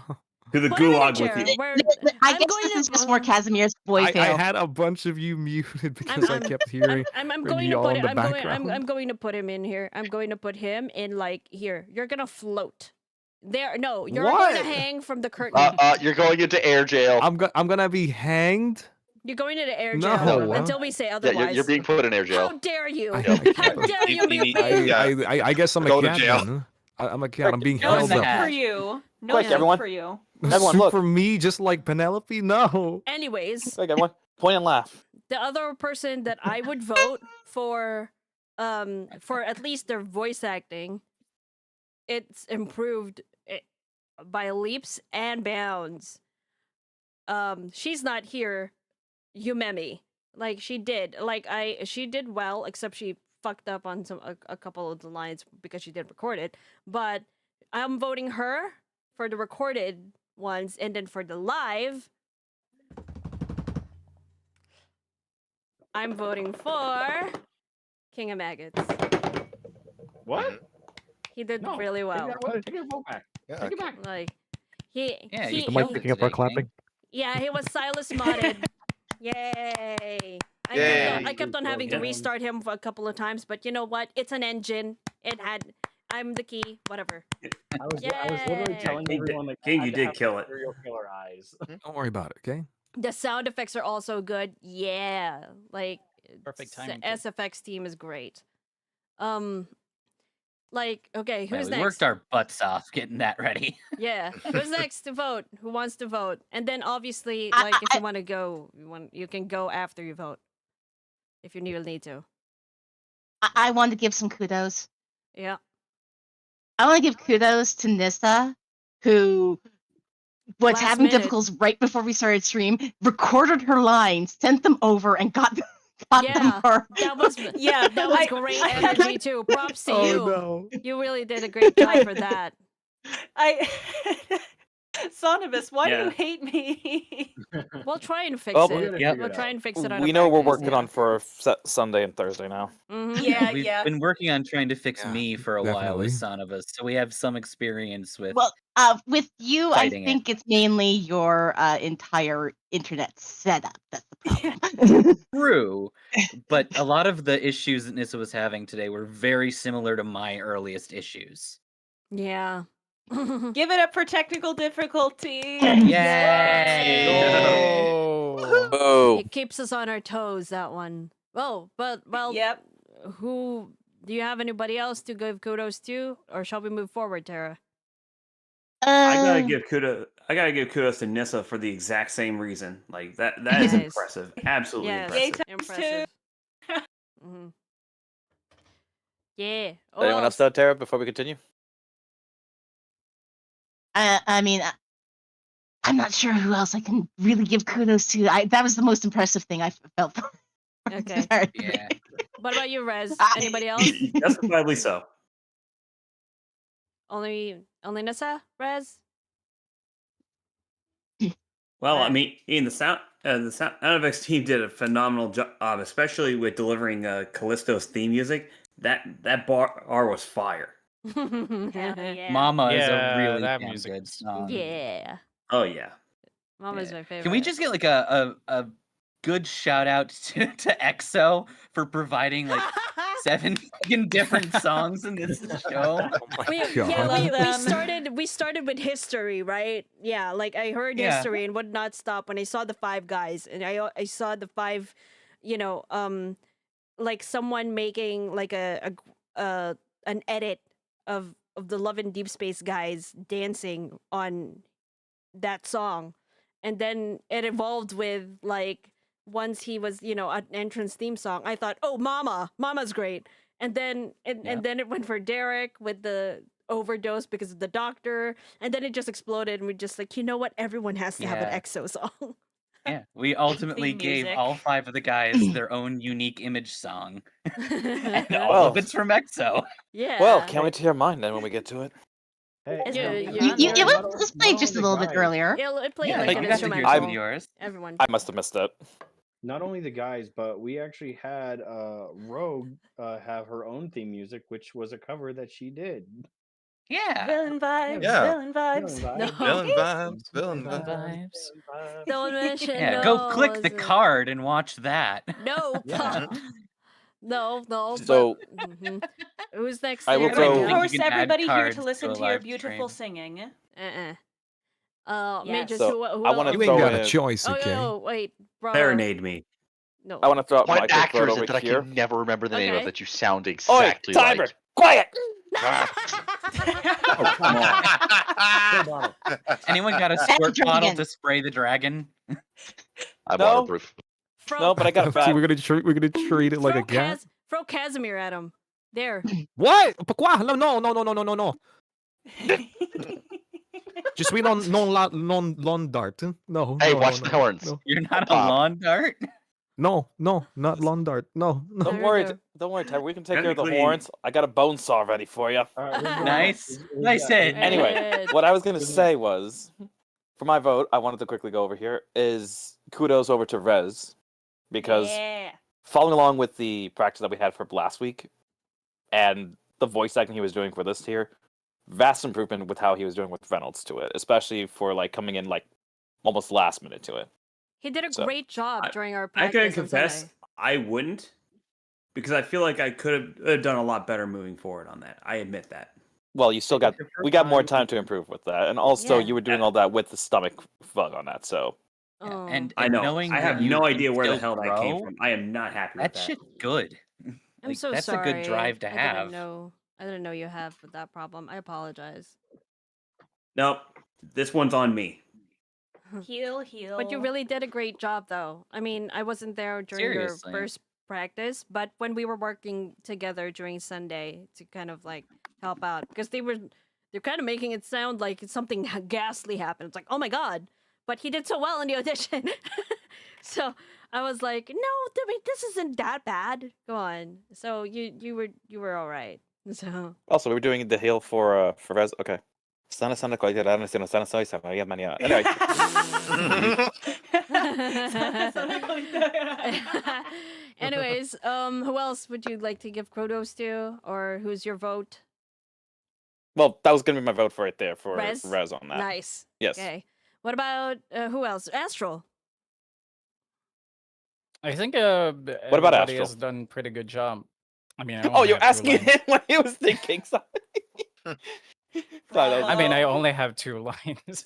To the Put him in a gulag chair. with you. Where, I I'm guess going this is to, just more Casimir's I voicemail. had a bunch of you muted because I I'm- kept hearing I'm from going to y'all put in it. the I'm going. background. I'm going to put him in here. I'm going to put him in like here. You're gonna float. There. No, you're going to What? hang from the curtain. You're going into air jail. I'm gonna be hanged. You're going to the air No. jail until we say Yeah, otherwise. you're being put in air jail. How dare you? I- How dare you be? I guess I'm a Go to cat jail. then. I'm a cat. I'm being No held soup up. for you. No Quick, soup everyone. for you. Everyone, Soup look. for me, just like Penelope? No. Anyways, Quick, everyone. Point and laugh. the other person that I would vote for at least their voice acting, it's improved by leaps and bounds. She's not here, Yumemi. Like she did well, except she fucked up on a couple of the lines because she didn't record it. But I'm voting her for the recorded ones, and then for the live, I'm voting for King of Maggots. What? He did No, really well. Take your vote back. Yeah, Take it back. Like he, Yeah, he you killed it Picking up our today, clapping. yeah, he was Silas modded. Yay! Yay. I kept on having to Yeah. restart him for a couple of times, but you know what? It's an engine. I'm the key. Whatever. I was literally Yay. telling King, everyone that King, I you had to did have kill it. serial killer eyes. Don't worry about it, okay? The sound effects are also good. Yeah, like Perfect timing, too. SFX team is great. Like okay, Man, who's we next? worked our butts off getting that ready. Yeah, who's next to vote? Who wants to vote? And then obviously, I- like if you want to go, you can go after you vote. if you need to. I want to give some kudos. Yeah. I want to give kudos to Nissa, who was Last having minute. difficulties right before we started stream, recorded her lines, sent them over, and got them Yeah, for. that was Yeah, that was great energy too. Props to Oh, you. no. You really did a great job for that. Sonibus, why do Yeah. you hate me? We'll try and fix Well, it. yep. We'll try and fix it on We a know we're practice, working on for Sunday and Thursday now. Yeah, We've yeah. been working on trying to fix me for a while with definitely. Son of Us, so we have some experience with. Well, with you, I fighting it. think it's mainly your entire internet setup that's the problem. True, but a lot of the issues that Nissa was having today were very similar to my earliest issues. Yeah. Give it up for technical difficulty. Yay! Oh. It keeps us on our toes, that one. Oh, but well, Yep. Who do you have anybody else to give kudos to, or shall we move forward, Tara? I gotta give kudos to Nissa for the exact same reason. Like that is Nice. impressive. Absolutely Yes, impressive. impressive. Mhm. Yeah. Oh, Anyone else though, Tara, before we continue? I mean, I'm not sure who else I can really give kudos to. That was the most impressive thing I felt. Okay. Yeah. What about you, Rez? Anybody else? Justifiably so. Only Nissa, Rez? Well, I mean, the sound effects team did a phenomenal job, especially with delivering Callisto's theme music. That bar was fire. Yeah. Mama is a Yeah, really that damn music good is song. Yeah. Oh yeah. Mama's my favorite. Can we just get like a good shout out to EXO for providing like 7 fucking different songs in this show? We started with history, right? Yeah, like I heard Yeah. history and would not stop when I saw the 5 guys, and I saw the 5, like someone making like an edit of the Love and Deep Space guys dancing on that song, and then it evolved with like once he was an entrance theme song. I thought, oh, Mama's great, and then and then it went for Derek with the overdose because of the doctor, and then it just exploded, and we're just like, you know what, everyone has to have an Yeah. EXO song. Yeah, we ultimately Theme gave music. all 5 of the guys their own unique image song, and all Well. of it's from EXO. Yeah. Well, can't wait to hear mine then when we get to it. Hey, Let's play just a little bit earlier. It played Yeah, like you an got to hear instrumental. some of yours. Everyone. I must have missed it. Not only the guys, but we actually had Rogue have her own theme music, which was a cover that she did. Yeah. Villain vibes. Yeah. Villain vibes. Villain vibes. Villain vibes. Don't mention Yeah, go click the those. card and watch that. No. No. So- but, who's next? I will I'm going go- to force You can add everybody here cards to to listen a to your live beautiful stream. singing. Yes. Majors, So, who I wanna else? You ain't throw got in- a choice, Oh, okay? no, wait, bro. Serenade me. No. I want to throw out my What quick actor vote is over it that I here. can never remember the name Okay. of that you sound Oi, exactly timer! like? Quiet! Oh, come on. Anyone got a That's squirt bottle dragon. to spray the dragon? I'm No. waterproof. No, but I got a See, bat. we're gonna treat it like a cat. Throw Casimir at him. There. What? Pourquoi? No. Je suis non dart. No. Hey, no, watch no, the no, horns. No. You're not a Pop. lawn dart? No, not lawn dart. No. Don't worry, Tyler. We can take care of the Technically- horns. I got a bone saw ready for you. Nice. Nice hit. Anyway, Good. what I was gonna say was, for my vote, I wanted to quickly go over here. Is kudos over to Rez, because Yeah. following along with the practice that we had for last week, and the voice acting he was doing for this tier, vast improvement with how he was doing with Reynolds to it, especially for like coming in like almost last minute to it. He did a So, great job I- during our I practice. couldn't on confess Sunday. I wouldn't, because I feel like I could have done a lot better moving forward on that. I admit that. Well, you still got we got more time to improve with that, and also Yeah. you were doing all that with the stomach bug on that. So Oh. And I know. knowing I that have you no can idea where the still hell that came throw, from. I am not happy with that that. shit's good. I'm Like, so that's sorry. a good drive to have. I didn't know you have that problem. I apologize. Nope. This one's on me. Heal. But you really did a great job, though. I mean, I wasn't there during Seriously. your first practice, but when we were working together during Sunday to kind of like help out, because they're kind of making it sound like something ghastly happened. It's like, oh my god, but he did so well in the audition. So I was like, no, I mean, this isn't that bad. Go on. So you were all right. So Also, we were doing the hill for Res. Okay. Sana sana ko sana sana sana sana sana yeah man yeah. Anyway. Anyways, who else would you like to give kudos to, or who's your vote? Well, that was gonna be my vote for right there for Rez? Res on that. Nice. Yes. Okay. What about who else? Astral. I think What about everybody Astral? has done pretty good job. I mean, I Oh, only you're have 2 asking lines. him what he was thinking. Sorry. Sorry, that was- I mean, I only have 2 lines.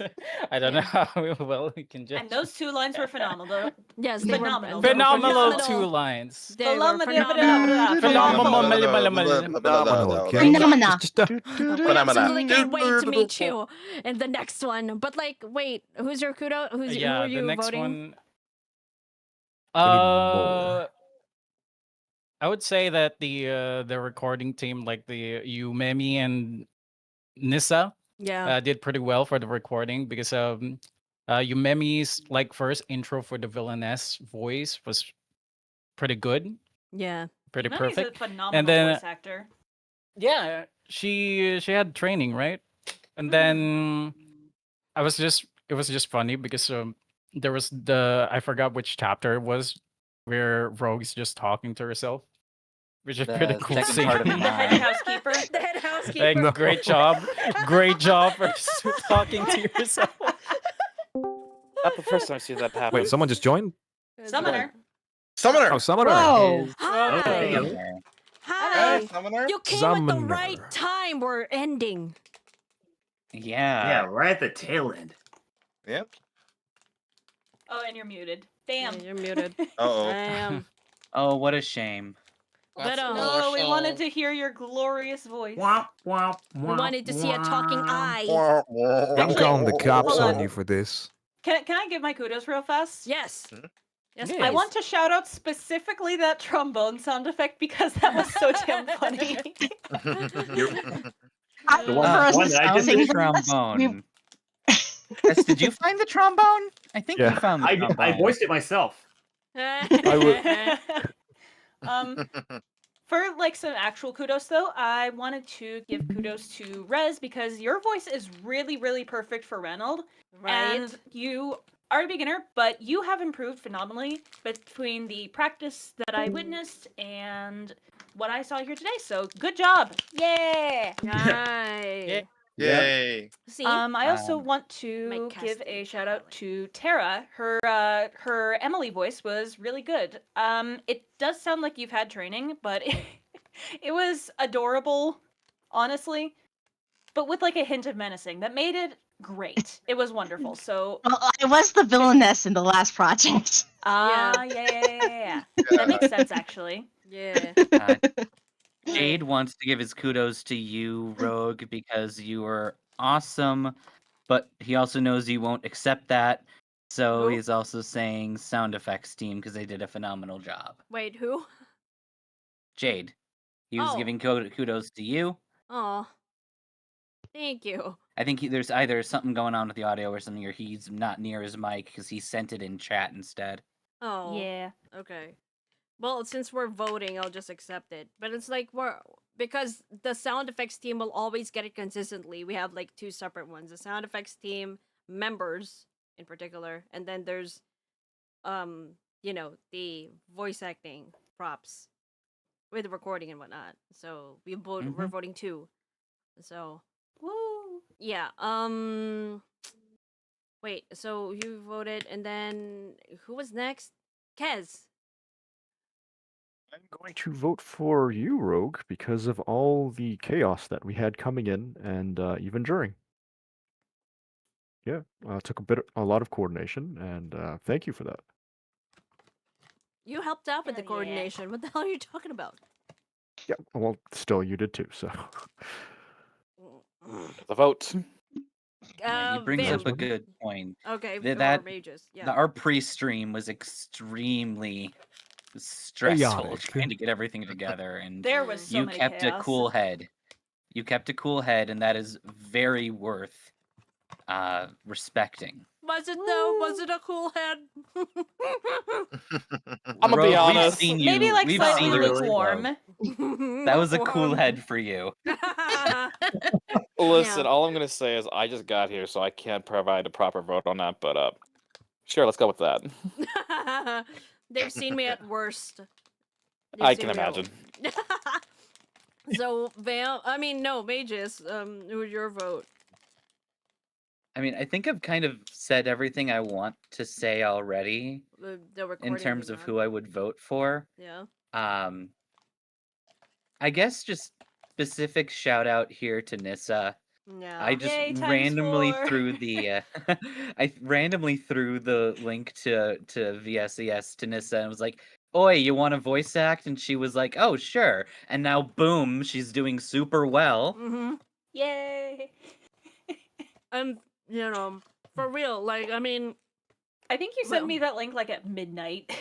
I don't know how well we can judge. And those 2 lines were phenomenal. Yes, they were phenomenal. Phenomenal 2 lines. They were Phenomenal. Phenomena. We absolutely can't wait to meet you in the next one. But like, wait, who's your kudo? Who Yeah, are you the next voting? one. more. I would say that the recording team, like the Umemi and Nissa, Yeah. did pretty well for the recording because Umemi's like first intro for the villainess voice was pretty good, Yeah. pretty He's perfect. a phenomenal And then voice actor. yeah, she had training, right? And then it was just funny because there was I forgot which chapter it was where Rogue's just talking to herself, which is pretty The cool second scene. part of The head mine. housekeeper. The head housekeeper. Like, great job for talking to yourself. Not the first time I see that happen. Wait, someone just joined? Summoner. Summoner. Oh, Summoner. Whoa. Hi. Hi. Summoner. You came at the Summoner. right time. We're ending. Yeah. right at the tail end. Yep. Oh, and you're muted. Damn. Yeah, you're muted. Uh-oh. Damn. Oh, what a shame. But No, we wanted to hear your glorious voice. we wanted to see a talking eye. I'm calling the cops hold on on. you for this. Can I give my kudos real fast? Yes. Yes, Yeah. I please. want to shout out specifically that trombone sound effect because that was so damn funny. The one that I sing did the trombone. Yes, did you find the trombone? I think Yeah. you found the trombone. I voiced it myself. For like some actual kudos though, I wanted to give kudos to Rez because your voice is really, really perfect for Reynold. Right. And you are a beginner, but you have improved phenomenally between the practice that I witnessed and what I saw here today. So good job. Yeah. Nice. Yay. See? I also want Might to cast give it a shout out to Tara. Her Emily voice was really good. It does sound like you've had training, but it was adorable, honestly, but with like a hint of menacing that made it great. It was wonderful. So Well, I was the villainess in the last project. yeah. That makes sense actually. Yeah. Jade wants to give his kudos to you, Rogue, because you were awesome, but he also knows you won't accept that. So Who? he's also saying sound effects team because they did a phenomenal job. Wait, who? Jade, he was Oh. giving kudos to you. Oh. Thank you. I think there's either something going on with the audio or something, or he's not near his mic because he sent it in chat instead. Oh. Yeah. Okay. Well, since we're voting, I'll just accept it. But it's like because the sound effects team will always get it consistently. We have like 2 separate ones. The sound effects team members in particular, and then there's the voice acting props with the recording and whatnot. So we're voting 2. So Woo. yeah. Wait, so you voted and then who was next? Kez. I'm going to vote for you, Rogue, because of all the chaos that we had coming in and even during. Yeah, took a lot of coordination, and thank you for that. You helped out with the coordination. What the hell are you talking about? Yeah, well, still, you did too, so. The vote. Yeah, he brings Vim. up a good point. Okay, Th- or that Mages. Yeah. our pre-stream was extremely stressful Chaotic. trying to get everything together, and There was so you many kept a chaos. cool head. You kept a cool head, and that is very worth respecting. Was it though? Was it a cool head? I'm gonna be Rogue, honest. We've seen you. Maybe like We've slightly seen you lukewarm. explode. That was a cool head for you. Listen, all I'm gonna say is I just got here, so I can't provide a proper vote on that. But sure, let's go with that. They've seen me at worst. They've I seen can me at- imagine. So Mages. Who's your vote? I mean, I think I've kind of said everything I want to say already The in recording terms you of got. who I would vote for. Yeah. I guess just specific shout out here to Nissa. Yeah. I just Yay, times randomly 4. threw the I randomly threw the link to VSES to Nissa and was like, "Oi, you want a voice act?" And she was like, "Oh, sure." And now, boom, she's doing super well. Mm-hmm. Yay! And for real, like I mean, I think you sent me that link like at midnight.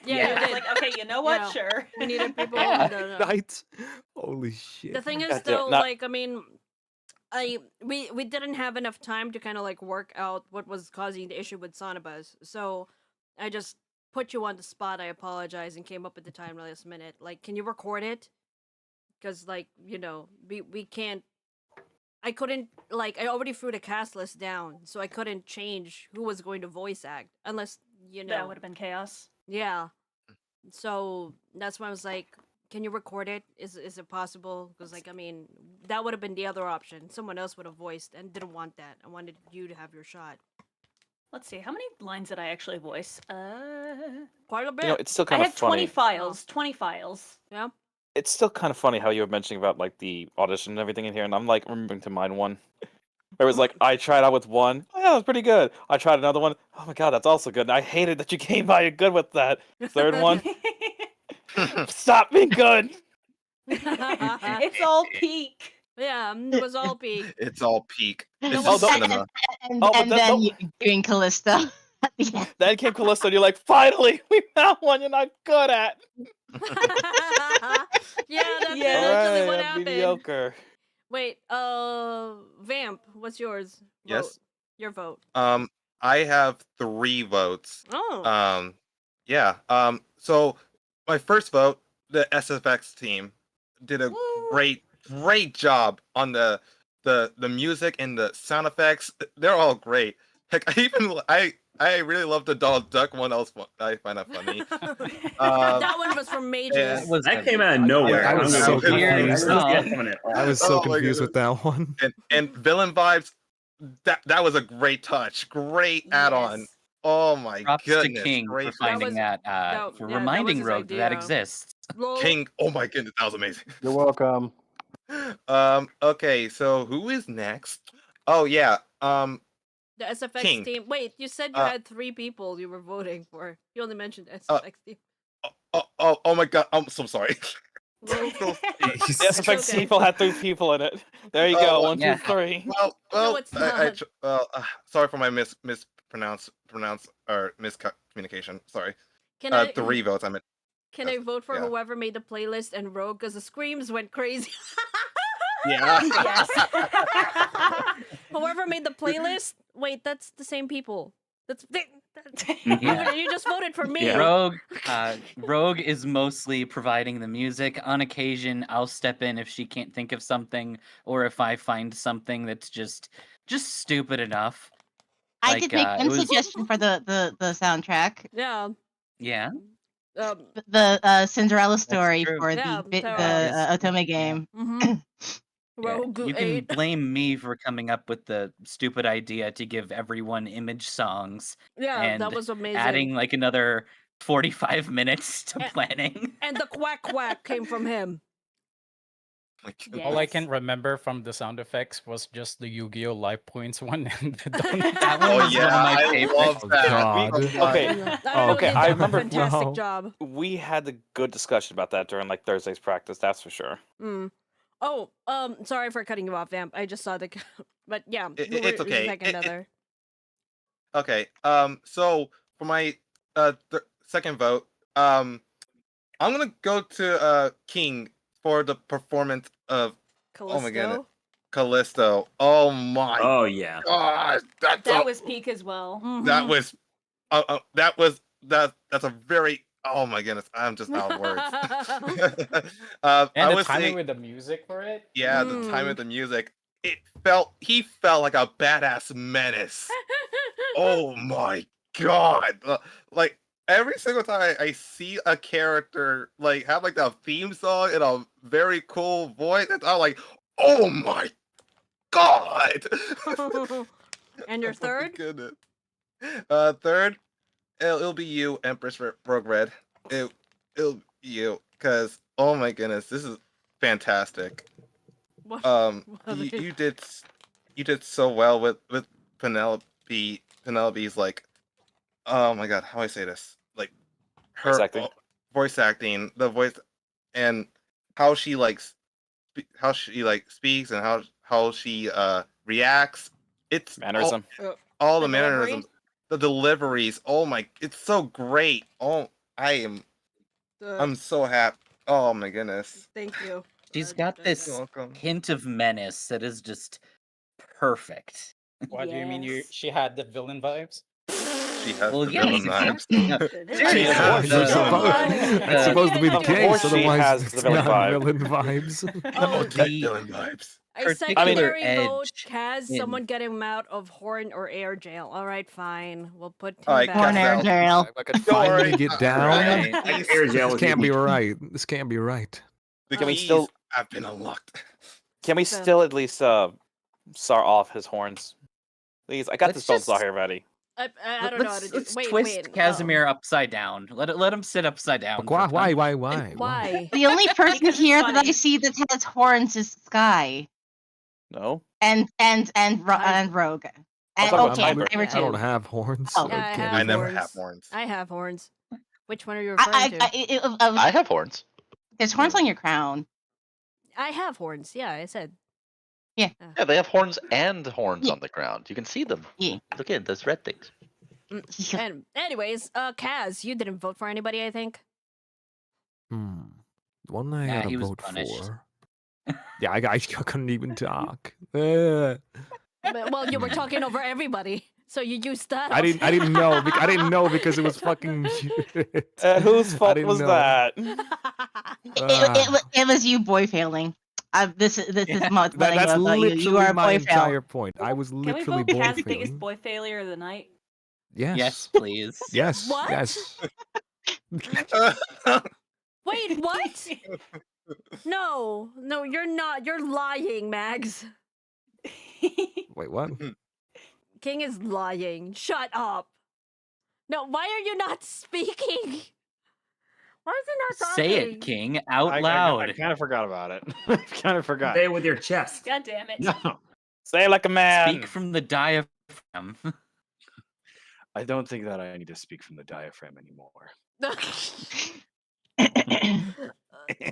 Yeah, I you was did. like, okay, you know what? Yeah. Sure. We needed people. Night. Holy shit. The thing is, Gotcha. though, Now- like I mean, we didn't have enough time to kind of like work out what was causing the issue with Sonobuzz, so I just put you on the spot. I apologize and came up with the time last minute. Like, can you record it? Because like we can't. I couldn't I already threw the cast list down, so I couldn't change who was going to voice act unless That would have been chaos. Yeah. So that's why I was like, can you record it? Is it possible? Because like I mean, that would have been the other option. Someone else would have voiced and didn't want that. I wanted you to have your shot. Let's see, how many lines did I actually voice? Quite a bit. it's still I kind of have 20 funny. files. 20 files. Yeah. It's still kind of funny how you were mentioning about like the audition and everything in here, and I'm like remembering to mine one. Where it was like, I tried out with one. Oh, yeah, that was pretty good. I tried another one. Oh my god, that's also good. And I hated that you came by good with that. Third one. Stop being good. It's all peak. Yeah, it was all peak. It's all peak. This Oh, is cinema. And then you doing Callista. Then came Callista, and you're like, finally, we found one you're not good at. Yeah, that's Yeah. literally what Alright, happened. mediocre. Wait, Vamp, what's yours? Yes. Vote. Your vote. I have 3 votes. Oh. Yeah. So my first vote, the SFX team did a great job on the music and the sound effects. They're all great. Heck, I really love the Donald Duck one. I find that funny. That one was from Mages. That came out of nowhere. I was so confused. I I was so Oh my confused with that one. And villain vibes. That was a great touch. Great add-on. Oh my Props goodness. to King great for finding that, for yeah, that reminding was his Rogue that idea. exists. King. Oh my goodness, that was amazing. You're welcome. Okay, so who is next? Oh yeah. The SFX King. team. Wait, you said you had 3 people you were voting for. You only mentioned SFX team. Oh my god, I'm so sorry. The SFX people had 3 people in it. There you go. 1, 2, 3. Well, No, it's sorry for my miscommunication. Sorry. Can I 3 votes. I meant. Can I vote for yeah. whoever made the playlist and Rogue because the screams went crazy? Yeah. Yes. Whoever made the playlist. Wait, that's the same people. Yeah. You just voted for me. Rogue is mostly providing the music. On occasion, I'll step in if she can't think of something, or if I find something that's just stupid enough. I did make one suggestion for the soundtrack. Yeah. Yeah. The Cinderella story true. for Yeah, the Cinderella. Otome game. Mm-hmm. Yeah, Rogue you can 8. blame me for coming up with the stupid idea to give everyone image songs. Yeah, and that was amazing. Adding like another 45 minutes to planning. And the quack quack came from him. All I can remember from the sound effects was just the Yu-Gi-Oh! Life Points one. And the donut. That one was one of my favorites. love that. Okay, I remember. Fantastic job. We had a good discussion about that during like Thursday's practice. That's for sure. Mm. Oh, sorry for cutting you off, Vamp. I just saw the, but yeah, It's okay. Another. Okay. So for my second vote, I'm gonna go to King for the performance of oh my goodness, Callisto? Callisto. Oh my Oh yeah. gosh, That was peak as well. that was that's a very oh my goodness, I'm just out of words. And I the would timing say with the music for it. yeah, the time of the music. He felt like a badass menace. Oh my god! Like every single time I see a character like have like the theme song in a very cool voice, I'm like, oh my god! And your Oh my third? goodness. Third, it'll be you, Empress Rogue Red. It'll be you, cause oh my goodness, this is fantastic. What? You did so well with Penelope. Penelope's like, oh my god, how do I say this? Like Voice her acting. voice acting, the voice, and how she like how she like speaks and how she reacts. It's Mannerism. all The the delivery? mannerisms, the deliveries. Oh my, it's so great. Oh, I'm so happy. Oh my goodness. Thank you. She's got You're this welcome. hint of menace that is just perfect. What do you mean? Yes. She had the villain vibes. She has Well, the yeah, villain vibes. Seriously, Yeah, It's supposed to be the Of case, course she otherwise has it's the villain not vibe. villain vibes. Oh, get The villain vibes. I particular secondary edge vote Kaz. in- Someone get him out of horn or air jail. All right, fine. We'll put him Alright, back. Kaz Horn air out. jail. I could Don't finally worry. get down. Right. Air jail This is can't be easy. right. This can't be right. The Can we keys still have been unlocked. can we So- still at least saw off his horns? Please, I got Let's this bone just- saw here ready. I don't know how to do. Let's Wait, twist wait. Casimir upside down. Let him sit upside down. But for why, fun. Why? The only person Because it's here that I funny. see that has horns is Sky No? and Rogue. And talking about okay, Piper. they were I don't two. have horns. Oh. So Yeah, it can't I be never horns. have horns. I have horns. Which one are you referring I, to? I have horns. there's horns on your crown. I have horns. Yeah, I said. Yeah, they have horns and horns Yeah. on the ground. You can see them. Yeah. Look at those red things. And anyways, Kaz, you didn't vote for anybody, I think. The one I Nah, had he a was vote punished. for. Yeah, I couldn't even talk. Well, you were talking over everybody, so you used that. I didn't know. I didn't know because it was fucking shit. Whose I fault didn't was know. that? It was you boy failing. This is what I That's know about you. literally You are a my boy fail. entire point. I was Can we literally vote boy Kaz's biggest failing. boy failure of the night? Yes. Yes, please. Yes. What? Yes. Wait, what? No, you're not. You're lying, Mags. Wait, what? King is lying. Shut up. No, why are you not speaking? Why is he not talking? Say it, King, out I loud. kind of forgot about it. I kind of forgot. Say it with your chest. God damn it. No, Say it like a man. Speak from the diaphragm. I don't think that I need to speak from the diaphragm anymore.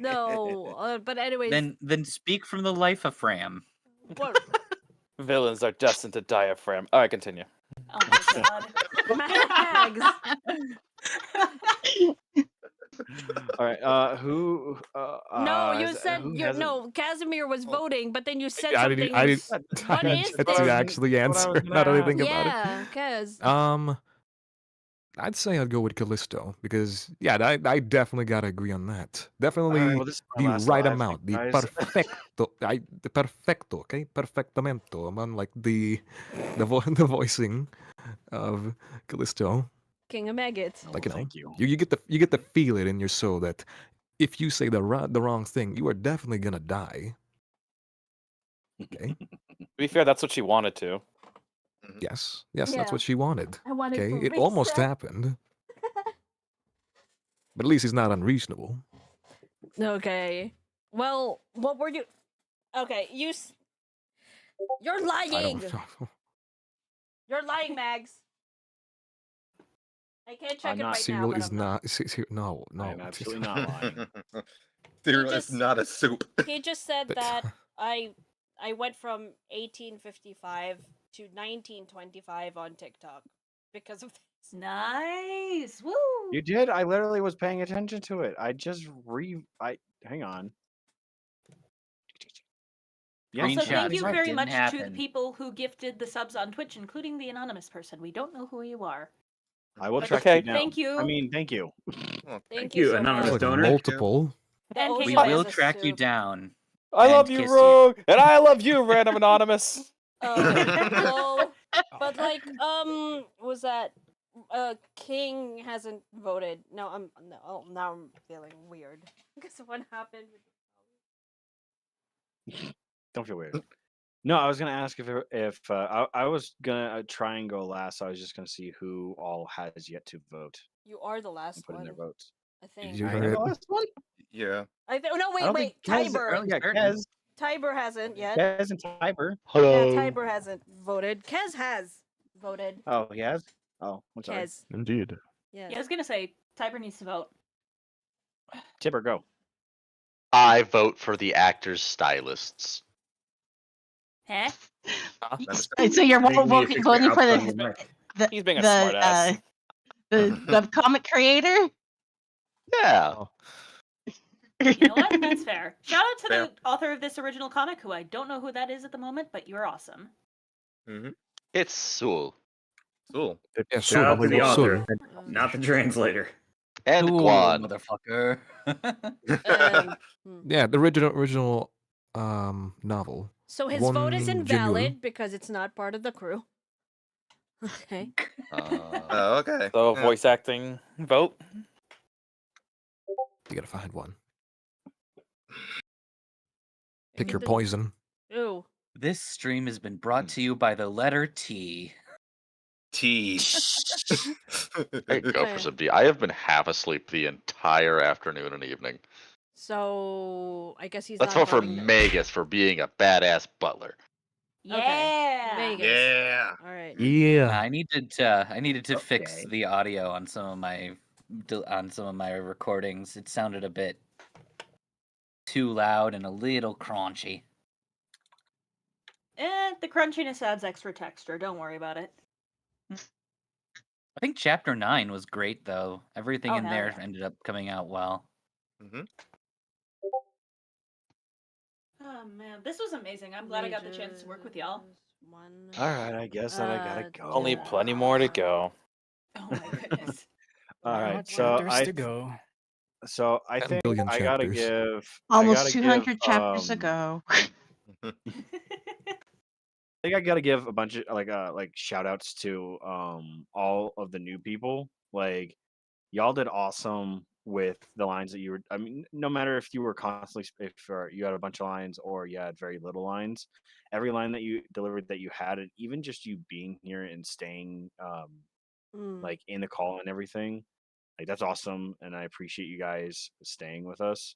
No, but anyways. Then speak from the life-a-fram. What? Villains are destined to diaphragm. Alright, continue. Oh my god. Mags. All right. Who? No, you said who you hasn't- no. Casimir was voting, but then you said I something. didn't. I didn't. What I is didn't this? actually That's what I answer. was Now that I gonna think about Yeah, Kaz. it. I'd say I'd go with Callisto because I definitely gotta agree on that. Definitely well, this is my the last right live amount, the thing, guys. perfecto, the perfecto, okay, perfectamento among like the the voicing of Callisto. King of maggots. Like thank you. you get to feel it in your soul that if you say the wrong thing, you are definitely gonna die. Okay. To be fair, that's what she wanted to. Yes, that's Yeah. what she wanted. I wanted Okay, to it almost reset. happened, but at least it's not unreasonable. Okay. Well, what were you? Okay, you're lying. I don't know. You're lying, Mags. I can't check I'm it not- right Cyril now. But is I'm not. No, no. I'm absolutely not lying. Cyril just- is not a soup. He just said But- that I went from 1855 to 1925 on TikTok. because of this. Nice. Woo! You did? I literally was paying attention to it. I just hang on. Yeah, Also, thank Screenshots you that very didn't much to the happen. people who gifted the subs on Twitch, including the anonymous person. We don't know who you are. I will But track you down. Thank you. I mean, thank you. Thank you so anonymous much. donor. multiple. The We OJ will is a track you soup. down. I and love you, kiss Rogue, and I love you, random anonymous. Lol. But like, was that King hasn't voted? No, now I'm feeling weird because of what happened. Don't feel weird. No, I was gonna ask if I was gonna try and go last. So I was just gonna see who all has yet to vote You are the and last put in their one, votes. I think. You I heard am it. the last one. Yeah. No, I don't wait. think Kez. Tiber. Yeah, Kez. Tiber hasn't yet. Kez and Tiber. Yeah, Tiber hasn't voted. Kez has voted. Oh, he has. Oh, I'm sorry. Kez. Indeed. Yeah. Yeah, I was gonna say Tiber needs to vote. Tipper, go. I vote for the actors' stylists. Huh? So you're Make me voting fix your for output on your mic. He's being a smartass. the webcomic creator. Yeah. You know what? That's fair. Shout out to the author of this original comic, who I don't know who that is at the moment, but you're awesome. Mm-hmm. It's SUOL. SUOL. Yeah, Shout out to the Soul. author, not the translator. And Cool, Gwon. motherfucker. Yeah, the original novel. So his Gwon vote is Gyeoeul. invalid because it's not part of the crew. Okay. Oh, okay. So Yeah. voice acting vote. You gotta find one. Pick your poison. Ew. This stream has been brought to you by the letter T. T. Hey, go for some D. I have been half asleep the entire afternoon and evening. So I guess he's Let's not vote for voting then. Magus for being a badass butler. Yeah. Vegas. Yeah. All right. Yeah. I needed to fix the audio on some of my recordings. It sounded a bit too loud and a little crunchy. The crunchiness adds extra texture. Don't worry about it. I think chapter 9 was great though. Everything Oh, in hell there yeah. ended up coming out well. Mm-hmm. Oh man, this was amazing. I'm glad I got the chance to work with y'all. All right, I guess that I gotta go. Only plenty more to go. Oh my goodness. All right, More so chapters to go. So I 10 think billion I gotta chapters. give Almost 200 chapters to go. I think I gotta give a bunch of like shout outs to all of the new people. Like y'all did awesome with the lines that you were. I mean, no matter if you were constantly if you had a bunch of lines or you had very little lines, every line that you delivered that you had, and even just you being here and staying like in the call and everything, like that's awesome, and I appreciate you guys staying with us.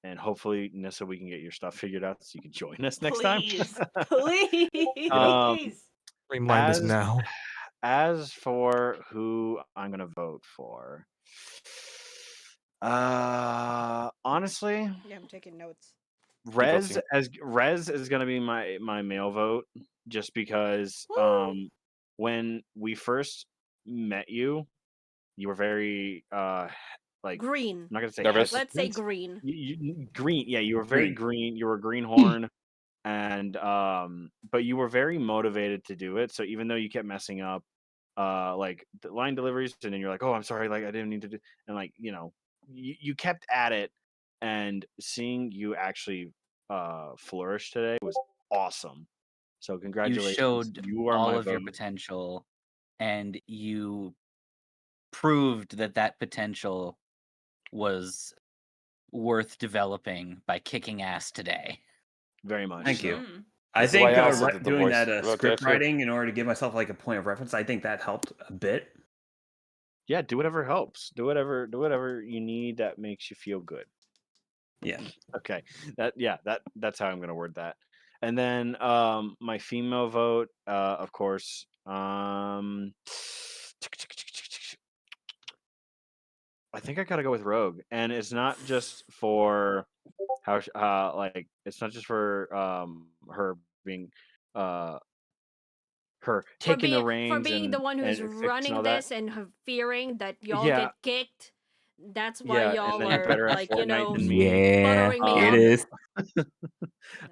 And hopefully, Nissa, we can get your stuff figured out so you can join us next Please. time. Please. Streamline this now. As for who I'm gonna vote for, honestly, Yeah, I'm taking notes. Rez is gonna be my male vote, just because when we first met you, you were very like Green. I'm not gonna say Nervous. Let's say hesitant. green. Green, yeah, you were very green. You were a greenhorn, and but you were very motivated to do it. So even though you kept messing up, like the line deliveries, and then you're like, oh, I'm sorry, like I didn't need to do, and like you kept at it, and seeing you actually flourish today was awesome. So You congratulations, showed you are all my of your vote. potential, and you proved that potential was worth developing by kicking ass today. Very much. Thank so. you. Mm. I This is think why I also did the doing voice that vote script there, too. writing in order to give myself like a point of reference, I think that helped a bit. Yeah, do whatever helps. Do whatever you need that makes you feel good. Yeah. Okay. That's how I'm gonna word that. And then my female vote, of course. I think I gotta go with Rogue, and it's not just for how like it's not just for her being her For taking the being reins the one who's and fixing running all that. this and fearing that y'all Yeah. get kicked. That's why Yeah, and y'all then you're are better at like, you Fortnite know, than me. buttering me Um, up. It is.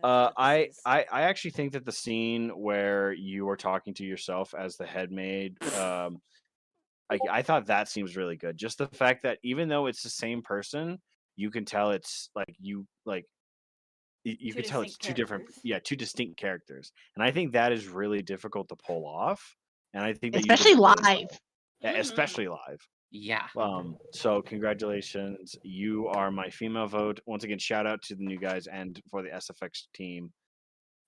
I actually think that the scene where you are talking to yourself as the head maid, I thought that seems really good. Just the fact that even though it's the same person, you can tell it's like you Two can tell it's distinct two distinct characters, and I think that is really difficult to pull off. And I think that you did Especially it really live. well. Yeah, especially live. Yeah. So congratulations, you are my female vote. Once again, shout out to the new guys and for the SFX team.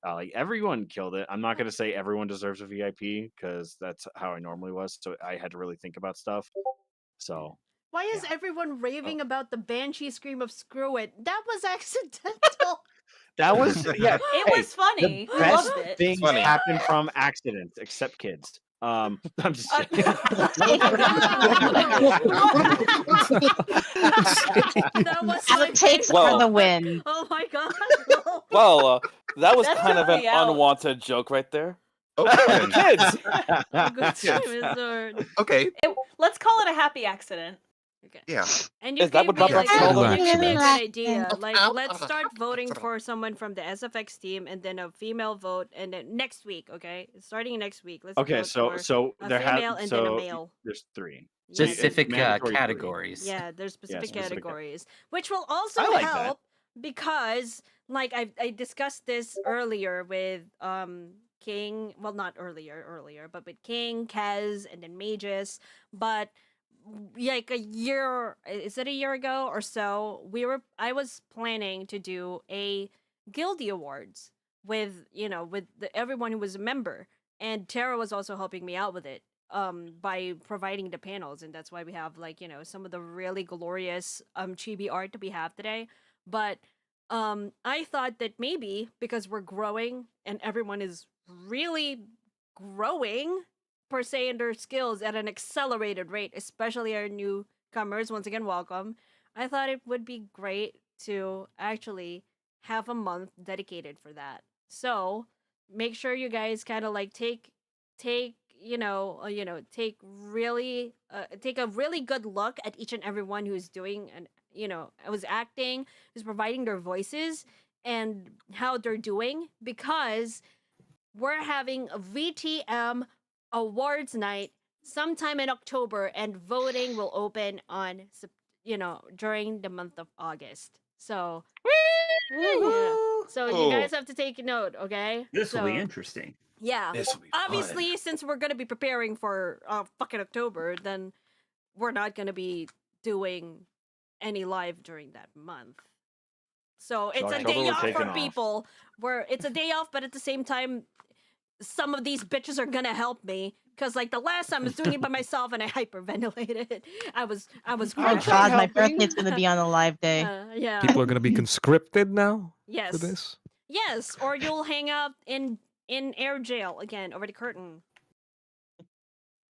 Like everyone killed it. I'm not gonna say everyone deserves a VIP because that's how I normally was. So I had to really think about stuff. So Why is everyone raving about the banshee scream of screw it? That was accidental. that was yeah. It hey, was funny. The We best loved it. things funny. happen from accidents, except kids. I'm just kidding. That was As my it takes favorite for the one. win. Oh my god. Well, that was That kind took of an me out. unwanted joke right there. Oh, Kids. Oh, good sword. okay. Let's call it a happy accident. Yeah. And you Is that gave what me Pop like Rock's called? you gave me a good Relaxing. idea. Like let's start voting for someone from the SFX team and then a female vote and then next week, okay? Starting next week. Let's Okay, vote so for so a there female has and then a so male. there's three. Yeah, So it's Specific mandatory three. categories. Yeah, there's specific specific categories, which will also I like that. help because, like, I discussed this earlier with King. Well, not earlier, but with King, Kez, and then Magus. But like a year, is it a year ago or so? I was planning to do a Guildy Awards with everyone who was a member, and Tara was also helping me out with it by providing the panels, and that's why we have like some of the really glorious chibi art that we have today. But I thought that maybe because we're growing and everyone is really growing per se in their skills at an accelerated rate, especially our newcomers, once again welcome, I thought it would be great to actually have a month dedicated for that. So make sure you guys kind of like take take take a really good look at each and everyone who's doing and who's acting, who's providing their voices and how they're doing, because we're having a VTM awards night sometime in October, and voting will open on during the month of August. So yeah. So you guys have to take note, okay? This will be So, interesting. yeah. This will be Obviously, since we're gonna be preparing for fucking October, then we're not gonna be doing any live during that month. So it's a October day we're off for taking off. people. Where it's a day off, but at the same time, some of these bitches are gonna help me. Cause like the last time I was doing it by myself and I hyperventilated. I was Oh crashing. god, my birthday's gonna be on a live day. Yeah. People are going to be conscripted now Yes. for this. Yes, or you'll hang out in air jail again over the curtain.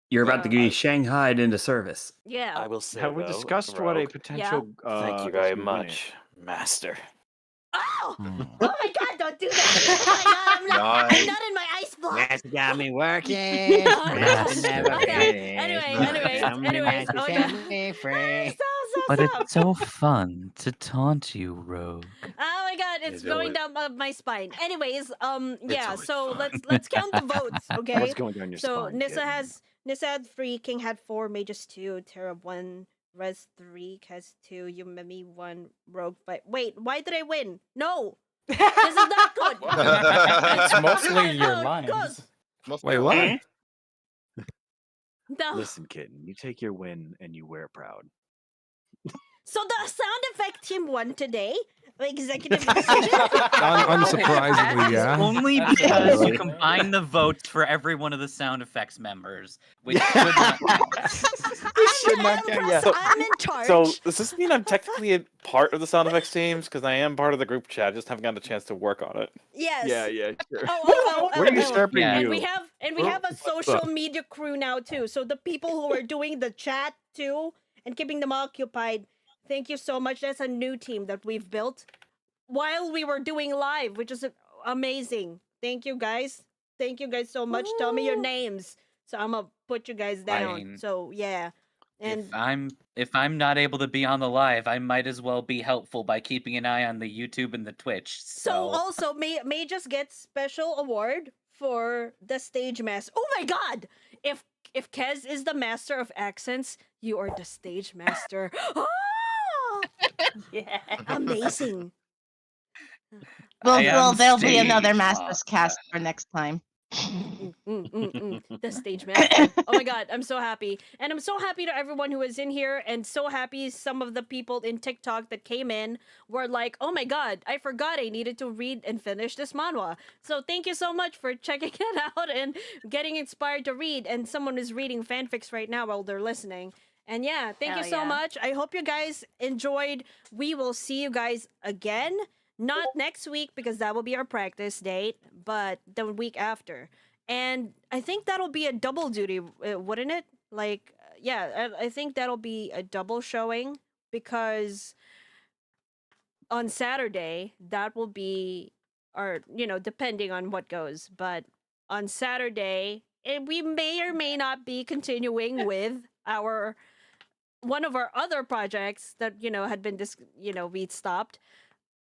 You're about to be shanghaied into service. Yeah. I will say. Have we though, discussed what a Rogue, potential? Thank you very much, Master. Oh! Oh my god, don't do that! Oh my god, I'm not in my ice block! That's got me working. Okay, anyways, oh my god. But it's so fun to taunt you, Rogue. Oh my god, it's do going it. down my spine. Anyways, yeah, always so let's count the votes, okay? What's going down your so spine, Nissa kid? had 3, King had 4, Magus 2, Terra 1, Rez 3, Kaz 2, Yumemi 1, Rogue 5. Wait, why did I win? No! This is not good! It's mostly your Oh, lines. Wait, what? No. Listen, kitten, you take your win and you wear it proud. So the sound effect team won today. Executive Unsurprisingly, yeah. Only because you combine the votes for every one of the sound effects members, which should not count. Should not count, yeah. I'm in charge. So does this mean I'm technically a part of the sound effects teams? Because I am part of the group chat. I just haven't gotten a chance to work on it. Yes. Yeah, sure. We're usurping you. And we have a social media crew now too. So the people who are doing the chat too and keeping them occupied. Thank you so much. That's a new team that we've built while we were doing live, which is amazing. Thank you guys. Thank you guys so much. Tell me your names. So I'm gonna put you guys down. Fine. So yeah. And If I'm not able to be on the live, I might as well be helpful by keeping an eye on the YouTube and the Twitch. so also May just get special award for the stage master. Oh my god! If Kez is the master of accents, you are the stage master. Oh! Yeah. Amazing. Well, there'll be stage another Master's cast for next time. The stage master. Oh my god, I'm so happy. And I'm so happy to everyone who is in here, and so happy some of the people in TikTok that came in were like, oh my god, I forgot I needed to read and finish this manhwa. So thank you so much for checking it out and getting inspired to read. And someone is reading fanfics right now while they're listening. And yeah, thank you Hell so yeah. much. I hope you guys enjoyed. We will see you guys again. Not next week because that will be our practice date, but the week after. And I think that'll be a double duty, wouldn't it? Like, yeah, I think that'll be a double showing because on Saturday, that will be our, depending on what goes. But on Saturday, we may or may not be continuing with one of our other projects that, had been, we'd stopped.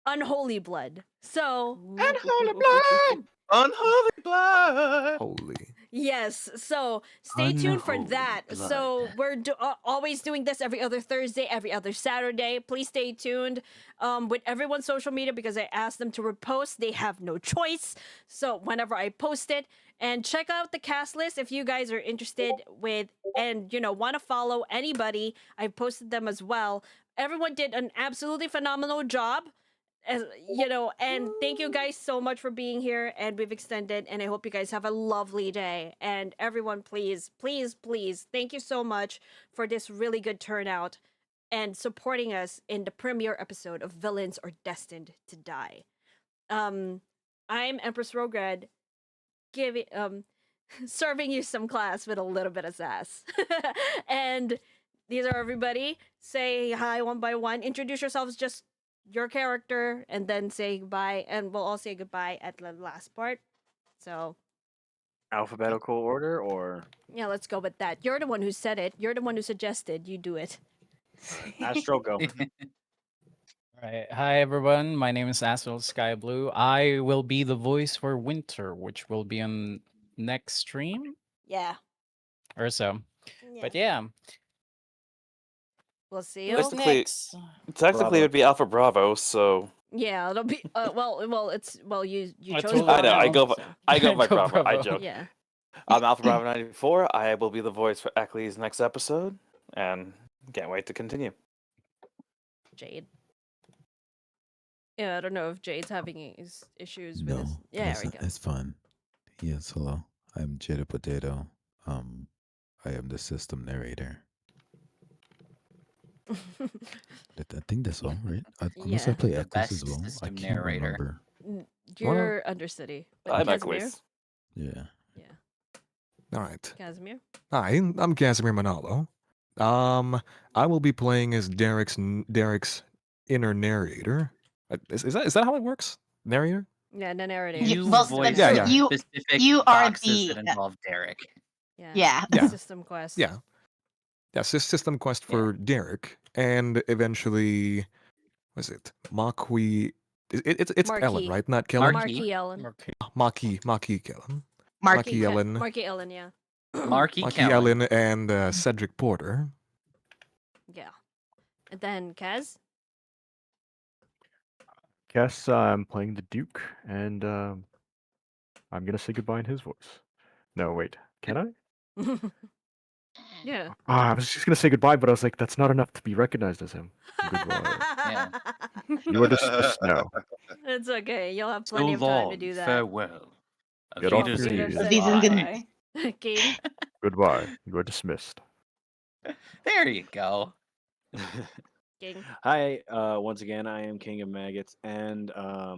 Unholy Blood. So Unholy Blood! Unholy Blood! Holy. yes, so stay tuned for that. So we're always doing this every other Thursday, every other Saturday. Please stay tuned with everyone's social media because I asked them to repost. They have no choice. So whenever I post it, and check out the cast list if you guys are interested with and want to follow anybody. I posted them as well. Everyone did an absolutely phenomenal job. And thank you guys so much for being here, and we've extended, and I hope you guys have a lovely day. And everyone, please, please, please, thank you so much for this really good turnout and supporting us in the premiere episode of Villains Are Destined to Die. I'm Empress Rograd, serving you some class with a little bit of sass. And these are everybody. Say hi one by one. Introduce yourselves, just your character, and then say goodbye, and we'll all say goodbye at the last part. So Alphabetical order or yeah, let's go with that. You're the one who said it. You're the one who suggested. You do it. Astro go? Right. Hi everyone. My name is Astral Sky Blue. I will be the voice for Winter, which will be on next stream Yeah. or so. But yeah. We'll see you Technically, next. it would be Alpha Bravo, so Yeah, it'll be you I chose told I know. Bravo, so. I go by Go Bravo. I Bravo. joke. Yeah. I'm Alpha Bravo 94. I will be the voice for Eckley's next episode, and can't wait to continue. Jade. Yeah, I don't know if Jade's having issues with No, his. Yeah, there we go. it's fine. Yes, hello. I'm Jada Potato. I am the system narrator. I think that's all, right? Unless I Yeah. play The Echoes as best well. I system can't narrator. remember. You're Undercity. But I'm Casimir? Echoes. Yeah. All right. Casimir? Hi, I'm Casimir Manalo. I will be playing as Derek's inner narrator. Is that how it works? Narrator? Yeah, the narrative. You well, voice Yeah. specific you are boxes the- that involve Derek. Yeah. System quest. Yeah. Yeah, system quest for Derek, and eventually, what is it? It's Ellen, Marquis. right? Not Kellen. Marquis Ellen. Marquis Kellen. Marquis Ellen. Marquis Ellen, yeah. Marquis Marquis Kellen. Ellen and Cedric Porter. Yeah. And then Kaz? Guess I'm playing the Duke, and I'm gonna say goodbye in his voice. No, wait, can I? Yeah. I was just gonna say goodbye, but I was like, that's not enough to be recognized as him. Goodbye. Yeah. You are dismissed now. It's okay. You'll have So plenty of time to long, do that. farewell. Get off your Wiedersehen. knees. Bye. Katie? Goodbye. You are dismissed. There you go. King. Hi, once again, I am King of Maggots, and I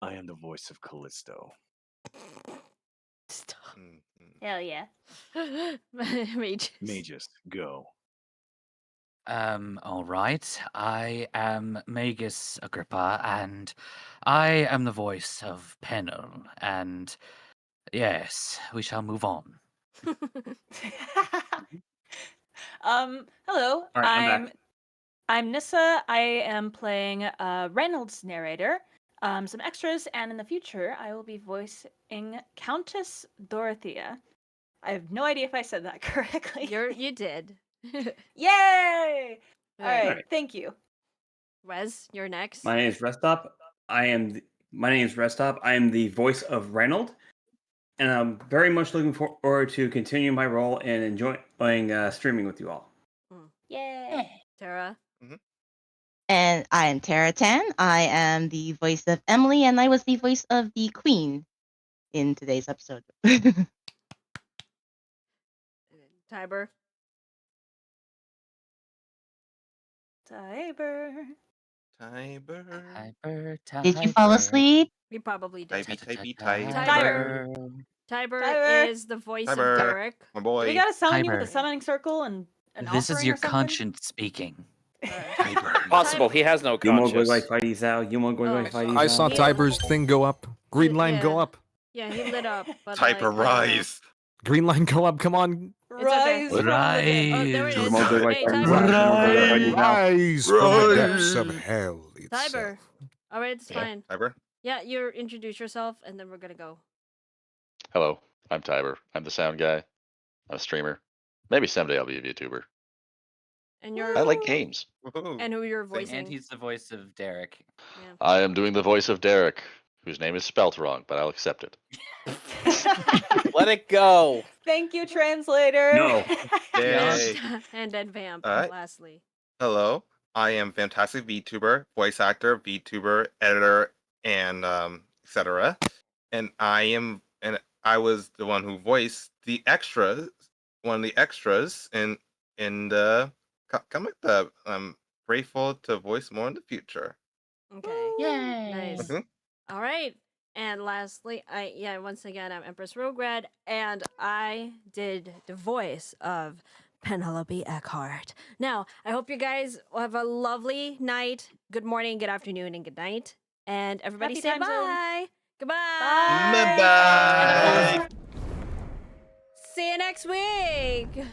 am the voice of Callisto. Hell yeah. Magus, go. All right. I am Magus Agrippa, and I am the voice of Penel. And Yes, we shall move on. Hello. All right, I'm back. I'm Nissa. I am playing Reynolds narrator. Some extras, and in the future, I will be voicing Countess Dorothea. I have no idea if I said that correctly. You did. Yay! All right, Alright. thank you. Wes, you're next. My name is Restop. My name is Restop. I am the voice of Reynold, and I'm very much looking forward to continue my role and enjoying streaming with you all. Yay! Tara. And I am Tara Tan. I am the voice of Emily, and I was the voice of the Queen in today's episode. Tiber. Tiber. Did you fall asleep? We probably did. Tiber. Tiber Tiber. is the voice Tiber, of Derek. my boy. We gotta summon you with Tiber. a summoning circle and an This is offering your or something? conscience speaking. Possible. He has no You want conscience. to fight these out? You want to fight these I out? saw Tiber's thing go up. Green line go up. Yeah, he lit up. But Typer rise. Green line go up. Come on. Rise. from the dead. Oh, there it is. Come on, go Hey, fight these Tiber. out. Rise from the depths of hell. Tiber. All right, it's fine. Tiber. Yeah, you introduce yourself, and then we're gonna go. Hello, I'm Tiber. I'm the sound guy. I'm a streamer. Maybe someday I'll be a VTuber. And you're. I like games. And who you're voicing. And he's the voice of Derek. I am doing the voice of Derek, whose name is spelt wrong, but I'll accept it. Let it go. Thank you, translator. No. Yay. And then Vamp, All right. lastly. Hello, I am Fantastic VTuber, voice actor, VTuber, editor, and etc. And I was the one who voiced the extras, one of the extras in the comic that I'm grateful to voice more in the future. Okay. Yay. Nice. Mhm. All right. And lastly, once again, I'm Empress Rograd, and I did the voice of Penelope Eckhart. Now, I hope you guys have a lovely night, good morning, good afternoon, and good night. And everybody Happy say time zone. bye. Goodbye. Bye. See you next week.